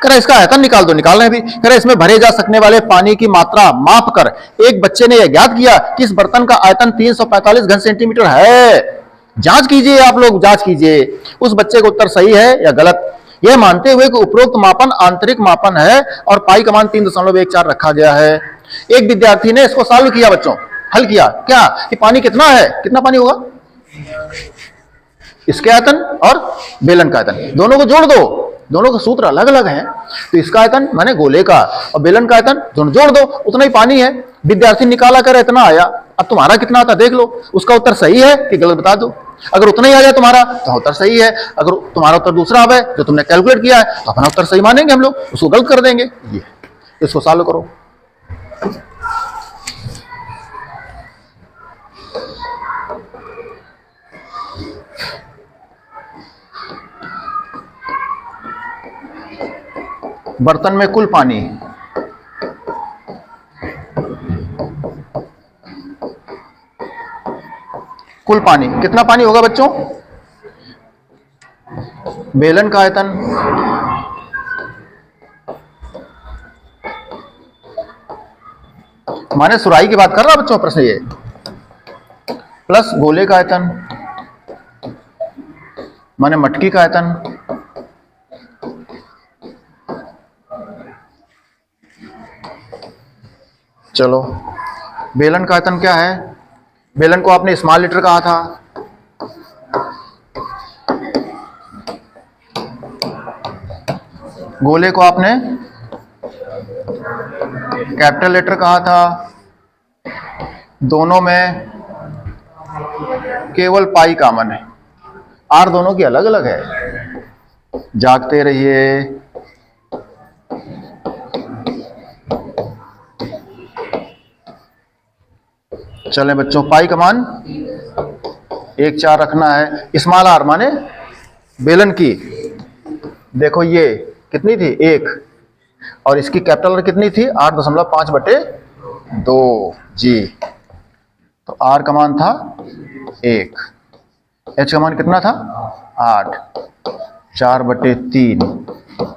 कह रहा इसका आयतन निकाल दो। निकाल रहे हैं भी। कह रहा इसमें भरे जा सकने वाले पानी की मात्रा माप कर एक बच्चे ने यह ज्ञात किया कि इस बर्तन का आयतन 345 घन सेंटीमीटर है। जांच कीजिए, आप लोग जांच कीजिए उस बच्चे का उत्तर सही है या गलत, यह मानते हुए कि उपरोक्त मापन आंतरिक मापन है और पाई का मान 3.14 रखा गया है। एक विद्यार्थी ने इसको सॉल्व किया बच्चों, हल किया क्या कि पानी कितना है, कितना पानी होगा, इसके आयतन और बेलन का आयतन दोनों को जोड़ दो। दोनों के सूत्र अलग अलग हैं, तो इसका आयतन माने गोले का और बेलन का आयतन दोनों जोड़ दो, उतना ही पानी है। विद्यार्थी निकाला कर इतना आया, अब तुम्हारा कितना आता देख लो, उसका उत्तर सही है कि गलत बता दो। अगर उतना ही आ जाए तुम्हारा तो उत्तर सही है, अगर तुम्हारा उत्तर दूसरा आवे जो तुमने कैलकुलेट किया है तो अपना उत्तर सही मानेंगे हम लोग, उसको गलत कर देंगे। ये इसको सॉल्व करो। बर्तन में कुल पानी कितना पानी होगा बच्चों? बेलन का आयतन माने सुराही की बात कर रहा बच्चों प्रश्न ये, प्लस गोले का आयतन माने मटकी का आयतन, चलो बेलन का आयतन क्या है? बेलन को आपने स्मॉल लीटर कहा था, गोले को आपने कैपिटल लेटर कहा था। दोनों में केवल पाई कॉमन है, आर दोनों की अलग अलग है। जागते रहिए। चलें बच्चों, पाई का मान 1/4 रखना है। स्मॉल आर माने बेलन की, देखो ये कितनी थी 1, और इसकी कैपिटल आर कितनी थी 8.5/2 जी। तो आर का मान था 1, एच का मान कितना था 8, 4/3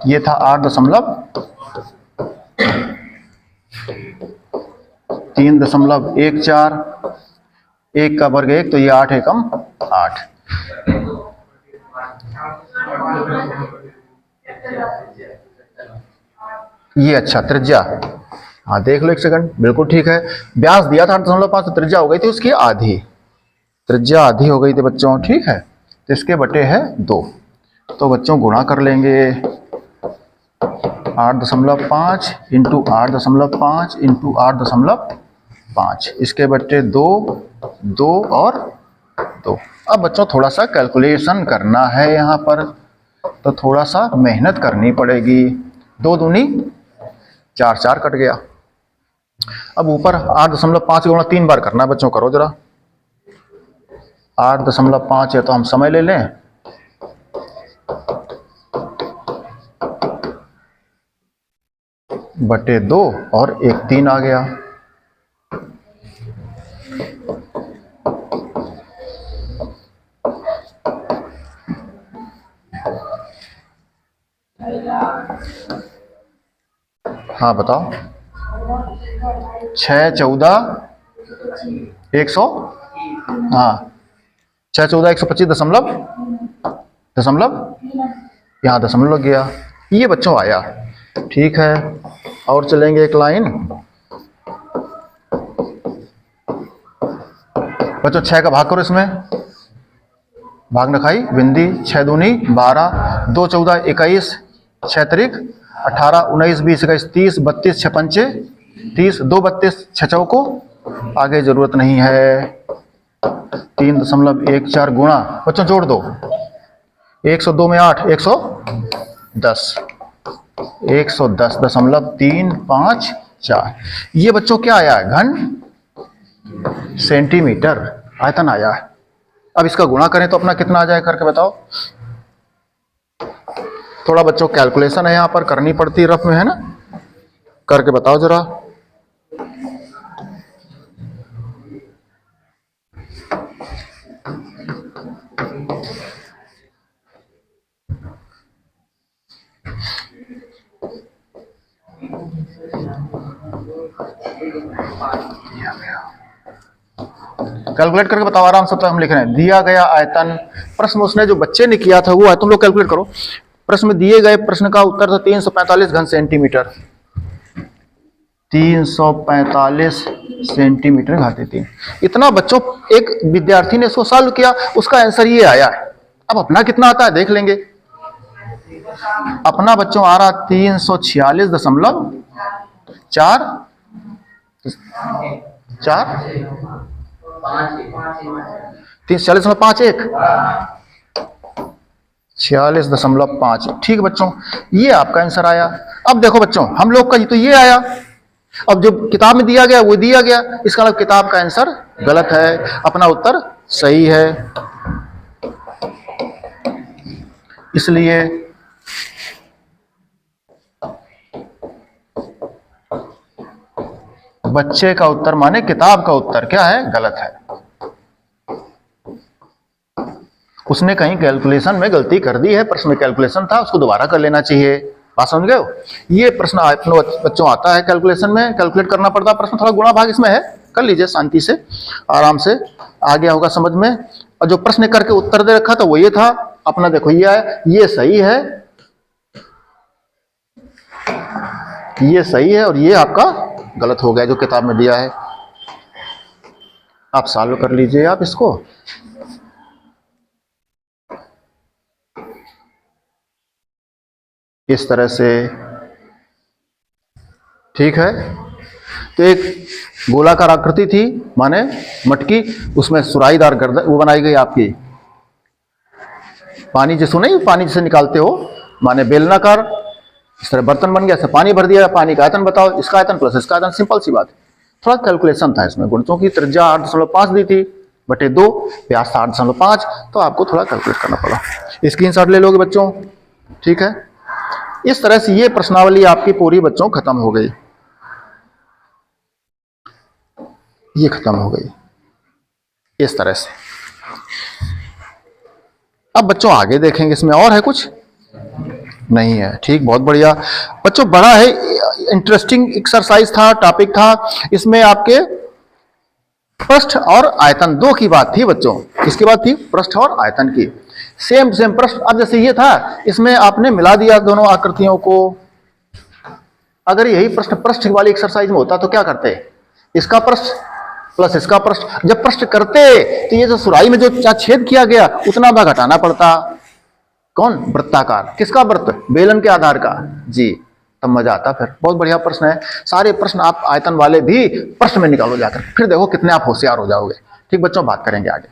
ये था 8.314, 1 का वर्ग 1 तो ये 8 एकम 8। ये अच्छा त्रिज्या, हाँ देख लो एक सेकंड, बिल्कुल ठीक है। व्यास दिया था 8.5 तो त्रिज्या हो गई थी उसकी आधी, त्रिज्या आधी हो गई थी बच्चों, ठीक है। तो इसके बटे है 2, तो बच्चों गुणा कर लेंगे 8.5 इंटू 8.5 इंटू 8.5, इसके बटे 2, 2 और 2। अब बच्चों थोड़ा सा कैलकुलेशन करना है यहाँ पर, तो थोड़ा सा मेहनत करनी पड़ेगी। 2 दूनी 4, 4 कट गया। अब ऊपर 8.5 गुणा 3 बार करना है बच्चों, करो जरा। 8.5 है तो हम समय ले लें, बटे 2 और 1 3 आ गया। हाँ बताओ, 6, 14, 100, हाँ 6 × 14 = 125 दशमलव, यहाँ दशमलव लग गया, ये बच्चों आया। ठीक है, और चलेंगे एक लाइन बच्चों। 6 का भाग करो, इसमें भाग न खाई बिंदी। 6 दूनी 12, 2 14 21, 6 त्रिक 18, 19 20 21 30, 32 6 पंचे 30, 2 32, 6 चौको, आगे जरूरत नहीं है। 3.14 गुणा बच्चों जोड़ दो, 102 में 8, 110, 110.354। ये बच्चों क्या आया है? घन सेंटीमीटर आयतन आया है। अब इसका गुणा करें तो अपना कितना आ जाए, करके बताओ। थोड़ा बच्चों कैलकुलेशन है यहां पर, करनी पड़ती है रफ में, है ना, करके बताओ जरा। कैलकुलेट करके बताओ आराम से। तो हम लिख रहे हैं दिया गया आयतन, प्रश्न उसने जो बच्चे ने किया था वो है, तुम लोग कैलकुलेट करो। प्रश्न में दिए गए प्रश्न का उत्तर था 345 घन सेंटीमीटर, 345 सेंटीमीटर घाते 3। इतना बच्चों एक विद्यार्थी ने इसको सॉल्व किया, उसका आंसर ये आया है। अब अपना कितना आता है देख लेंगे। अपना बच्चों आ रहा 346.4 346.51, 46.5। ठीक बच्चों, ये आपका आंसर आया। अब देखो बच्चों, हम लोग का तो ये आया, अब जो किताब में दिया गया वो दिया गया, इसका मतलब किताब का आंसर गलत है, अपना उत्तर सही है। इसलिए बच्चे का उत्तर माने किताब का उत्तर क्या है? गलत है। उसने कहीं कैलकुलेशन में गलती कर दी है, प्रश्न में कैलकुलेशन था, उसको दोबारा कर लेना चाहिए। बात समझ गए हो? ये प्रश्न अपने बच्चों आता है कैलकुलेशन में, कैलकुलेट करना पड़ता है। प्रश्न थोड़ा गुणा भाग इसमें है, कर लीजिए शांति से, आराम से, आ गया होगा समझ में। और जो प्रश्न करके उत्तर दे रखा था वो ये था अपना, देखो ये है, ये सही है, ये सही है, और ये आपका गलत हो गया जो किताब में दिया है। आप सॉल्व कर लीजिए आप इसको। इस तरह से, ठीक है। तो एक गोलाकार आकृति थी माने मटकी, उसमें सुराहीदार गर्दन वो बनाई गई आपकी, पानी जिसको नहीं पानी जिसे निकालते हो माने बेलनाकार, इस तरह बर्तन बन गया, ऐसे पानी भर दिया, पानी का आयतन बताओ, इसका आयतन प्लस इसका आयतन, सिंपल सी बात है। थोड़ा कैलकुलेशन था इसमें, गुणितों की त्रिज्या 8.5 दी थी बटे 2, व्यास था 8.5, तो आपको थोड़ा कैलकुलेट करना पड़ा। स्क्रीनशॉट ले लोगे बच्चों, ठीक है। इस तरह से ये प्रश्नावली आपकी पूरी बच्चों खत्म हो गई, ये खत्म हो गई इस तरह से। अब बच्चों आगे देखेंगे, इसमें और है कुछ नहीं है, ठीक, बहुत बढ़िया बच्चों, बड़ा है, इंटरेस्टिंग एक्सरसाइज था, टॉपिक था। इसमें आपके पृष्ठ और आयतन दो की बात थी बच्चों। किसकी बात थी? पृष्ठ और आयतन की। सेम सेम पृष्ठ, अब जैसे ये था, इसमें आपने मिला दिया दोनों आकृतियों को। अगर यही प्रश्न पृष्ठ वाली एक्सरसाइज में होता तो क्या करते? इसका पृष्ठ प्लस इसका पृष्ठ, जब पृष्ठ करते तो ये जो सुराही में जो छेद किया गया उतना भाग हटाना पड़ता। कौन? वृत्ताकार। किसका वृत्त? बेलन के आधार का, जी, तब मजा आता। फिर बहुत बढ़िया प्रश्न है। सारे प्रश्न आप आयतन वाले भी प्रश्न में निकालो जाकर, फिर देखो कितने आप होशियार हो जाओगे। ठीक बच्चों, बात करेंगे आगे।